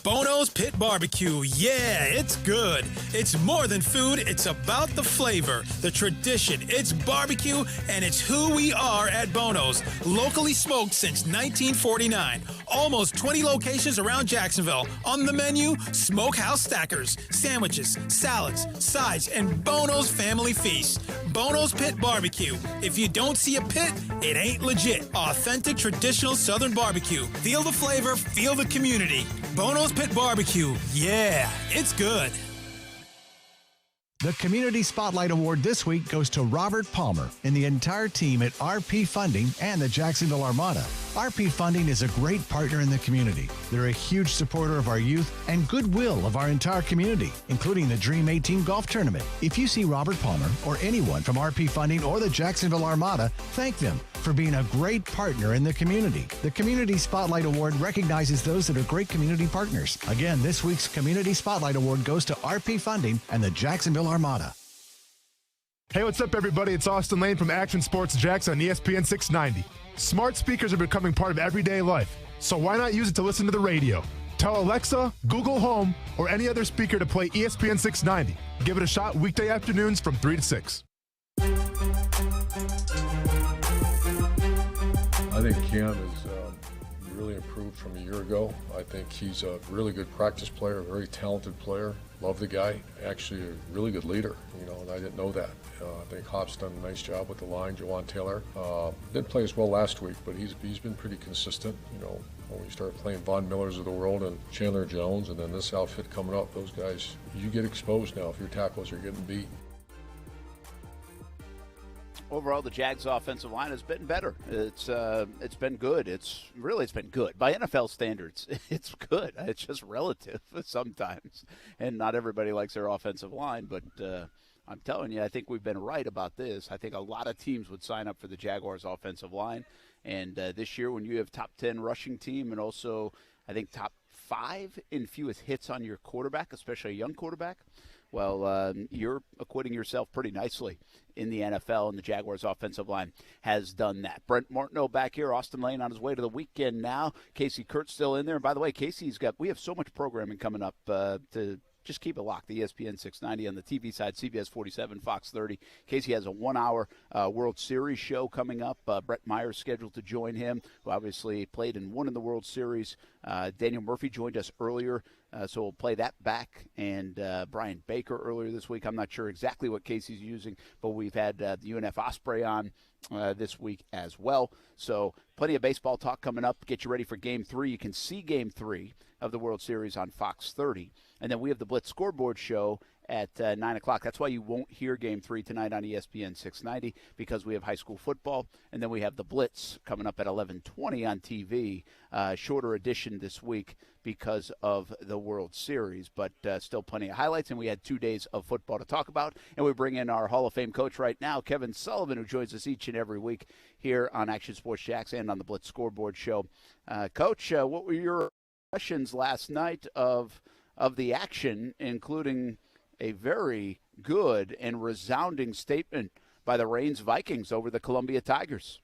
Bono's Pit Barbecue. Yeah, it's good. It's more than food. It's about the flavor, the tradition. It's barbecue, and it's who we are at Bono's. Locally smoked since 1949. Almost 20 locations around Jacksonville. On the menu, smokehouse stackers, sandwiches, salads, sides, and Bono's family feast. Bono's Pit Barbecue. If you don't see a pit, it ain't legit. Authentic traditional Southern barbecue. Feel the flavor, feel the community. Bono's Pit Barbecue. Yeah, it's good. The Community Spotlight Award this week goes to Robert Palmer and the entire team at RP Funding and the Jacksonville Armada. RP Funding is a great partner in the community. They're a huge supporter of our youth and goodwill of our entire community, including the Dream 18 Golf Tournament. If you see Robert Palmer or anyone from RP Funding or the Jacksonville Armada, thank them for being a great partner in the community. The Community Spotlight Award recognizes those that are great community partners. Again, this week's Community Spotlight Award goes to RP Funding and the Jacksonville Armada. Hey, what's up, everybody? It's Austin Lane from Action Sports Jax on ESPN 690. Smart speakers are becoming part of everyday life, so why not use it to listen to the radio? Tell Alexa, Google Home, or any other speaker to play ESPN 690. Give it a shot weekday afternoons from 3 to 6. I think Cam is really improved from a year ago. I think he's a really good practice player, a very talented player. Love the guy. Actually, a really good leader, and I didn't know that. I think Hop's done a nice job with the line. Jawan Taylor didn't play as well last week, but he's been pretty consistent. When we start playing Von Millers of the world and Chandler Jones, and then this outfit coming up, those guys, you get exposed now if your tackles are getting beat. Overall, the Jags' offensive line has been better. It's been good. It's been good by NFL standards. It's good. It's just relative sometimes, and not everybody likes their offensive line. But I'm telling you, I think we've been right about this. I think a lot of teams would sign up for the Jaguars' offensive line, and this year, when you have top 10 rushing team and also I think top 5 in fewest hits on your quarterback, especially a young quarterback. Well, you're acquitting yourself pretty nicely in the NFL, and the Jaguars' offensive line has done that. Brent Martineau back here, Austin Lane on his way to the weekend now. Casey Kurtz still in there. And by the way, we have so much programming coming up to just keep it locked. The ESPN 690 on the TV side, CBS 47, Fox 30. Casey has a 1-hour World Series show coming up. Brett Myers scheduled to join him, who obviously played and won in the World Series. Daniel Murphy joined us earlier, so we'll play that back. And Brian Baker earlier this week. I'm not sure exactly what Casey's using, but we've had the UNF Osprey on this week as well. So plenty of baseball talk coming up. Get you ready for Game 3. You can see Game 3 of the World Series on Fox 30. And then we have the Blitz Scoreboard show at 9 o'clock. That's why you won't hear Game 3 tonight on ESPN 690, because we have high school football. And then we have the Blitz coming up at 11:20 on TV. Shorter edition this week because of the World Series, but still plenty of highlights. And we had 2 days of football to talk about. And we bring in our Hall of Fame coach right now, Kevin Sullivan, who joins us each and every week here on Action Sports Jax and on the Blitz Scoreboard show. Coach, what were your impressions last night of the action, including a very good and resounding statement by the Reigns Vikings over the Columbia Tigers?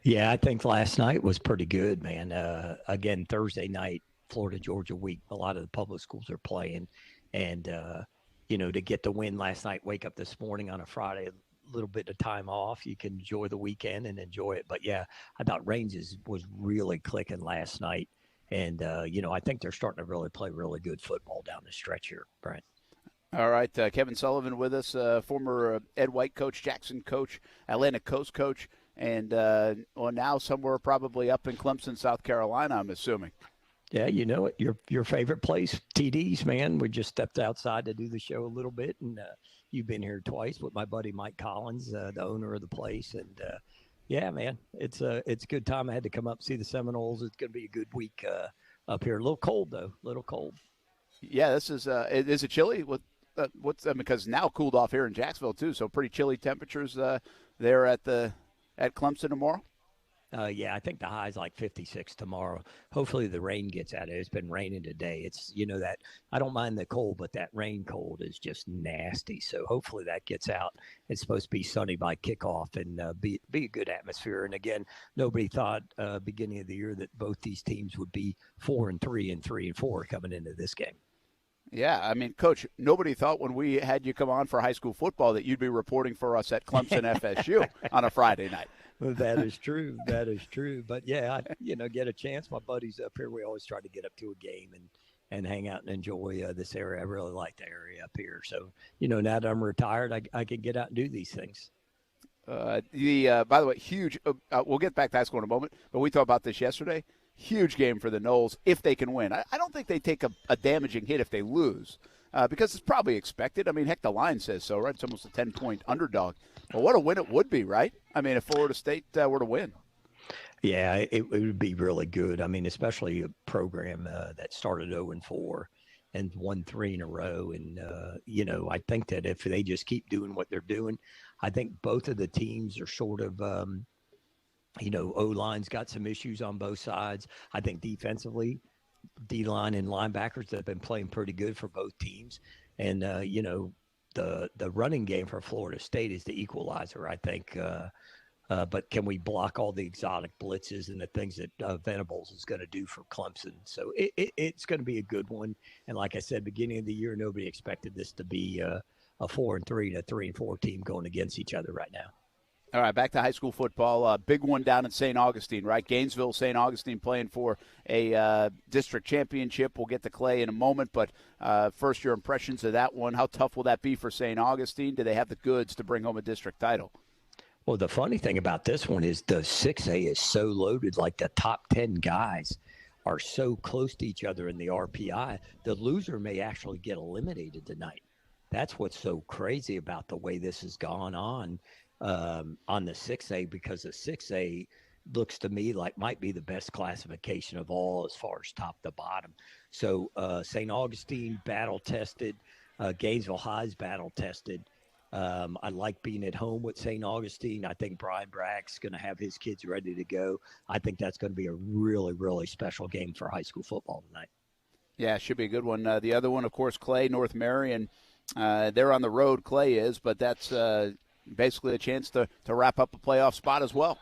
Yeah, I think last night was pretty good, man. Again, Thursday night, Florida-Georgia week, a lot of the public schools are playing. And, to get the win last night, wake up this morning on a Friday, a little bit of time off, you can enjoy the weekend and enjoy it. But, yeah, I thought Reigns was really clicking last night. And, I think they're starting to really play really good football down the stretch here, Brent. All right, Kevin Sullivan with us, former Ed White coach, Jackson coach, Atlantic Coast coach, and now somewhere probably up in Clemson, South Carolina, I'm assuming. Yeah, you know it. Your favorite place, TD's, man. We just stepped outside to do the show a little bit, and you've been here twice with my buddy Mike Collins, the owner of the place, and yeah, man, it's a good time. I had to come up and see the Seminoles. It's going to be a good week up here. A little cold though, a little cold. Yeah, this is it chilly? Because now cooled off here in Jacksonville too, so pretty chilly temperatures there at Clemson tomorrow. Yeah, I think the high is like 56 tomorrow. Hopefully the rain gets out of it. It's been raining today. It's, that I don't mind the cold, but that rain cold is just nasty. So hopefully that gets out. It's supposed to be sunny by kickoff and be a good atmosphere. And again, nobody thought beginning of the year that both these teams would be 4-3 and 3-4 coming into this game. Yeah, I mean, Coach, nobody thought when we had you come on for high school football that you'd be reporting for us at Clemson FSU on a Friday night. That is true. That is true. But, yeah, I get a chance. My buddies up here, we always try to get up to a game and hang out and enjoy this area. I really like the area up here. So, now that I'm retired, I can get out and do these things. By the way, huge we'll get back to high school in a moment, but we talked about this yesterday. Huge game for the Noles if they can win. I don't think they take a damaging hit if they lose because it's probably expected. I mean, heck, the line says so, right? It's almost a 10-point underdog. But what a win it would be, right? I mean, if Florida State were to win. Yeah, it would be really good. I mean, especially a program that started 0-4 and won 3 in a row. And, I think that if they just keep doing what they're doing, I think both of the teams are sort of, O-line's got some issues on both sides. I think defensively, D-line and linebackers have been playing pretty good for both teams. And, the running game for Florida State is the equalizer, I think. But can we block all the exotic blitzes and the things that Venables is going to do for Clemson? So it's going to be a good one. And like I said, beginning of the year, nobody expected this to be a 4-3 and a 3-4 team going against each other right now. All right, back to high school football. Big one down in St. Augustine, right? Gainesville, St. Augustine playing for a district championship. We'll get to Clay in a moment, but first, your impressions of that one. How tough will that be for St. Augustine? Do they have the goods to bring home a district title? Well, the funny thing about this one is the 6A is so loaded, like the top 10 guys are so close to each other in the RPI. The loser may actually get eliminated tonight. That's what's so crazy about the way this has gone on the 6A, because the 6A looks to me like might be the best classification of all as far as top to bottom. So St. Augustine battle-tested, Gainesville High's battle-tested. I like being at home with St. Augustine. I think Brian Bragg's going to have his kids ready to go. I think that's going to be a really, really special game for high school football tonight. Yeah, it should be a good one. The other one, of course, Clay, North Marion. They're on the road, Clay is, but that's basically a chance to wrap up a playoff spot as well.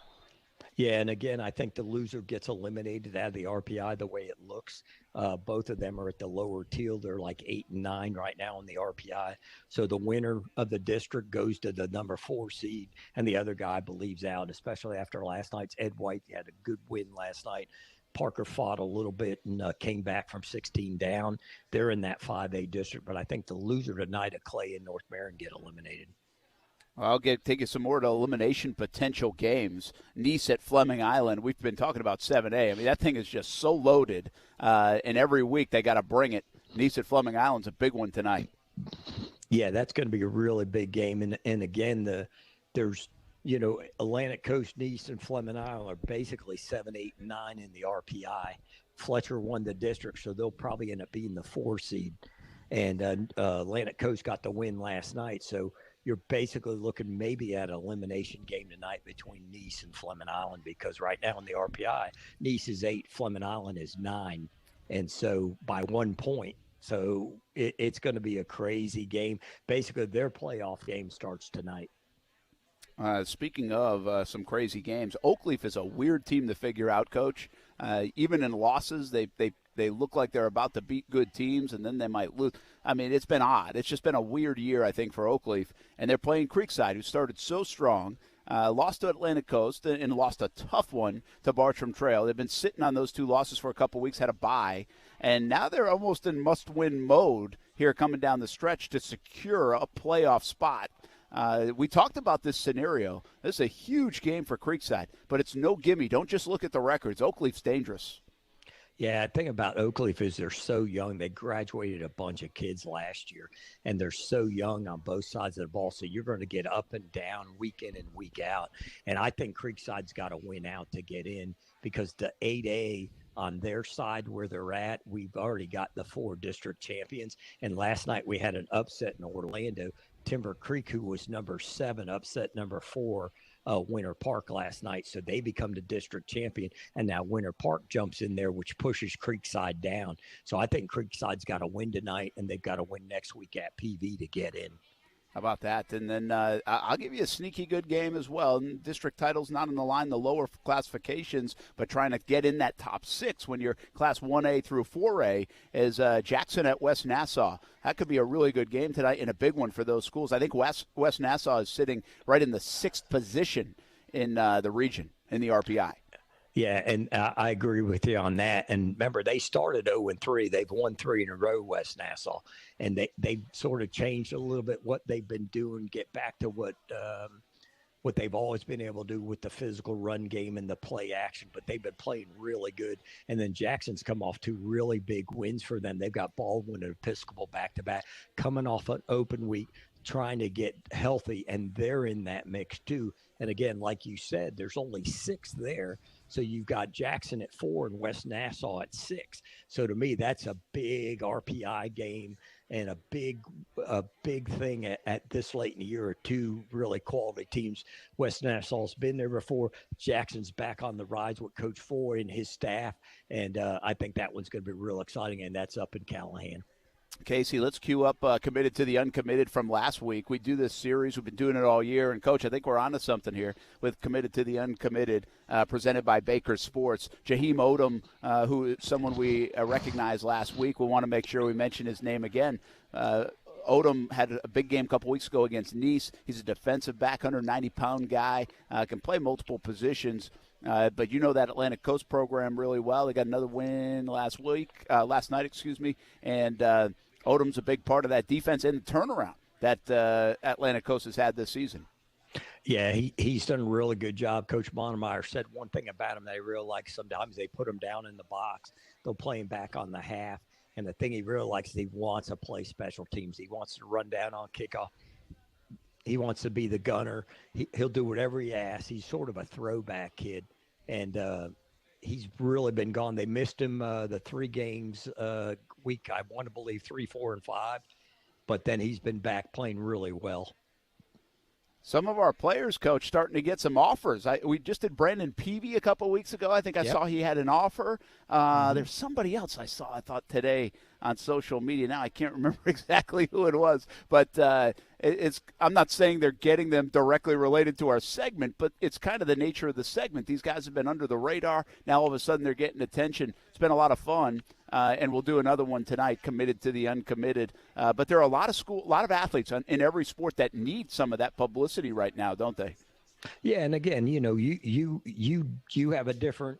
Yeah, and again, I think the loser gets eliminated out of the RPI the way it looks. Both of them are at the lower tier. They're like 8 and 9 right now in the RPI. So the winner of the district goes to the number 4 seed, and the other guy believes out, especially after last night's Ed White. He had a good win last night. Parker fought a little bit and came back from 16 down. They're in that 5A district, but I think the loser tonight of Clay and North Marion get eliminated. I'll take you some more to elimination potential games. Nice at Fleming Island. We've been talking about 7A. I mean, that thing is just so loaded, and every week they got to bring it. Nice at Fleming Island's a big one tonight. Yeah, that's going to be a really big game. And again, there's Atlantic Coast, Nice, and Fleming Island are basically 7, 8, and 9 in the RPI. Fletcher won the district, so they'll probably end up being the 4 seed. And Atlantic Coast got the win last night, so you're basically looking maybe at an elimination game tonight between Nice and Fleming Island, because right now in the RPI, Nice is 8, Fleming Island is 9, and so by 1 point. So it's going to be a crazy game. Basically, their playoff game starts tonight. Speaking of some crazy games, Oakleaf is a weird team to figure out, Coach. Even in losses, they look like they're about to beat good teams, and then they might lose. I mean, it's been odd. It's just been a weird year, I think, for Oakleaf. And they're playing Creekside, who started so strong, lost to Atlantic Coast, and lost a tough one to Bartram Trail. They've been sitting on those 2 losses for a couple weeks, had a bye, and now they're almost in must-win mode here coming down the stretch to secure a playoff spot. We talked about this scenario. This is a huge game for Creekside, but it's no gimme. Don't just look at the records. Oakleaf's dangerous. Yeah, the thing about Oakleaf is they're so young. They graduated a bunch of kids last year, and they're so young on both sides of the ball. So you're going to get up and down week in and week out. And I think Creekside's got to win out to get in, because the 8A on their side where they're at, we've already got the 4 district champions. And last night we had an upset in Orlando. Timber Creek, who was number 7, upset number 4, Winter Park last night. So they become the district champion. And now Winter Park jumps in there, which pushes Creekside down. So I think Creekside's got to win tonight, and they've got to win next week at PV to get in. How about that? And then I'll give you a sneaky good game as well. District title's not on the line, the lower classifications, but trying to get in that top 6 when you're Class 1A through 4A is Jackson at West Nassau. That could be a really good game tonight and a big one for those schools. I think West Nassau is sitting right in the 6th position in the region in the RPI. Yeah, and I agree with you on that. And remember, they started 0-3. They've won 3 in a row, West Nassau. And they sort of changed a little bit what they've been doing, get back to what they've always been able to do with the physical run game and the play action. But they've been playing really good. And then Jackson's come off 2 really big wins for them. They've got Baldwin and Episcopal back-to-back, coming off an open week, trying to get healthy, and they're in that mix too. And again, like you said, there's only 6 there. So you've got Jackson at 4 and West Nassau at 6. So to me, that's a big RPI game and a big thing at this late in the year. 2 really quality teams. West Nassau's been there before. Jackson's back on the rise with Coach Foy and his staff. And I think that one's going to be real exciting, and that's up in Callahan. Casey, let's cue up Committed to the Uncommitted from last week. We do this series. We've been doing it all year. And, Coach, I think we're onto something here with Committed to the Uncommitted, presented by Baker Sports. Jaheim Odom, who is someone we recognized last week, we want to make sure we mention his name again. Odom had a big game a couple weeks ago against Nice. He's a defensive back, 190-pound guy, can play multiple positions. But you know that Atlantic Coast program really well. They got another win last night, and Odom's a big part of that defense and the turnaround that Atlantic Coast has had this season. Yeah, he's done a really good job. Coach Monemeyer said one thing about him that I really like. Sometimes they put him down in the box. They'll play him back on the half. And the thing he really likes is he wants to play special teams. He wants to run down on kickoff. He wants to be the gunner. He'll do whatever he asks. He's sort of a throwback kid. And he's really been gone. They missed him the 3 games week, I want to believe 3, 4, and 5. But then he's been back playing really well. Some of our players, Coach, starting to get some offers. We just did Brandon Peavy a couple weeks ago. I think I saw he had an offer. There's somebody else I thought today on social media. Now I can't remember exactly who it was. But I'm not saying they're getting them directly related to our segment, but it's kind of the nature of the segment. These guys have been under the radar. Now all of a sudden they're getting attention. It's been a lot of fun. And we'll do another one tonight, Committed to the Uncommitted. But there are a lot of athletes in every sport that need some of that publicity right now, don't they? Yeah, and again, you have a different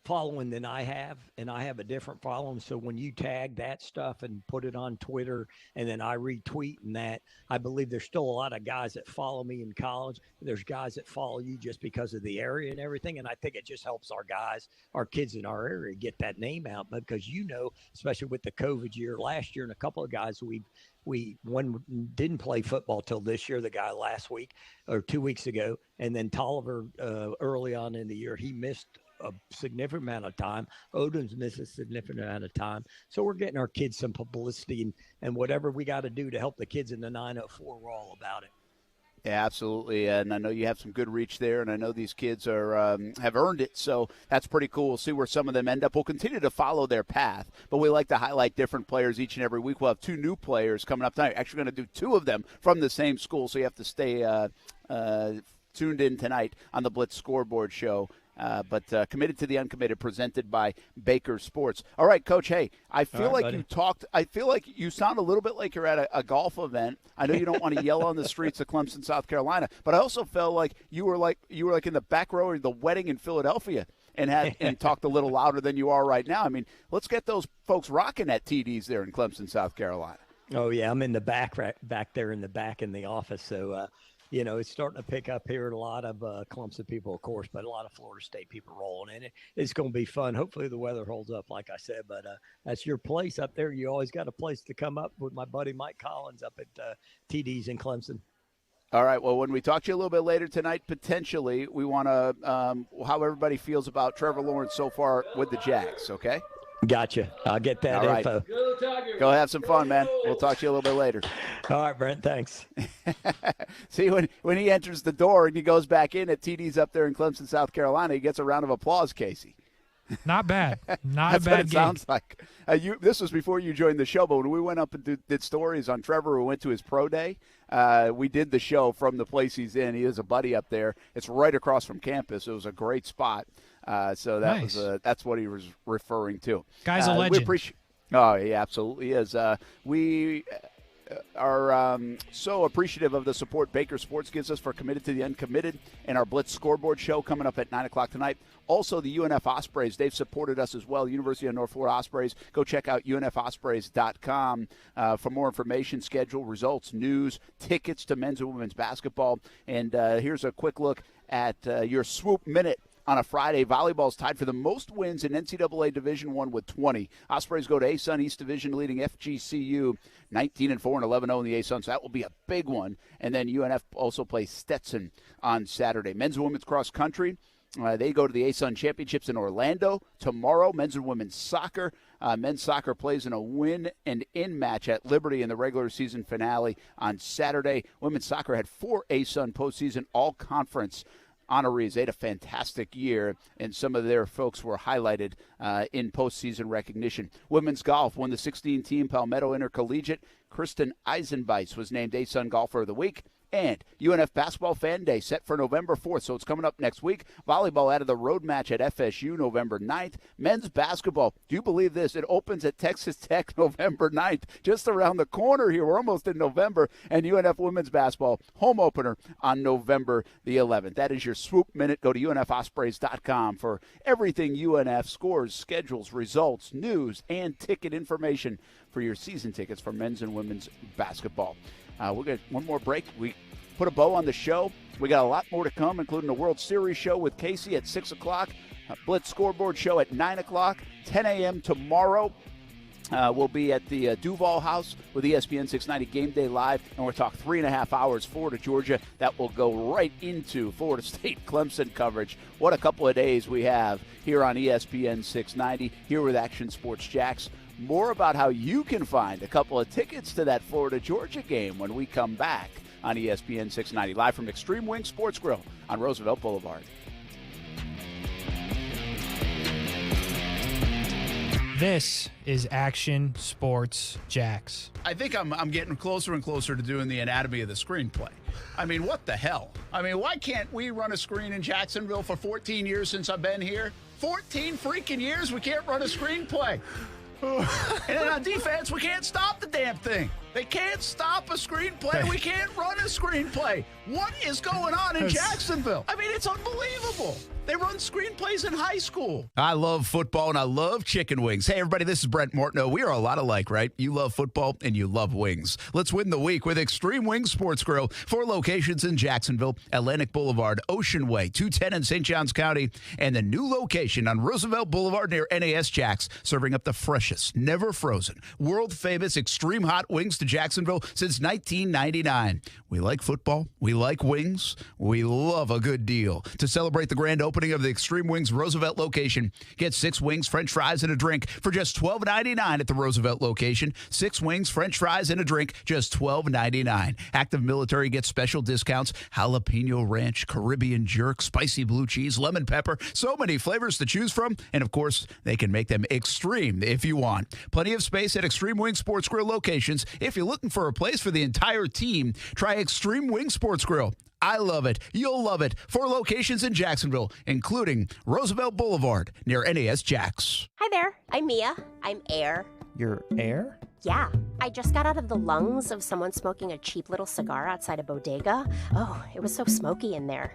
following than I have, and I have a different following. So when you tag that stuff and put it on Twitter, and then I retweet and that, I believe there's still a lot of guys that follow me in college. There's guys that follow you just because of the area and everything. And I think it just helps our guys, our kids in our area get that name out, because, especially with the COVID year last year, and a couple of guys one didn't play football till this year, the guy last week or 2 weeks ago. And then Tolliver early on in the year, he missed a significant amount of time. Odom's missed a significant amount of time. So we're getting our kids some publicity, and whatever we got to do to help the kids in the 904, we're all about it. Yeah, absolutely. And I know you have some good reach there, and I know these kids have earned it. So that's pretty cool. We'll see where some of them end up. We'll continue to follow their path, but we like to highlight different players each and every week. We'll have 2 new players coming up tonight. Actually going to do 2 of them from the same school, so you have to stay tuned in tonight on the Blitz Scoreboard Show. But Committed to the Uncommitted, presented by Baker Sports. All right, Coach. Hey, I feel like you talked. I feel like you sound a little bit like you're at a golf event. I know you don't want to yell on the streets of Clemson, South Carolina, but I also felt like you were in the back row of the wedding in Philadelphia and talked a little louder than you are right now. I mean, let's get those folks rocking at TD's there in Clemson, South Carolina. Oh yeah, I'm in the back there in the back in the office. So. It's starting to pick up here. A lot of Clemson people, of course, but a lot of Florida State people rolling in. It's going to be fun. Hopefully the weather holds up, like I said. But that's your place up there. You always got a place to come up with my buddy Mike Collins up at TD's in Clemson. All right. Well, when we talk to you a little bit later tonight, potentially, we want to how everybody feels about Trevor Lawrence so far with the Jags, okay? Gotcha. I'll get that info. Go have some fun, man. We'll talk to you a little bit later. All right, Brent. Thanks. See, when he enters the door and he goes back in at TD's up there in Clemson, South Carolina, he gets a round of applause, Casey. Not bad. Not That's a bad what it game. Sounds like. This was before you joined the show, but when we went up and did stories on Trevor, we went to his pro day. We did the show from the place he's in. He has a buddy up there. It's right across from campus. It was a great spot. So that nice. That's what he was referring to. Guy's a legend. Oh, he absolutely is. We are so appreciative of the support Baker Sports gives us for Committed to the Uncommitted and our Blitz Scoreboard Show coming up at 9 o'clock tonight. Also, the UNF Ospreys, they've supported us as well. University of North Florida Ospreys. Go check out unfospreys.com for more information, schedule, results, news, tickets to men's and women's basketball. And here's a quick look at your Swoop Minute on a Friday. Volleyball's tied for the most wins in NCAA Division I with 20. Ospreys go to ASUN East Division leading FGCU 19-4 and 11-0 in the ASUN, so that will be a big one. And then UNF also plays Stetson on Saturday. Men's and women's cross country. They go to the ASUN Championships in Orlando tomorrow. Men's and women's soccer. Men's soccer plays in a win-and-in match at Liberty in the regular season finale on Saturday. Women's soccer had 4 ASUN postseason all-conference honorees. They had a fantastic year, and some of their folks were highlighted in postseason recognition. Women's golf won the 16-team Palmetto Intercollegiate. Kristen Eisenbeiss was named ASUN Golfer of the Week. And UNF Basketball Fan Day set for November 4th, so it's coming up next week. Volleyball added the road match at FSU November 9th. Men's basketball, do you believe this? It opens at Texas Tech November 9th, just around the corner here. We're almost in November. And UNF women's basketball, home opener on November the 11th. That is your swoop minute. Go to UNFospreys.com for everything UNF, scores, schedules, results, news, and ticket information for your season tickets for men's and women's basketball. We'll get one more break. We put a bow on the show. We got a lot more to come, including the World Series show with Casey at 6 o'clock, a Blitz scoreboard show at 9 o'clock, 10 a.m. tomorrow. We'll be at the Duval House with ESPN 690 Game Day Live, and we'll talk 3.5 hours Florida, Georgia. That will go right into Florida State Clemson coverage. What a couple of days we have here on ESPN 690, here with Action Sports Jax. More about how you can find a couple of tickets to that Florida-Georgia game when we come back on ESPN 690, live from Extreme Wing Sports Grill on Roosevelt Boulevard. This is Action Sports Jax. I think I'm getting closer and closer to doing the anatomy of the screenplay. I mean, what the hell? I mean, why can't we run a screen in Jacksonville for 14 years since I've been here? 14 freaking years we can't run a screenplay. And then on defense, we can't stop the damn thing. They can't stop a screenplay. We can't run a screenplay. What is going on in Jacksonville? I mean, it's unbelievable. They run screenplays in high school. I love football, and I love chicken wings. Hey, everybody, this is Brent Mortno. We are a lot alike, right? You love football, and you love wings. Let's win the week with Extreme Wings Sports Grill. 4 locations in Jacksonville, Atlantic Boulevard, Ocean Way, 210 in St. Johns County, and the new location on Roosevelt Boulevard near NAS Jax, serving up the freshest, never frozen, world-famous extreme hot wings to Jacksonville since 1999. We like football. We like wings. We love a good deal. To celebrate the grand opening of the Extreme Wings Roosevelt location, get 6 wings, french fries, and a drink for just $12.99 at the Roosevelt location. 6 wings, french fries, and a drink, just $12.99. Active military gets special discounts: jalapeno ranch, Caribbean jerk, spicy blue cheese, lemon pepper. So many flavors to choose from. And, of course, they can make them extreme if you want. Plenty of space at Extreme Wing Sports Grill locations. If you're looking for a place for the entire team, try Extreme Wing Sports Grill. I love it. You'll love it. 4 locations in Jacksonville, including Roosevelt Boulevard near NAS Jax. Hi there. I'm Mia. I'm Air. You're Air? Yeah. I just got out of the lungs of someone smoking a cheap little cigar outside a bodega. Oh, it was so smoky in there.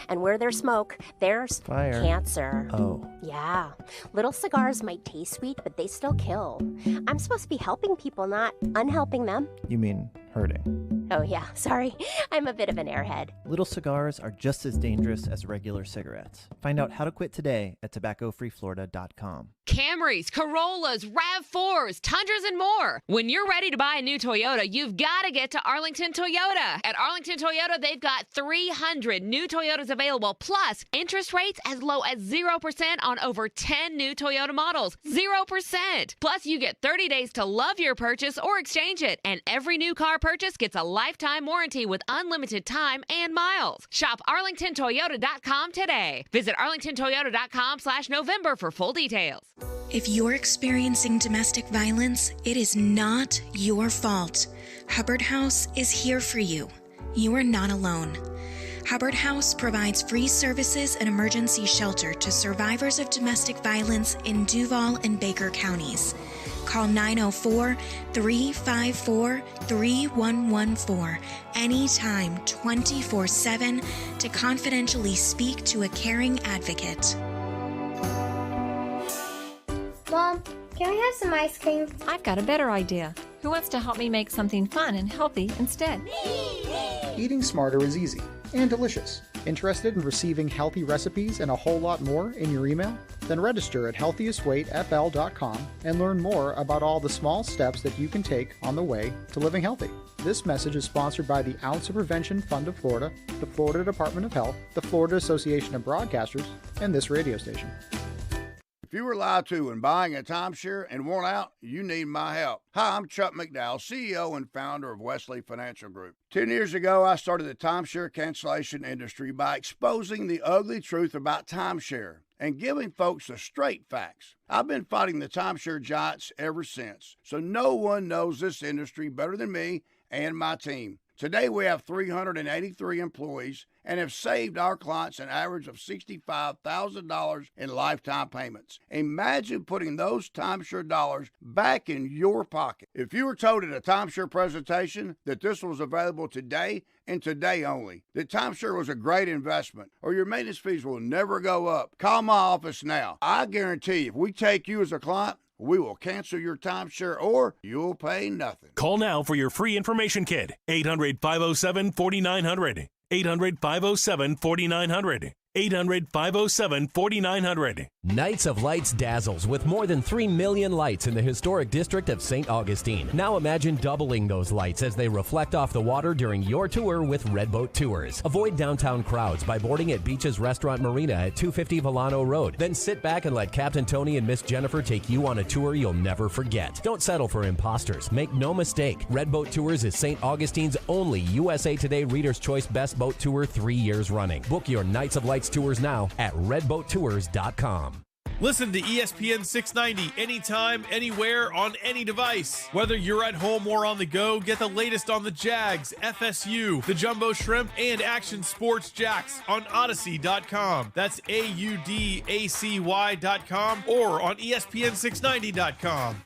And where there's smoke, there's fire. Cancer. Oh. Yeah. Little cigars might taste sweet, but they still kill. I'm supposed to be helping people, not unhelping them. You mean hurting? Oh, yeah. Sorry. I'm a bit of an airhead. Little cigars are just as dangerous as regular cigarettes. Find out how to quit today at tobaccofreeflorida.com. Camrys, Corollas, RAV4s, Tundras, and more. When you're ready to buy a new Toyota, you've got to get to Arlington Toyota. At Arlington Toyota, they've got 300 new Toyotas available, plus interest rates as low as 0% on over 10 new Toyota models. 0%. Plus, you get 30 days to love your purchase or exchange it. And every new car purchase gets a lifetime warranty with unlimited time and miles. Shop arlingtontoyota.com today. Visit arlingtontoyota.com/November for full details. If you're experiencing domestic violence, it is not your fault. Hubbard House is here for you. You are not alone. Hubbard House provides free services and emergency shelter to survivors of domestic violence in Duval and Baker counties. Call 904-354-3114 anytime, 24/7 to confidentially speak to a caring advocate. Mom, can I have some ice cream? I've got a better idea. Who wants to help me make something fun and healthy instead? Eating smarter is easy and delicious. Interested in receiving healthy recipes and a whole lot more in your email? Then register at healthiestweightfl.com and learn more about all the small steps that you can take on the way to living healthy. This message is sponsored by the Ounce of Prevention Fund of Florida, the Florida Department of Health, the Florida Association of Broadcasters, and this radio station. If you were lied to when buying a timeshare and want out, you need my help. Hi, I'm Chuck McDowell, CEO and founder of Wesley Financial Group. 10 years ago, I started the timeshare cancellation industry by exposing the ugly truth about timeshare and giving folks the straight facts. I've been fighting the timeshare giants ever since, so no one knows this industry better than me and my team. Today, we have 383 employees and have saved our clients an average of $65,000 in lifetime payments. Imagine putting those timeshare dollars back in your pocket. If you were told at a timeshare presentation that this was available today and today only, that timeshare was a great investment, or your maintenance fees will never go up, call my office now. I guarantee if we take you as a client, we will cancel your timeshare or you'll pay nothing. Call now for your free information kit. 800-507-4900. 800-507-4900. 800-507-4900. Nights of Lights dazzles with more than 3 million lights in the historic district of St. Augustine. Now imagine doubling those lights as they reflect off the water during your tour with Redboat Tours. Avoid downtown crowds by boarding at Beach's Restaurant Marina at 250 Volano Road. Then sit back and let Captain Tony and Miss Jennifer take you on a tour you'll never forget. Don't settle for imposters. Make no mistake, Redboat Tours is St. Augustine's only USA Today Reader's Choice Best Boat Tour 3 years running. Book your Nights of Lights tours now at redboattours.com. Listen to ESPN 690 anytime, anywhere, on any device. Whether you're at home or on the go, get the latest on the Jags, FSU, the Jumbo Shrimp, and Action Sports Jacks on Odyssey.com. That's AUDACY.com or on ESPN690.com.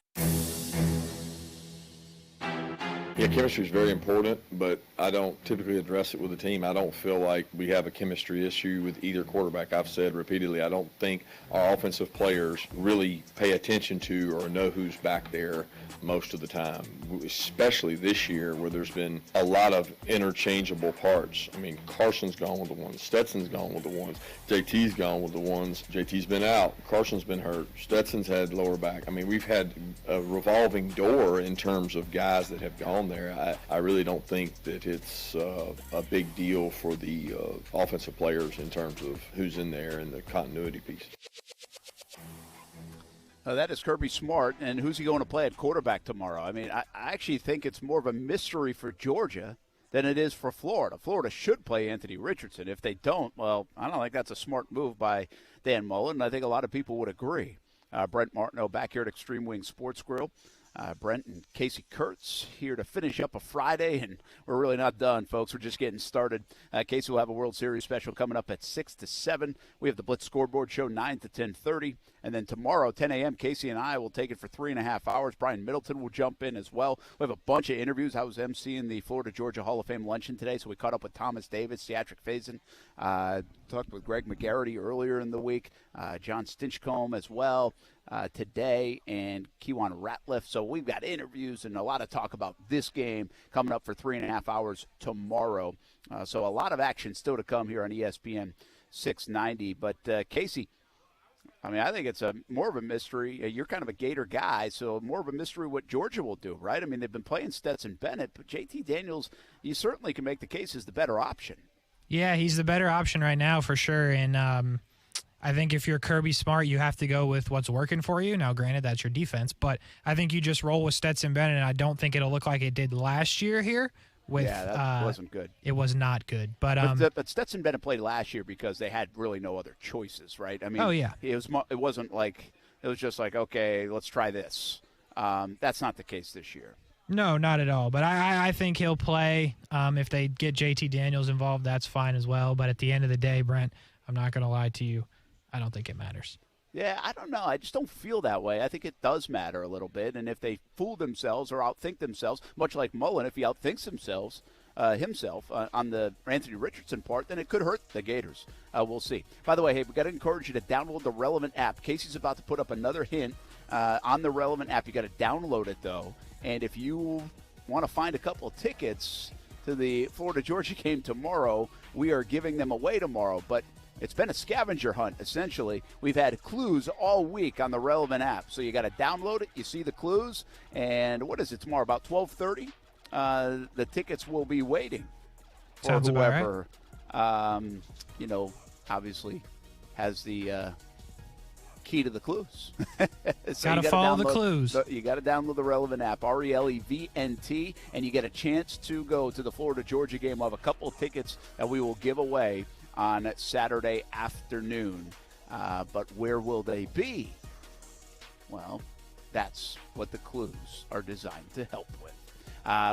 Yeah, chemistry is very important, but I don't typically address it with the team. I don't feel like we have a chemistry issue with either quarterback. I've said repeatedly, I don't think our offensive players really pay attention to or know who's back there most of the time, especially this year where there's been a lot of interchangeable parts. I mean, Carson's gone with the ones, Stetson's gone with the ones, JT's gone with the ones, JT's been out, Carson's been hurt, Stetson's had lower back. I mean, we've had a revolving door in terms of guys that have gone there. I really don't think that it's a big deal for the offensive players in terms of who's in there and the continuity piece. That is Kirby Smart, and who's he going to play at quarterback tomorrow? I mean, I actually think it's more of a mystery for Georgia than it is for Florida. Florida should play Anthony Richardson. If they don't, well, I don't think that's a smart move by Dan Mullen, and I think a lot of people would agree. Brent Martineau back here at Extreme Wing Sports Grill. Brent and Casey Kurtz here to finish up a Friday, and we're really not done, folks. We're just getting started. Casey will have a World Series special coming up at 6 to 7. We have the Blitz Scoreboard Show 9 to 10:30. And then tomorrow, 10 a.m., Casey and I will take it for 3.5 hours. Brian Middleton will jump in as well. We have a bunch of interviews. I was emceeing the Florida-Georgia Hall of Fame luncheon today, so we caught up with Thomas Davis, Theatric Faison. Talked with Greg McGarity earlier in the week. John Stinchcomb as well today, and Kewan Ratliff. So we've got interviews and a lot of talk about this game coming up for 3.5 hours tomorrow. So a lot of action still to come here on ESPN 690. But Casey, I mean, I think it's more of a mystery. You're kind of a Gator guy, so more of a mystery what Georgia will do, right? I mean, they've been playing Stetson Bennett, but JT Daniels, you certainly can make the case is the better option. Yeah, he's the better option right now for sure. And I think if you're Kirby Smart, you have to go with what's working for you. Now, granted, that's your defense, but I think you just roll with Stetson Bennett, and I don't think it'll look like it did last year here. That wasn't good. It was not good. But Stetson Bennett played last year because they had really no other choices, right? I mean, it wasn't like it was just like, okay, let's try this. That's not the case this year. No, not at all. But I think he'll play. If they get JT Daniels involved, that's fine as well. But at the end of the day, Brent, I'm not going to lie to you. I don't think it matters. Yeah, I don't know. I just don't feel that way. I think it does matter a little bit. And if they fool themselves or outthink themselves, much like Mullen, if he outthinks himself on the Anthony Richardson part, then it could hurt the Gators. We'll see. By the way, hey, we've got to encourage you to download the Relevant app. Casey's about to put up another hint on the Relevant app. You got to download it, though. And if you want to find a couple of tickets to the Florida-Georgia game tomorrow. We are giving them away tomorrow, but it's been a scavenger hunt, essentially. We've had clues all week on the relevant app. So you got to download it. You see the clues. And what is it tomorrow, about 12:30? The tickets will be waiting for Sounds about whoever, obviously has the key to the clues. So gotta follow the clues. You got to download the relevant app, RELEVNT, and you get a chance to go to the Florida-Georgia game. We'll have a couple of tickets that we will give away on Saturday afternoon. But where will they be? Well, that's what the clues are designed to help with.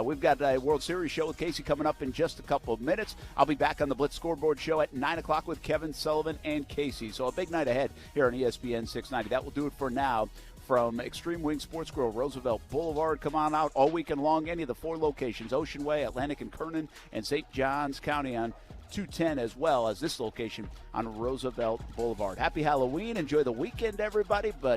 We've got a World Series show with Casey coming up in just a couple of minutes. I'll be back on the Blitz Scoreboard show at 9 o'clock with Kevin Sullivan and Casey. So a big night ahead here on ESPN 690. That will do it for now. From Extreme Wing Sports Grill, Roosevelt Boulevard. Come on out all weekend long. Any of the 4 locations, Ocean Way, Atlantic and Kernan, and St. Johns County on 210, as well as this location on Roosevelt Boulevard. Happy Halloween. Enjoy the weekend, everybody. But